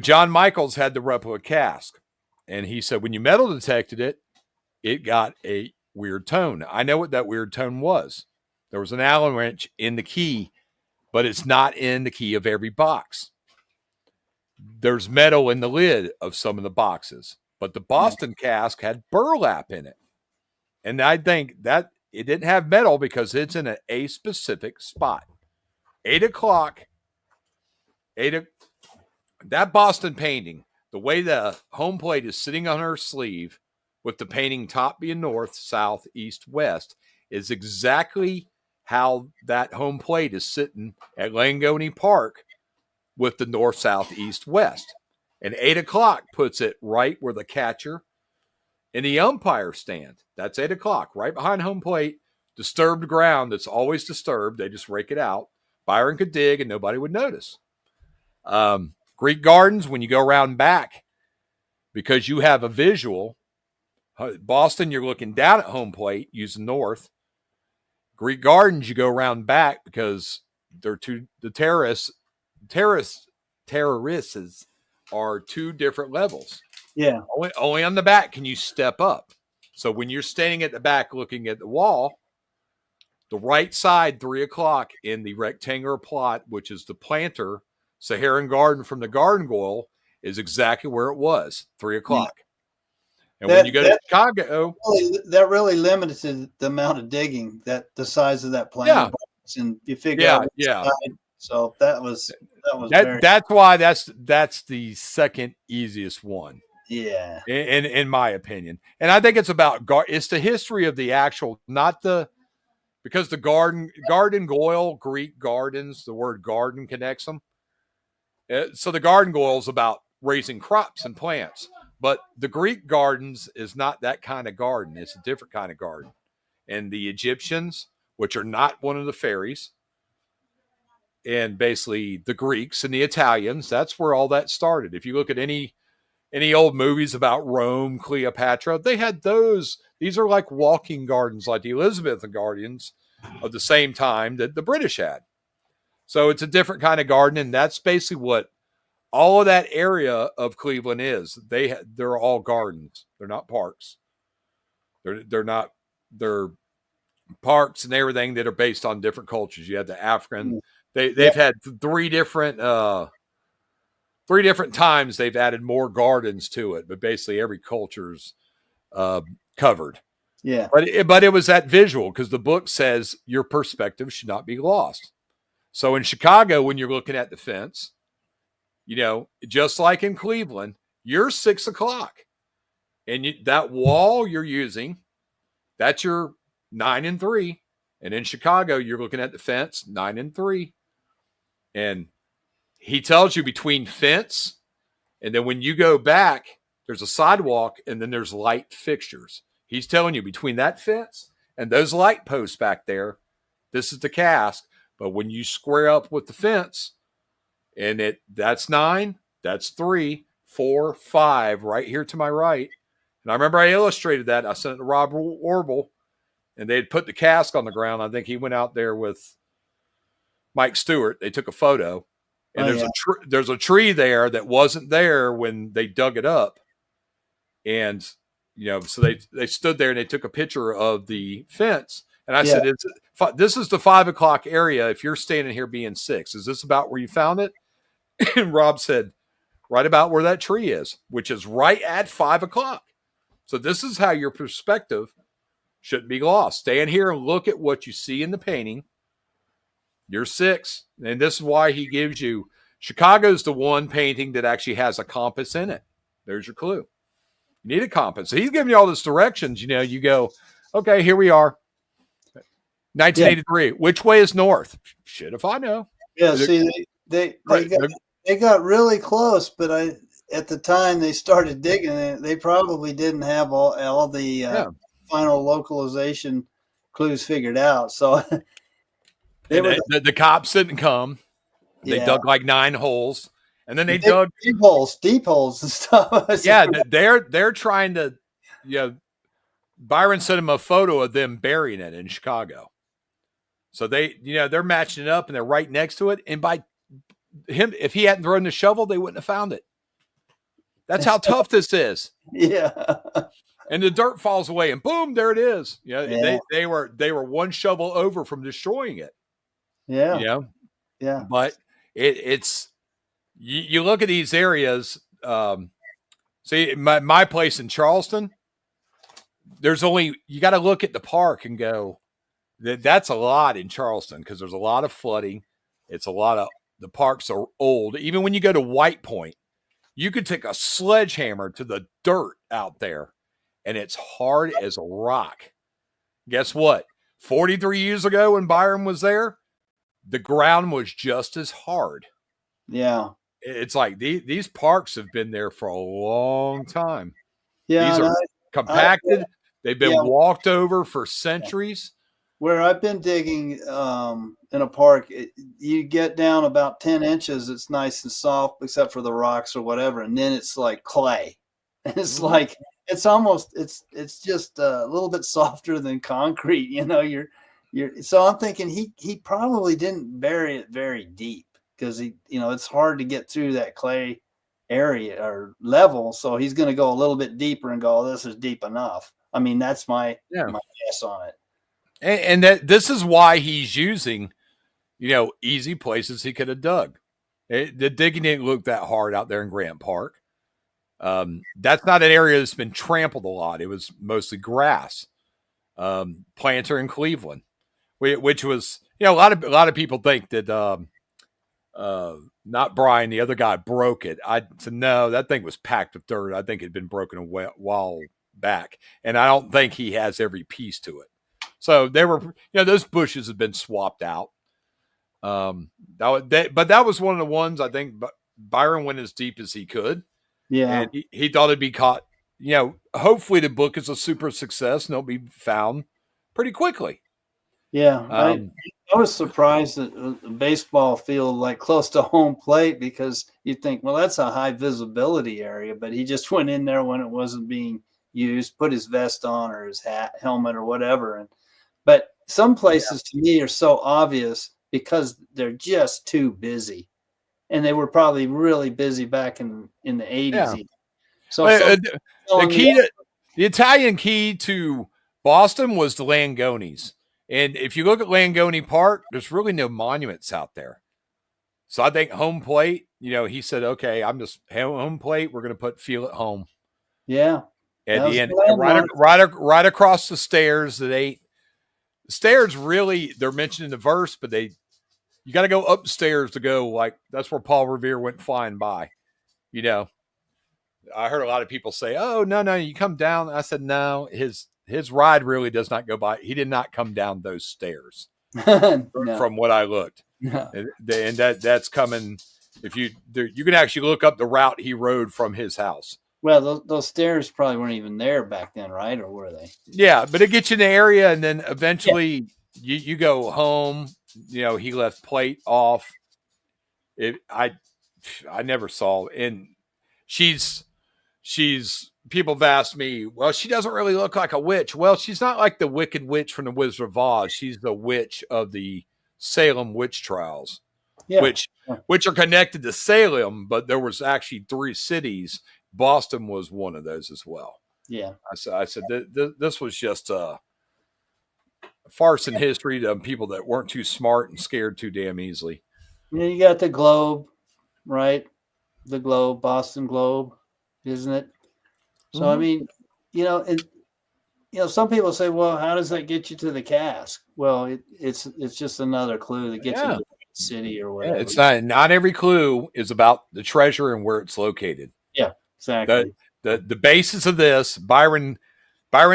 John Michaels had the replica cask, and he said when you metal detected it, it got a weird tone. I know what that weird tone was. There was an Allen wrench in the key, but it's not in the key of every box. There's metal in the lid of some of the boxes, but the Boston cask had burlap in it. And I think that it didn't have metal because it's in a specific spot. 8 o'clock, that Boston painting, the way the home plate is sitting on her sleeve, with the painting top being north, south, east, west, is exactly how that home plate is sitting at Langone Park with the north, south, east, west. And 8 o'clock puts it right where the catcher and the umpire stand. That's 8 o'clock, right behind home plate, disturbed ground that's always disturbed. They just rake it out. Byron could dig and nobody would notice. Greek Gardens, when you go around back, because you have a visual, Boston, you're looking down at home plate using north. Greek Gardens, you go around back because the terraces are two different levels. Yeah. Only on the back can you step up. So when you're standing at the back looking at the wall, the right side, 3 o'clock in the rectangular plot, which is the planter, Saharan garden from the gargoyle, is exactly where it was, 3 o'clock. Yeah. And when you go to Chicago, that really limited the amount of digging, the size of that plant, and you figure out. Side. So that's why that's the second easiest one. Yeah, in my opinion, and I think it's about it's the history of the actual, because the garden goyle, Greek gardens, the word garden connects them. So the garden goyle is about raising crops and plants. But the Greek gardens is not that kind of garden. It's a different kind of garden. And the Egyptians, which are not one of the fairies, and basically the Greeks and the Italians, that's where all that started. If you look at any old movies about Rome, Cleopatra, they had those. These are like walking gardens, like the Elizabethan gardens of the same time that the British had. So it's a different kind of garden, and that's basically what all of that area of Cleveland they're all gardens. They're not parks. They're parks and everything that are based on different cultures. You have the African. They've had three different times they've added more gardens to it, but basically every culture's covered. Yeah. But it was that visual, because the book says your perspective should not be lost. So in Chicago, when you're looking at the fence, just like in Cleveland, you're 6 o'clock, and that wall you're using, that's your 9 and 3. And in Chicago, you're looking at the fence 9 and 3. And he tells you between fence, and then when you go back, there's a sidewalk, and then there's light fixtures. He's telling you between that fence and those light posts back there, this is the cask. But when you square up with the fence, and that's 9, that's 3, 4, 5, right here to my right. And I remember I illustrated that. I sent it to Rob Orble, and they had put the cask on the ground. I think he went out there with Mike Stewart. They took a photo, and there's a tree there that wasn't there when they dug it up. And, so they stood there and they took a picture of the fence. And I said, this is the 5 o'clock area. If you're standing here being 6, is this about where you found it? And Rob said, right about where that tree is, which is right at 5 o'clock. So this is how your perspective shouldn't be lost. Stand here and look at what you see in the painting. You're 6. And this is why he gives you, Chicago's the one painting that actually has a compass in it. There's your clue. You need a compass. So he's giving you all these directions. You go, okay, here we are. 1983. Which way is north? Shit if I know. Yeah, see, they got really close, but at the time they started digging, they probably didn't have all the final localization clues figured out. So the cops didn't come. They dug like 9 holes, and then they dug deep holes and stuff. Yeah, they're trying to, Byron sent him a photo of them burying it in Chicago. So they're matching it up, and they're right next to it. And by him, if he hadn't thrown the shovel, they wouldn't have found it. That's how tough this is. Yeah. And the dirt falls away, and boom, there it is. They were one shovel over from destroying it. Yeah. Yeah. But it's you look at these areas. See, my place in Charleston, you got to look at the park and go, that's a lot in Charleston, because there's a lot of flooding. It's the parks are old. Even when you go to White Point, you could take a sledgehammer to the dirt out there, and it's hard as a rock. Guess what? 43 years ago when Byron was there, the ground was just as hard. Yeah. It's like these parks have been there for a long time. Yeah. These are compacted. They've been walked over for centuries. Where I've been digging in a park, you get down about 10 inches. It's nice and soft, except for the rocks or whatever. And then it's like clay. And it's like, it's just a little bit softer than concrete. So I'm thinking he probably didn't bury it very deep, because it's hard to get through that clay area or level. So he's going to go a little bit deeper and go, oh, this is deep enough. I mean, that's my guess on it. And this is why he's using, easy places he could have dug. The digging didn't look that hard out there in Grant Park. That's not an area that's been trampled a lot. It was mostly grass. Planter in Cleveland, which was, a lot of people think that not Brian, the other guy, broke it. I said, no, that thing was packed with dirt. I think it had been broken a while back, and I don't think he has every piece to it. So there were, those bushes have been swapped out. But that was one of the ones I think Byron went as deep as he could. Yeah. And he thought it'd be caught. Hopefully the book is a super success and it'll be found pretty quickly. Yeah. I was surprised that the baseball field, like close to home plate, because you think, well, that's a high visibility area, but he just went in there when it wasn't being used, put his vest on or his helmet or whatever. But some places to me are so obvious because they're just too busy. and they were probably really busy back in the 80s. Yeah. So the Italian key to Boston was the Langonis. And if you look at Langoni Park, there's really no monuments out there. So I think home plate, he said, okay, I'm just home plate. We're going to put feel at home. Yeah. At the end, right across the stairs stairs really, they're mentioned in the verse, but you got to go upstairs to go, like, that's where Paul Revere went flying by. I heard a lot of people say, oh, no, you come down. I said, no, his ride really does not go by. He did not come down those stairs from what I looked. No. And that's coming. If you can actually look up the route he rode from his house. Well, those stairs probably weren't even there back then, right? Or were they? Yeah, but it gets you in the area, and then eventually you go home. He left plate off. I never saw, and she's people have asked me, well, she doesn't really look like a witch. Well, she's not like the Wicked Witch from the Wizard of Oz. She's the witch of the Salem witch trials, which are connected to Salem, but there was actually 3 cities. Boston was one of those as well. Yeah. I said this was just a farce in history to people that weren't too smart and scared too damn easily. You got the Globe, right? The Globe, Boston Globe, isn't it? So, I mean, some people say, well, how does that get you to the cask? Well, it's just another clue that gets you to the city or whatever. Yeah, it's not every clue is about the treasure and where it's located. Yeah, exactly. The basis of this, Byron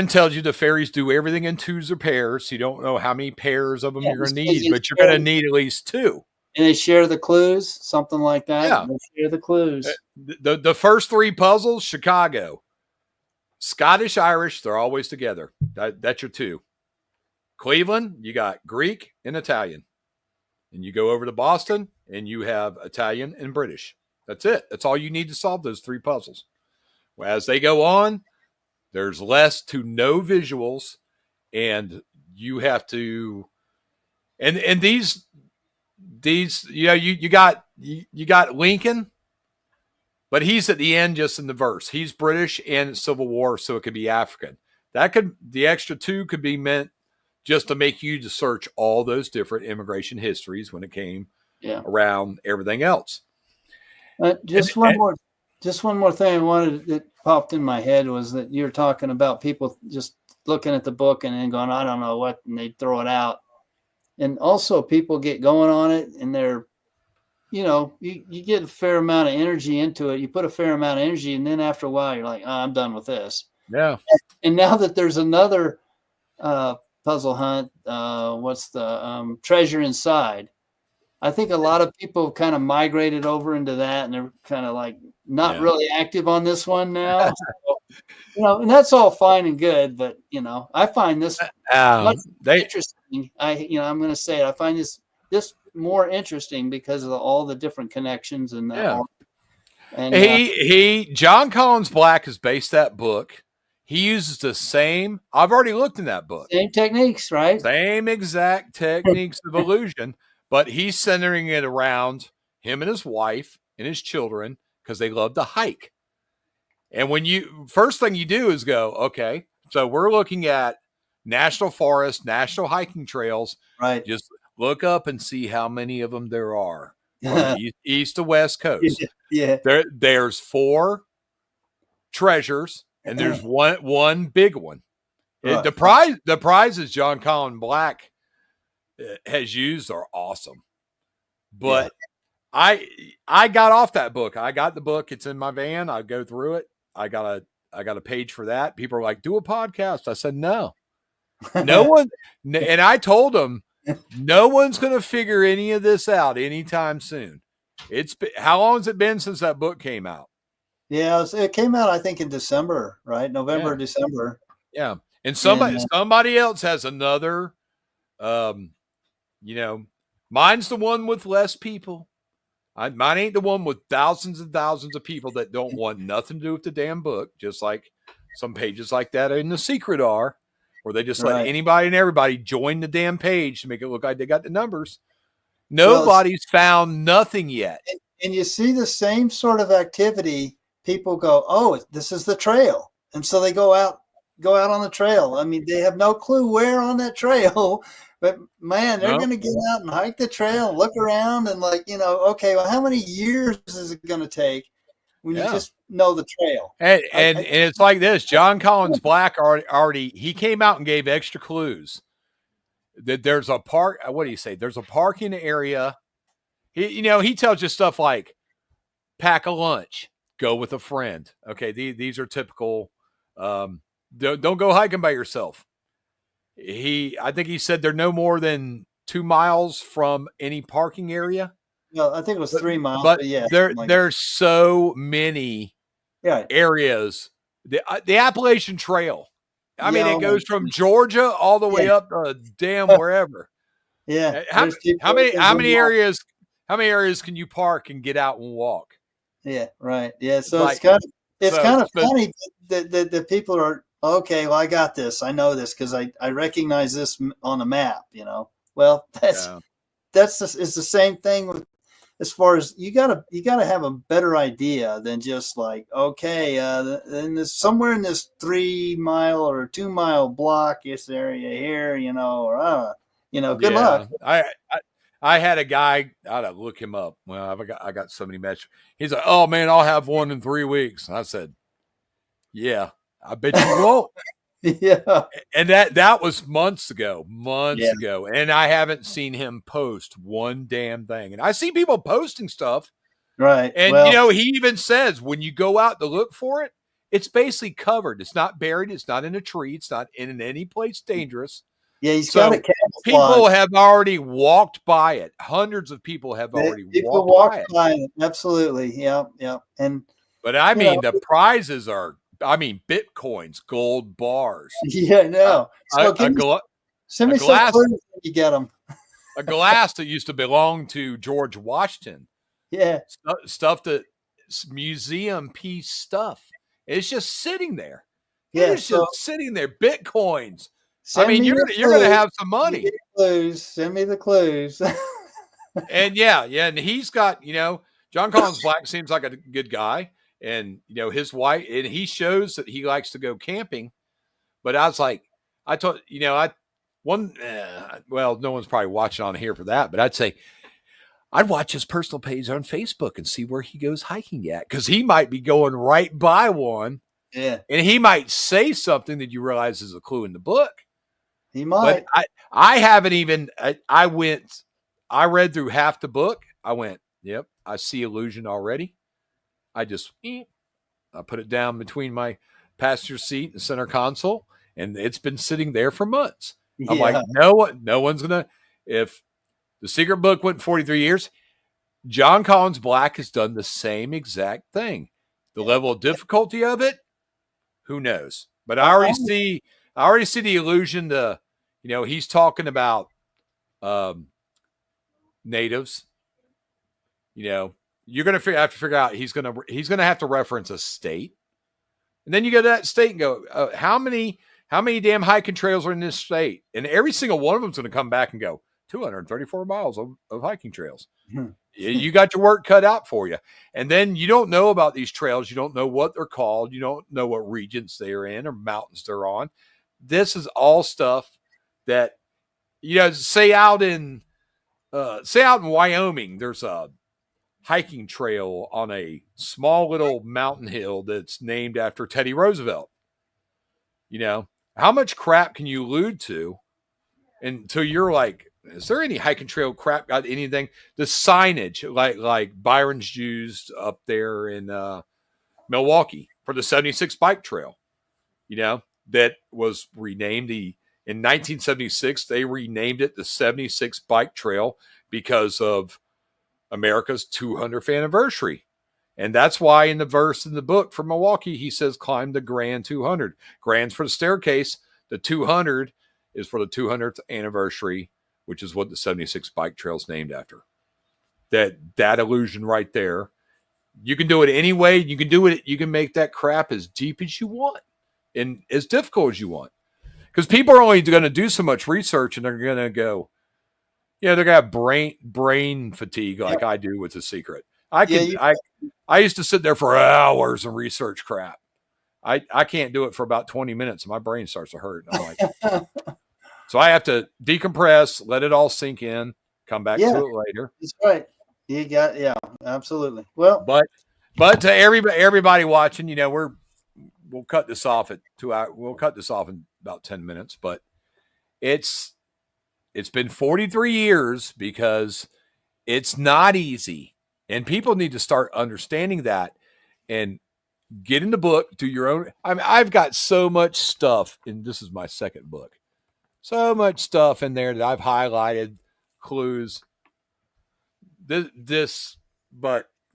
tells you the fairies do everything in 2s or pairs. So you don't know how many pairs of them you're going to need, but you're going to need at least 2. And they share the clues, something like that. Yeah. They share the clues. The first 3 puzzles, Chicago. Scottish, Irish, they're always together. That's your 2. Cleveland, you got Greek and Italian. And you go over to Boston, and you have Italian and British. That's it. That's all you need to solve those 3 puzzles. Well, as they go on, there's less to no visuals, and you have to. And these you got Lincoln, but he's at the end just in the verse. He's British and Civil War, so it could be African. The extra 2 could be meant just to make you to search all those different immigration histories when it came around everything else. Just one more thing that popped in my head was that you're talking about people just looking at the book and then going, I don't know what, and they throw it out. And also people get going on it, and they're, you get a fair amount of energy into it. You put a fair amount of energy, and then after a while, you're like, I'm done with this. Yeah. And now that there's another puzzle hunt, what's the Treasure Inside? I think a lot of people kind of migrated over into that, and they're kind of like not really active on this one now. So, and that's all fine and good, but I find this interesting. I'm going to say it. I find this more interesting because of all the different connections and John Collins Black has based that book. He uses the same. I've already looked in that book. Same techniques, right? Same exact techniques of illusion, but he's centering it around him and his wife and his children because they love to hike. And first thing you do is go, okay, so we're looking at national forests, national hiking trails. Right. Just look up and see how many of them there are from east to west coast. Yeah. There's 4 treasures, and there's one big one. Right. The prizes John Collins Black has used are awesome. But I got off that book. I got the book. It's in my van. I go through it. I got a page for that. People are like, do a podcast. I said, no one. And I told them, no one's going to figure any of this out anytime soon. How long has it been since that book came out? Yeah, it came out, I think, in December, right? November, December. Yeah. And somebody else has another, mine's the one with less people. Mine ain't the one with thousands and thousands of people that don't want nothing to do with the damn book, just like some pages like that in The Secret are, where they just let anybody and everybody join the damn page to make it look like they got the numbers. Nobody's found nothing yet. and you see the same sort of activity. People go, oh, this is the trail. And so they go out on the trail. I mean, they have no clue where on that trail, but man, they're going to get out and hike the trail, look around and okay, well, how many years is it going to take when you just know the trail? And it's like this. John Collins Black already he came out and gave extra clues that there's a park. What do you say? There's a parking area. He tells you stuff like pack a lunch, go with a friend. Okay, these are typical. Don't go hiking by yourself. I think he said they're no more than 2 miles from any parking area. No, I think it was 3 miles. But yeah, there's so many areas. The Appalachian Trail. I mean, it goes from Georgia all the way up to damn wherever. Yeah. How many areas can you park and get out and walk? Yeah, right. Yeah. So it's kind of funny that people are, okay, well, I got this. I know this because I recognize this on a map, Well, it's the same thing with, as far as you gotta have a better idea than just like, okay, then there's somewhere in this 3 mile or 2 mile block, this area here, good luck. I had a guy, I'd look him up. Well, I got so many messages. He's like, oh man, I'll have one in 3 weeks. And I said, yeah, I bet you won't. Yeah. And that was months ago. And I haven't seen him post one damn thing. And I see people posting stuff. Right. And, he even says when you go out to look for it, it's basically covered. It's not buried. It's not in a tree. It's not in any place dangerous. Yeah, he's got a camouflage. People have already walked by it. Hundreds of people have already walked by it. Absolutely. Yeah. But I mean, the prizes are, Bitcoins, gold bars. Yeah, no. Send me some clues when you get them. A glass that used to belong to George Washington. Yeah. Stuff museum piece stuff. It's just sitting there. Yeah, it's just sitting there. Bitcoins. You're going to have some money. Send me the clues. And and he's got, John Collins Black seems like a good guy. And, his wife, and he shows that he likes to go camping. But I was like, I told, no one's probably watching on here for that. But I'd say, I'd watch his personal page on Facebook and see where he goes hiking at. Because he might be going right by one. Yeah. And he might say something that you realize is a clue in the book. He might. But I haven't even, I read through half the book. I went, yep, I see illusion already. I put it down between my passenger seat and center console, and it's been sitting there for months. I'm like, no one's going to, if the secret book went 43 years, John Collins Black has done the same exact thing. The level of difficulty of it, who knows? But I already see the illusion to, he's talking about natives, you're going to have to figure out he's going to have to reference a state. And then you go to that state and go, how many damn hiking trails are in this state? And every single one of them is going to come back and go 234 miles of hiking trails. You got your work cut out for you. And then you don't know about these trails. You don't know what they're called. You don't know what regions they're in or mountains they're on. This is all stuff that, say out in Wyoming, there's a hiking trail on a small little mountain hill that's named after Teddy Roosevelt. How much crap can you allude to until you're like, is there any hiking trail crap got anything? The signage like Byron's used up there in Milwaukee for the 76 bike trail, that was renamed in 1976. They renamed it the 76 bike trail because of America's 200th anniversary. And that's why in the verse in the book for Milwaukee, he says, climb the Grand 200. Grand's for the staircase. The 200 is for the 200th anniversary, which is what the 76 bike trail is named after. That illusion right there. You can do it any way. You can do it. You can make that crap as deep as you want and as difficult as you want. Because people are only going to do so much research and they're going to go, they're going to have brain fatigue like I do with The Secret. I used to sit there for hours and research crap. I can't do it for about 20 minutes and my brain starts to hurt. I'm like, so I have to decompress, let it all sink in, come back to it later. That's right. You got, absolutely. Well, but to everybody watching, you know, we'll cut this off at 2 hours. We'll cut this off in about 10 minutes, but it's been 43 years because it's not easy, and people need to start understanding that and get in the book, do your own. I mean, I've got so much stuff, and this is my second book. So much stuff in there that I've highlighted, clues. But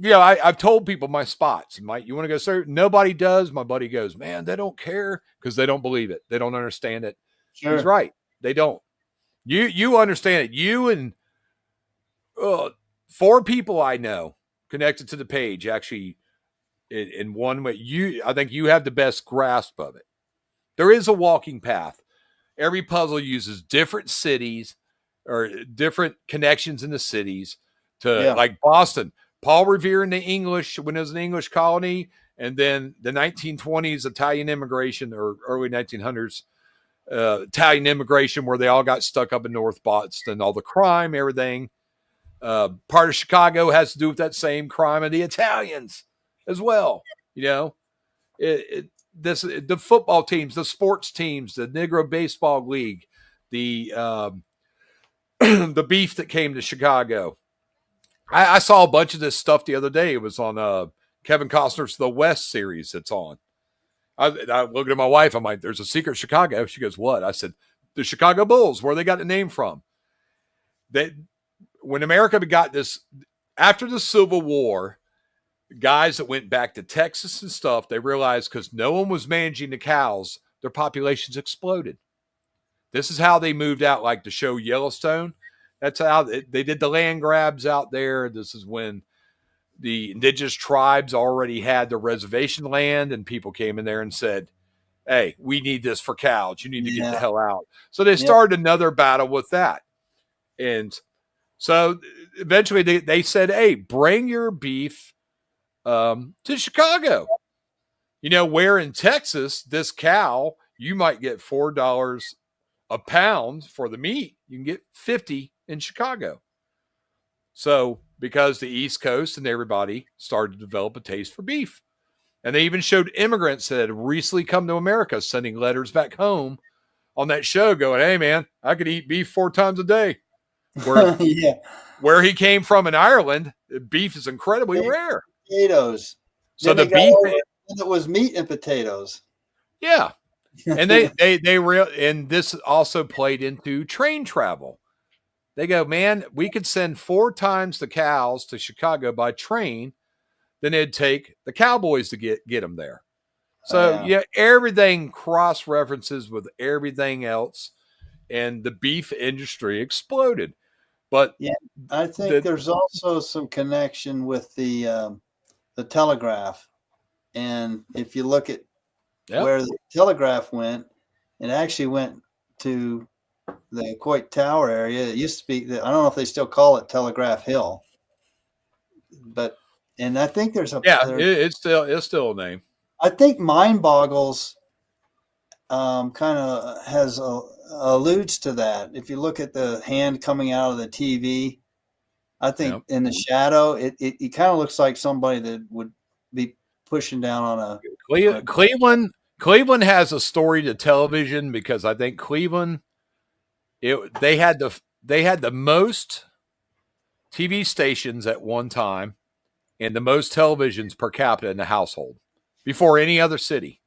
you know, I've told people my spots. Mike, you want to go search? Nobody does. My buddy goes, man, they don't care because they don't believe it. They don't understand it. Sure. He's right. They don't. You understand it. You and 4 people I know connected to the page actually in one way. I think you have the best grasp of it. There is a walking path. Every puzzle uses different cities or different connections in the cities to like Boston. Paul Revere in the English, when it was an English colony, and then the 1920s Italian immigration or early 1900s Italian immigration where they all got stuck up in North Boston, all the crime, everything. Part of Chicago has to do with that same crime of the Italians as well. You know, the football teams, the sports teams, the Negro Baseball League, the the beef that came to Chicago. I saw a bunch of this stuff the other day. It was on Kevin Costner's The West series that's on. I looked at my wife. I'm like, there's a secret Chicago. She goes, what? I said, the Chicago Bulls, where they got the name from. When America got this, after the Civil War, guys that went back to Texas and stuff, they realized because no one was managing the cows, their populations exploded. This is how they moved out, like the show Yellowstone. That's how they did the land grabs out there. This is when the indigenous tribes already had the reservation land, and people came in there and said, hey, we need this for cows. You need to get the hell out. So they started another battle with that. And so eventually they said, hey, bring your beef to Chicago. You know, where in Texas, this cow, you might get $4 a pound for the meat. You can get 50 in Chicago. So because the East Coast and everybody started to develop a taste for beef. And they even showed immigrants that had recently come to America sending letters back home on that show going, hey, man, I could eat beef 4 times a day. Where he came from in Ireland, beef is incredibly rare. Potatoes. So the beef, it was meat and potatoes. Yeah. And and this also played into train travel. They go, man, we could send 4 times the cows to Chicago by train than it'd take the Cowboys to get them there. So everything cross references with everything else, and the beef industry exploded. But I think there's also some connection with the telegraph, and if you look at where the telegraph went, it actually went to the Coit Tower area. It used to be, I don't know if they still call it Telegraph Hill, and I think there's a it's still a name. I think Mind Boggles kind of alludes to that. If you look at the hand coming out of the TV, I think in the shadow, it kind of looks like somebody that would be pushing down on a Cleveland has a story to television because I think Cleveland, they had the most TV stations at one time and the most televisions per capita in the household before any other city.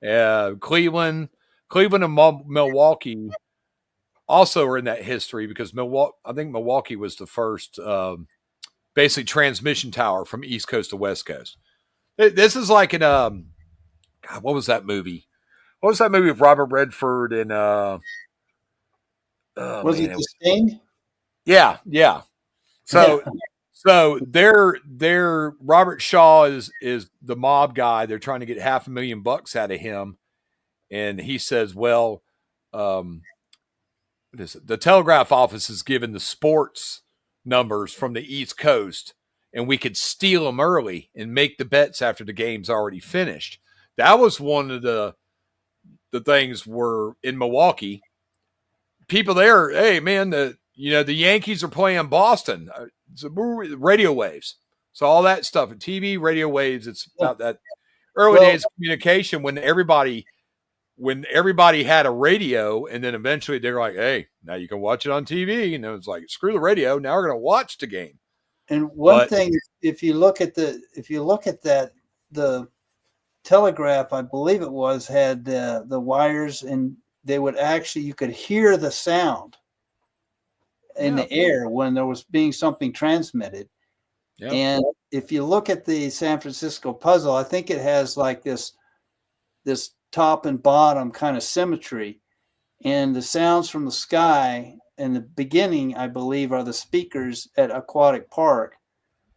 Cleveland and Milwaukee also are in that history because I think Milwaukee was the first basically transmission tower from East Coast to West Coast. This is like in what was that movie? What was that movie with Robert Redford and was it The Sting? Yeah. So they're Robert Shaw is the mob guy. They're trying to get $500,000 out of him, and he says, "Well, what is it? The telegraph office is given the sports numbers from the East Coast, and we could steal them early and make the bets after the game's already finished. That was one of the things were in Milwaukee. People there, hey man, the Yankees are playing Boston. It's radio waves. So all that stuff, TV, radio waves. It's about that early days of communication when everybody had a radio, and then eventually they're like, hey, now you can watch it on TV. And it was like, screw the radio. Now we're going to watch the game. And one thing, if you look at that, the Telegraph, I believe it was, had the wires, and they would actually, you could hear the sound in the air when there was being something transmitted. Yeah. And if you look at the San Francisco puzzle, I think it has like this top and bottom kind of symmetry, and the sounds from the sky in the beginning, I believe, are the speakers at Aquatic Park.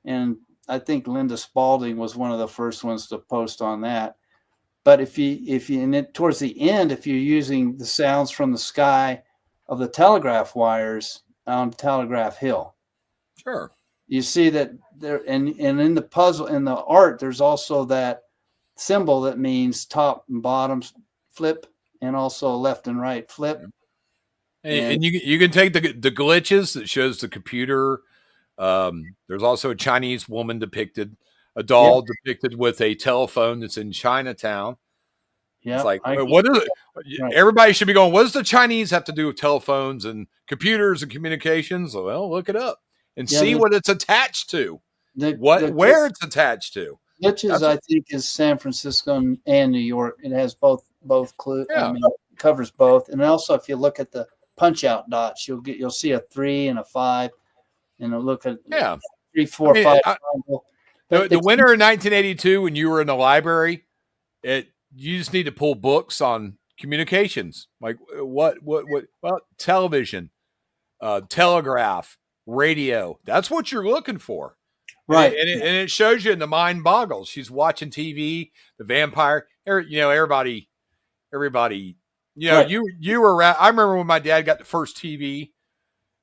And I think Linda Spalding was one of the first ones to post on that. But if you and then towards the end, if you're using the sounds from the sky of the telegraph wires on Telegraph Hill, sure, you see that there. And in the puzzle, in the art, there's also that symbol that means top and bottom flip, and also left and right flip. And you can take the glitches that shows the computer. There's also a Chinese woman depicted, a doll depicted with a telephone that's in Chinatown. Yeah, it's like, what is it? Right. Everybody should be going, what does the Chinese have to do with telephones and computers and communications? Well, look it up and see what it's attached to. Where it's attached to. Glitches, I think, is San Francisco and New York. It has both clues. Yeah. I mean, it covers both. And also, if you look at the punch out dots, you'll see a 3 and a 5, and a look at 3, 4, 5. The winter in 1982, when you were in the library, you just need to pull books on communications, like what television, telegraph, radio. That's what you're looking for. Right. And it shows you in the mind boggles. She's watching TV, the vampire, everybody, right. You were around. I remember when my dad got the first TV.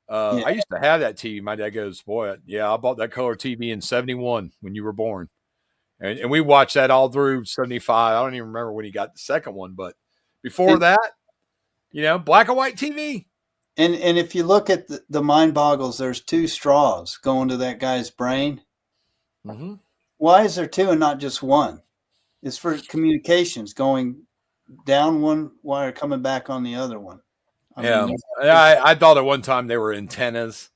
I used to have that TV. My dad goes, boy, I bought that color TV in 71 when you were born. And we watched that all through 75. I don't even remember when he got the second one, but before that, black and white TV. And if you look at the mind boggles, there's 2 straws going to that guy's brain. Mm-hmm. Why is there 2 and not just 1? It's for communications, going down one wire, coming back on the other one. I thought at one time they were antennas.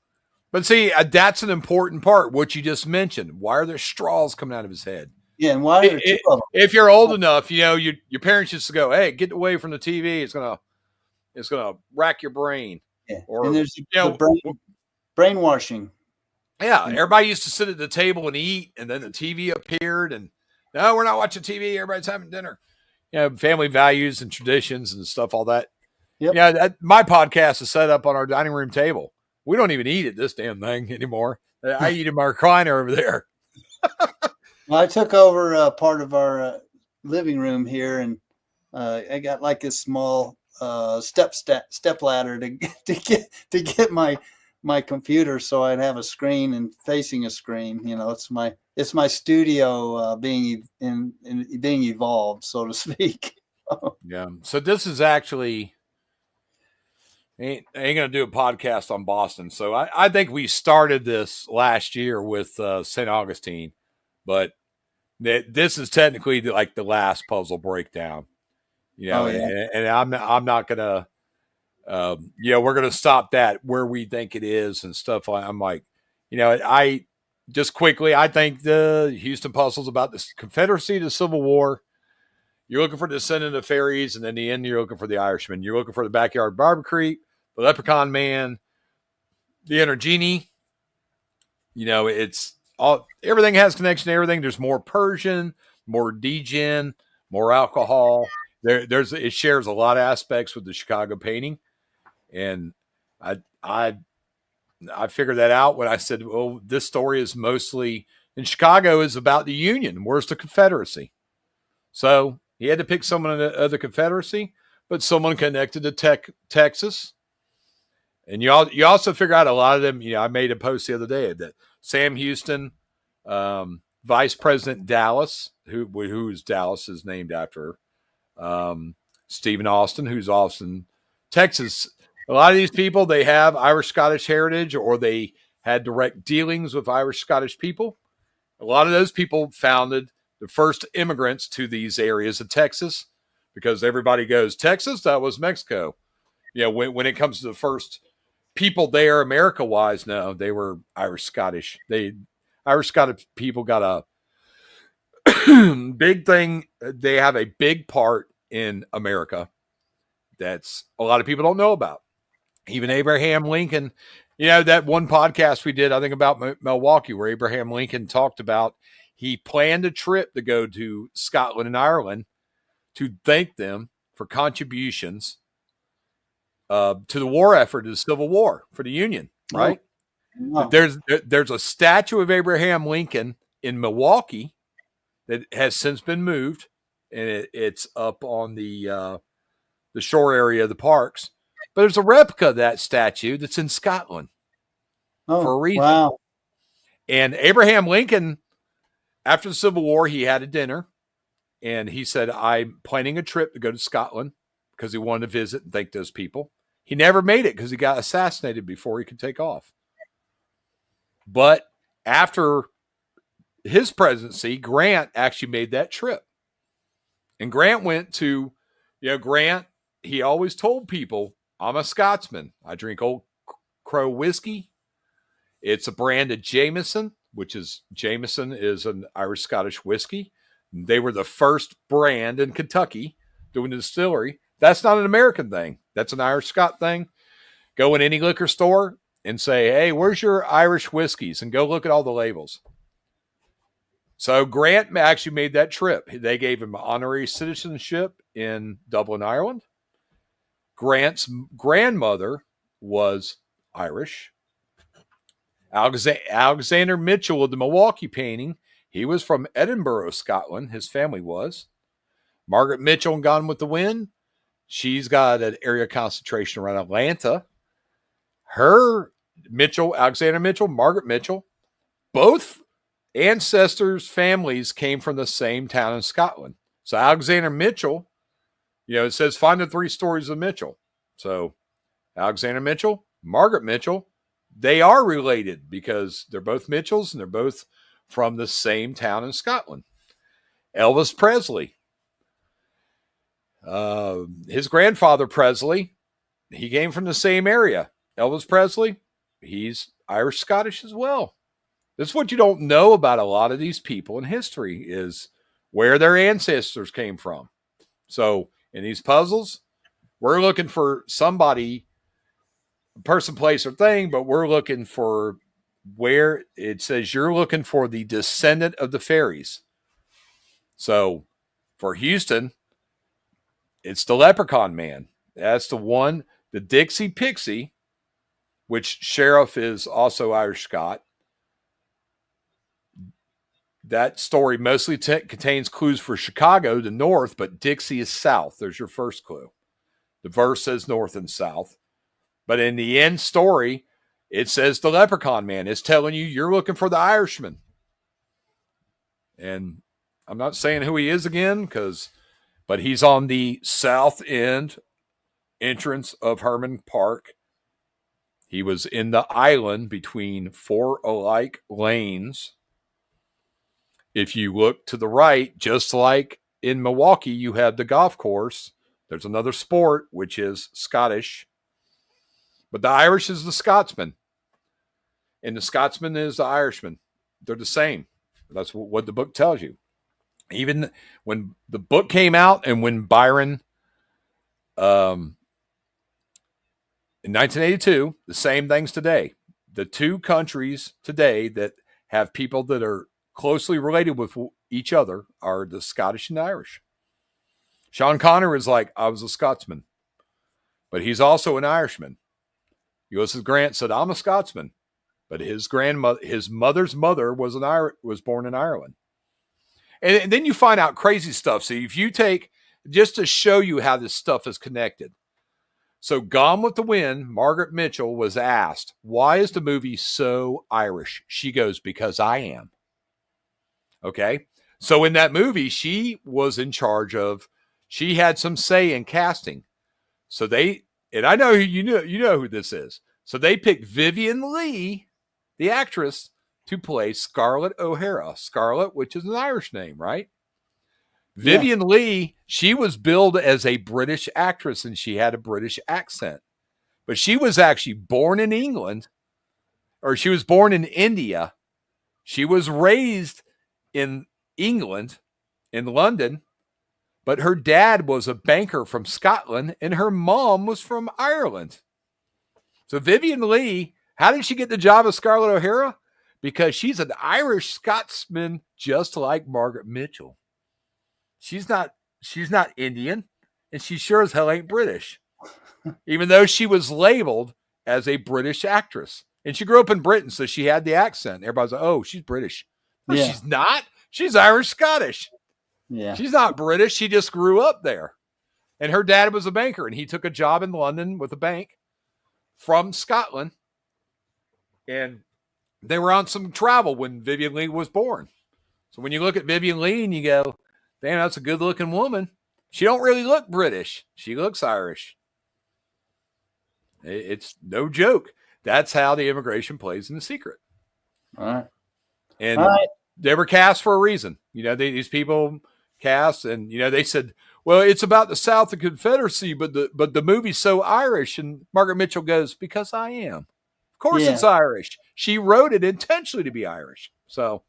But see, that's an important part, what you just mentioned. Why are there straws coming out of his head? Yeah, and why are there 2 of them? If you're old enough, your parents used to go, hey, get away from the TV. It's gonna rack your brain. Yeah. Or, and there's the brainwashing. Yeah, everybody used to sit at the table and eat, and then the TV appeared, and no, we're not watching TV. Everybody's having dinner. Family values and traditions and stuff, all that. Yep. Yeah, my podcast is set up on our dining room table. We don't even eat at this damn thing anymore. I eat in my recliner over there. Well, I took over part of our living room here, and I got like this small step ladder to get my computer, so I'd have a screen and facing a screen. It's my studio being evolved, so to speak. Yeah. So this is actually. Ain't gonna do a podcast on Boston. So I think we started this last year with St. Augustine, but this is technically like the last puzzle breakdown. And I'm not gonna. We're gonna stop that where we think it is and stuff. I'm like, I just quickly. I think the Houston puzzle's about the Confederacy, the Civil War. You're looking for the Descendant of Fairies, and then the end, you're looking for the Irishman. You're looking for the Backyard Barbecue. The Leprechaun Man, the Inner Genie, it's all, everything has connection to everything. There's more Persian, more degen, more alcohol. It shares a lot of aspects with the Chicago painting. And I figured that out when I said, well, this story is mostly in Chicago is about the Union. Where's the Confederacy? So he had to pick someone of the Confederacy, but someone connected to Texas. And you also figure out a lot of them. I made a post the other day that Sam Houston Vice President Dallas, who's Dallas is named after Stephen Austin, who's Austin, Texas. A lot of these people, they have Irish-Scottish heritage, or they had direct dealings with Irish-Scottish people. A lot of those people founded the first immigrants to these areas of Texas, because everybody goes, Texas, that was Mexico. When it comes to the first people there, America-wise, no, they were Irish-Scottish. Irish-Scottish people got a big thing. They have a big part in America that's a lot of people don't know about. Even Abraham Lincoln, that one podcast we did, I think, about Milwaukee, where Abraham Lincoln talked about he planned a trip to go to Scotland and Ireland to thank them for contributions to the war effort, to the Civil War, for the Union, right? Oh. There's a statue of Abraham Lincoln in Milwaukee that has since been moved, and it's up on the shore area of the parks. But there's a replica of that statue that's in Scotland for a reason. Wow. And Abraham Lincoln, after the Civil War, he had a dinner, and he said, I'm planning a trip to go to Scotland, because he wanted to visit and thank those people. He never made it because he got assassinated before he could take off. But after his presidency, Grant actually made that trip. And Grant went to, Grant, he always told people, I'm a Scotsman. I drink Old Crow whiskey. It's a brand of Jameson, Jameson is an Irish-Scottish whiskey. They were the first brand in Kentucky doing the distillery. That's not an American thing. That's an Irish-Scot thing. Go in any liquor store and say, hey, where's your Irish whiskeys? And go look at all the labels. So Grant actually made that trip. They gave him honorary citizenship in Dublin, Ireland. Grant's grandmother was Irish. Alexander Mitchell of the Milwaukee painting, he was from Edinburgh, Scotland. His family was. Margaret Mitchell in Gone with the Wind, she's got an area concentration around Atlanta. Alexander Mitchell, Margaret Mitchell, both ancestors' families came from the same town in Scotland. So Alexander Mitchell, it says find the 3 stories of Mitchell. So Alexander Mitchell, Margaret Mitchell, they are related because they're both Mitchells and they're both from the same town in Scotland. Elvis Presley, his grandfather Presley, he came from the same area. Elvis Presley, he's Irish-Scottish as well. This is what you don't know about a lot of these people in history, is where their ancestors came from. So in these puzzles, we're looking for somebody, person, place, or thing, but we're looking for where it says you're looking for the descendant of the fairies. So for Houston, it's the Leprechaun Man. That's the one, the Dixie Pixie, which Sheriff is also Irish-Scot. That story mostly contains clues for Chicago, the north, but Dixie is south. There's your first clue. The verse says north and south. But in the end story, it says the Leprechaun Man. It's telling you you're looking for the Irishman. And I'm not saying who he is again, but he's on the south end entrance of Herman Park. He was in the island between 4 alike lanes. If you look to the right, just like in Milwaukee, you have the golf course. There's another sport, which is Scottish. But the Irish is the Scotsman. And the Scotsman is the Irishman. They're the same. That's what the book tells you. Even when the book came out and when Byron, in 1982, the same things today. The 2 countries today that have people that are closely related with each other are the Scottish and the Irish. Sean Connery is like, I was a Scotsman, but he's also an Irishman. Ulysses Grant said, I'm a Scotsman, but his mother's mother was born in Ireland. And then you find out crazy stuff. So if you take, just to show you how this stuff is connected. So Gone with the Wind, Margaret Mitchell was asked, why is the movie so Irish? She goes, because I am. Okay. So in that movie, she was in charge of, she had some say in casting. So and I know you know who this is. So they picked Vivian Leigh, the actress, to play Scarlett O'Hara. Scarlett, which is an Irish name, right? Yeah. Vivian Leigh, she was billed as a British actress and she had a British accent. But she was actually born in England, or she was born in India. She was raised in England, in London, but her dad was a banker from Scotland and her mom was from Ireland. So Vivian Leigh, how did she get the job of Scarlett O'Hara? Because she's an Irish Scotsman, just like Margaret Mitchell. She's not Indian, and she sure as hell ain't British, even though she was labeled as a British actress. And she grew up in Britain, so she had the accent. Everybody's like, oh, she's British. No, Yeah. she's not. She's Irish Scottish. Yeah. She's not British. She just grew up there. And her dad was a banker, and he took a job in London with a bank from Scotland. And they were on some travel when Vivian Leigh was born. So when you look at Vivian Leigh and you go, damn, that's a good-looking woman. She don't really look British. She looks Irish. It's no joke. That's how the immigration plays in The Secret. All right. And All right. they were cast for a reason. You know, these people cast, and you know, they said, well, it's about the South of Confederacy, but the movie's so Irish. And Margaret Mitchell goes, because I am. Of course it's Irish. She wrote it intentionally to be Irish. So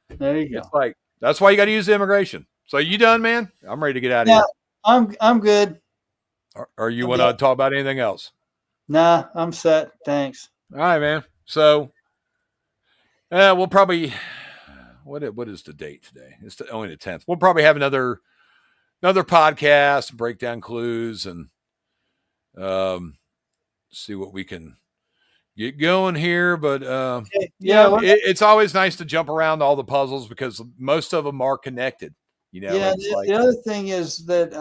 there you go. It's like, that's why you got to use the immigration. So you done, man? I'm ready to get out of here. I'm good. Or you want to talk about anything else? Nah, I'm set. Thanks. All right, man. So we'll probably, what is the date today? It's only the 10th. We'll probably have another podcast, break down clues, and see what we can get going here. But it's always nice to jump around all the puzzles because most of them are connected. You know, the other thing is that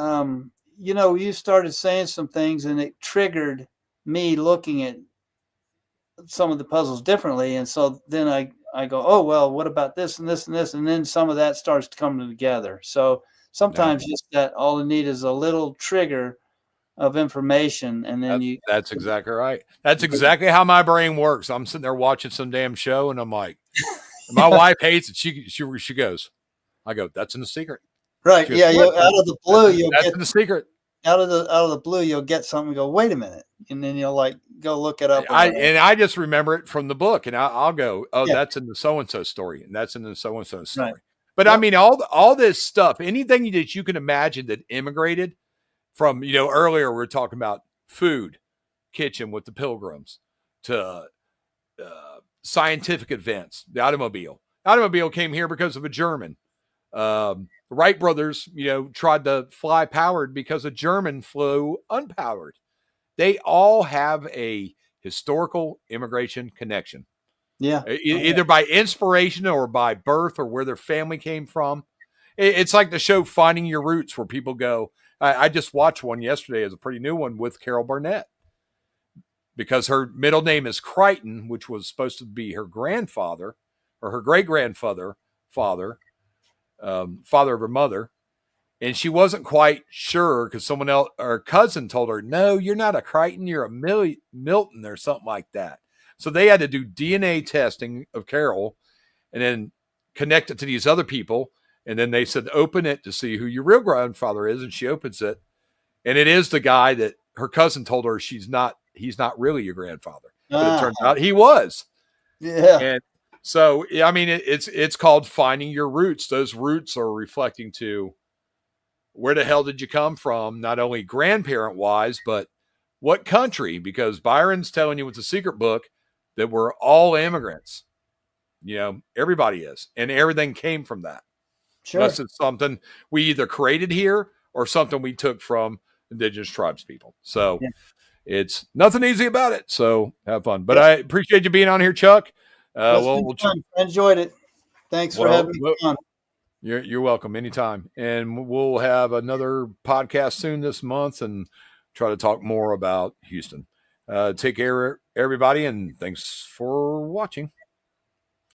you started saying some things and it triggered me looking at some of the puzzles differently, and so then I go, oh well, what about this and this and this, and then some of that starts to come together. So sometimes just that all you need is a little trigger of information, and then that's exactly right. That's exactly how my brain works. I'm sitting there watching some damn show, and I'm like, my wife hates it. She goes, I go, that's in The Secret. Right. Goes, out of the blue, that's in The Secret. Out of the blue, you'll get something and go, wait a minute. And then you'll like go look it up. I just remember it from the book, and I'll go, oh, that's in the so-and-so story. And that's in the so-and-so story. Right. But I mean, all this stuff, anything that you can imagine that immigrated from, earlier we were talking about food, kitchen with the Pilgrims, to scientific events, the automobile. The automobile came here because of a German. The Wright brothers, tried to fly powered because a German flew unpowered. They all have a historical immigration connection. Yeah. Either by inspiration or by birth or where their family came from. It's like the show Finding Your Roots, where people go, I just watched one yesterday as a pretty new one with Carol Burnett, because her middle name is Crichton, which was supposed to be her grandfather or her great-grandfather, father of her mother. And she wasn't quite sure because someone else, or cousin, told her, no, you're not a Crichton, you're a Milton or something like that. So they had to do DNA testing of Carol and then connect it to these other people. And then they said, open it to see who your real grandfather is. And she opens it. And it is the guy that her cousin told her he's not really your grandfather. But it turns out he was. Yeah. And so, I mean, it's called Finding Your Roots. Those roots are reflecting to where the hell did you come from? Not only grandparent wise, but what country? Because Byron's telling you with The Secret book that we're all immigrants. Everybody is. And everything came from that. Sure. Unless it's something we either created here or something we took from indigenous tribes people. So it's nothing easy about it. So have fun. But I appreciate you being on here, Chuck. I enjoyed it. Thanks for having me on. You're welcome anytime. And we'll have another podcast soon this month and try to talk more about Houston. Take care, everybody, and thanks for watching.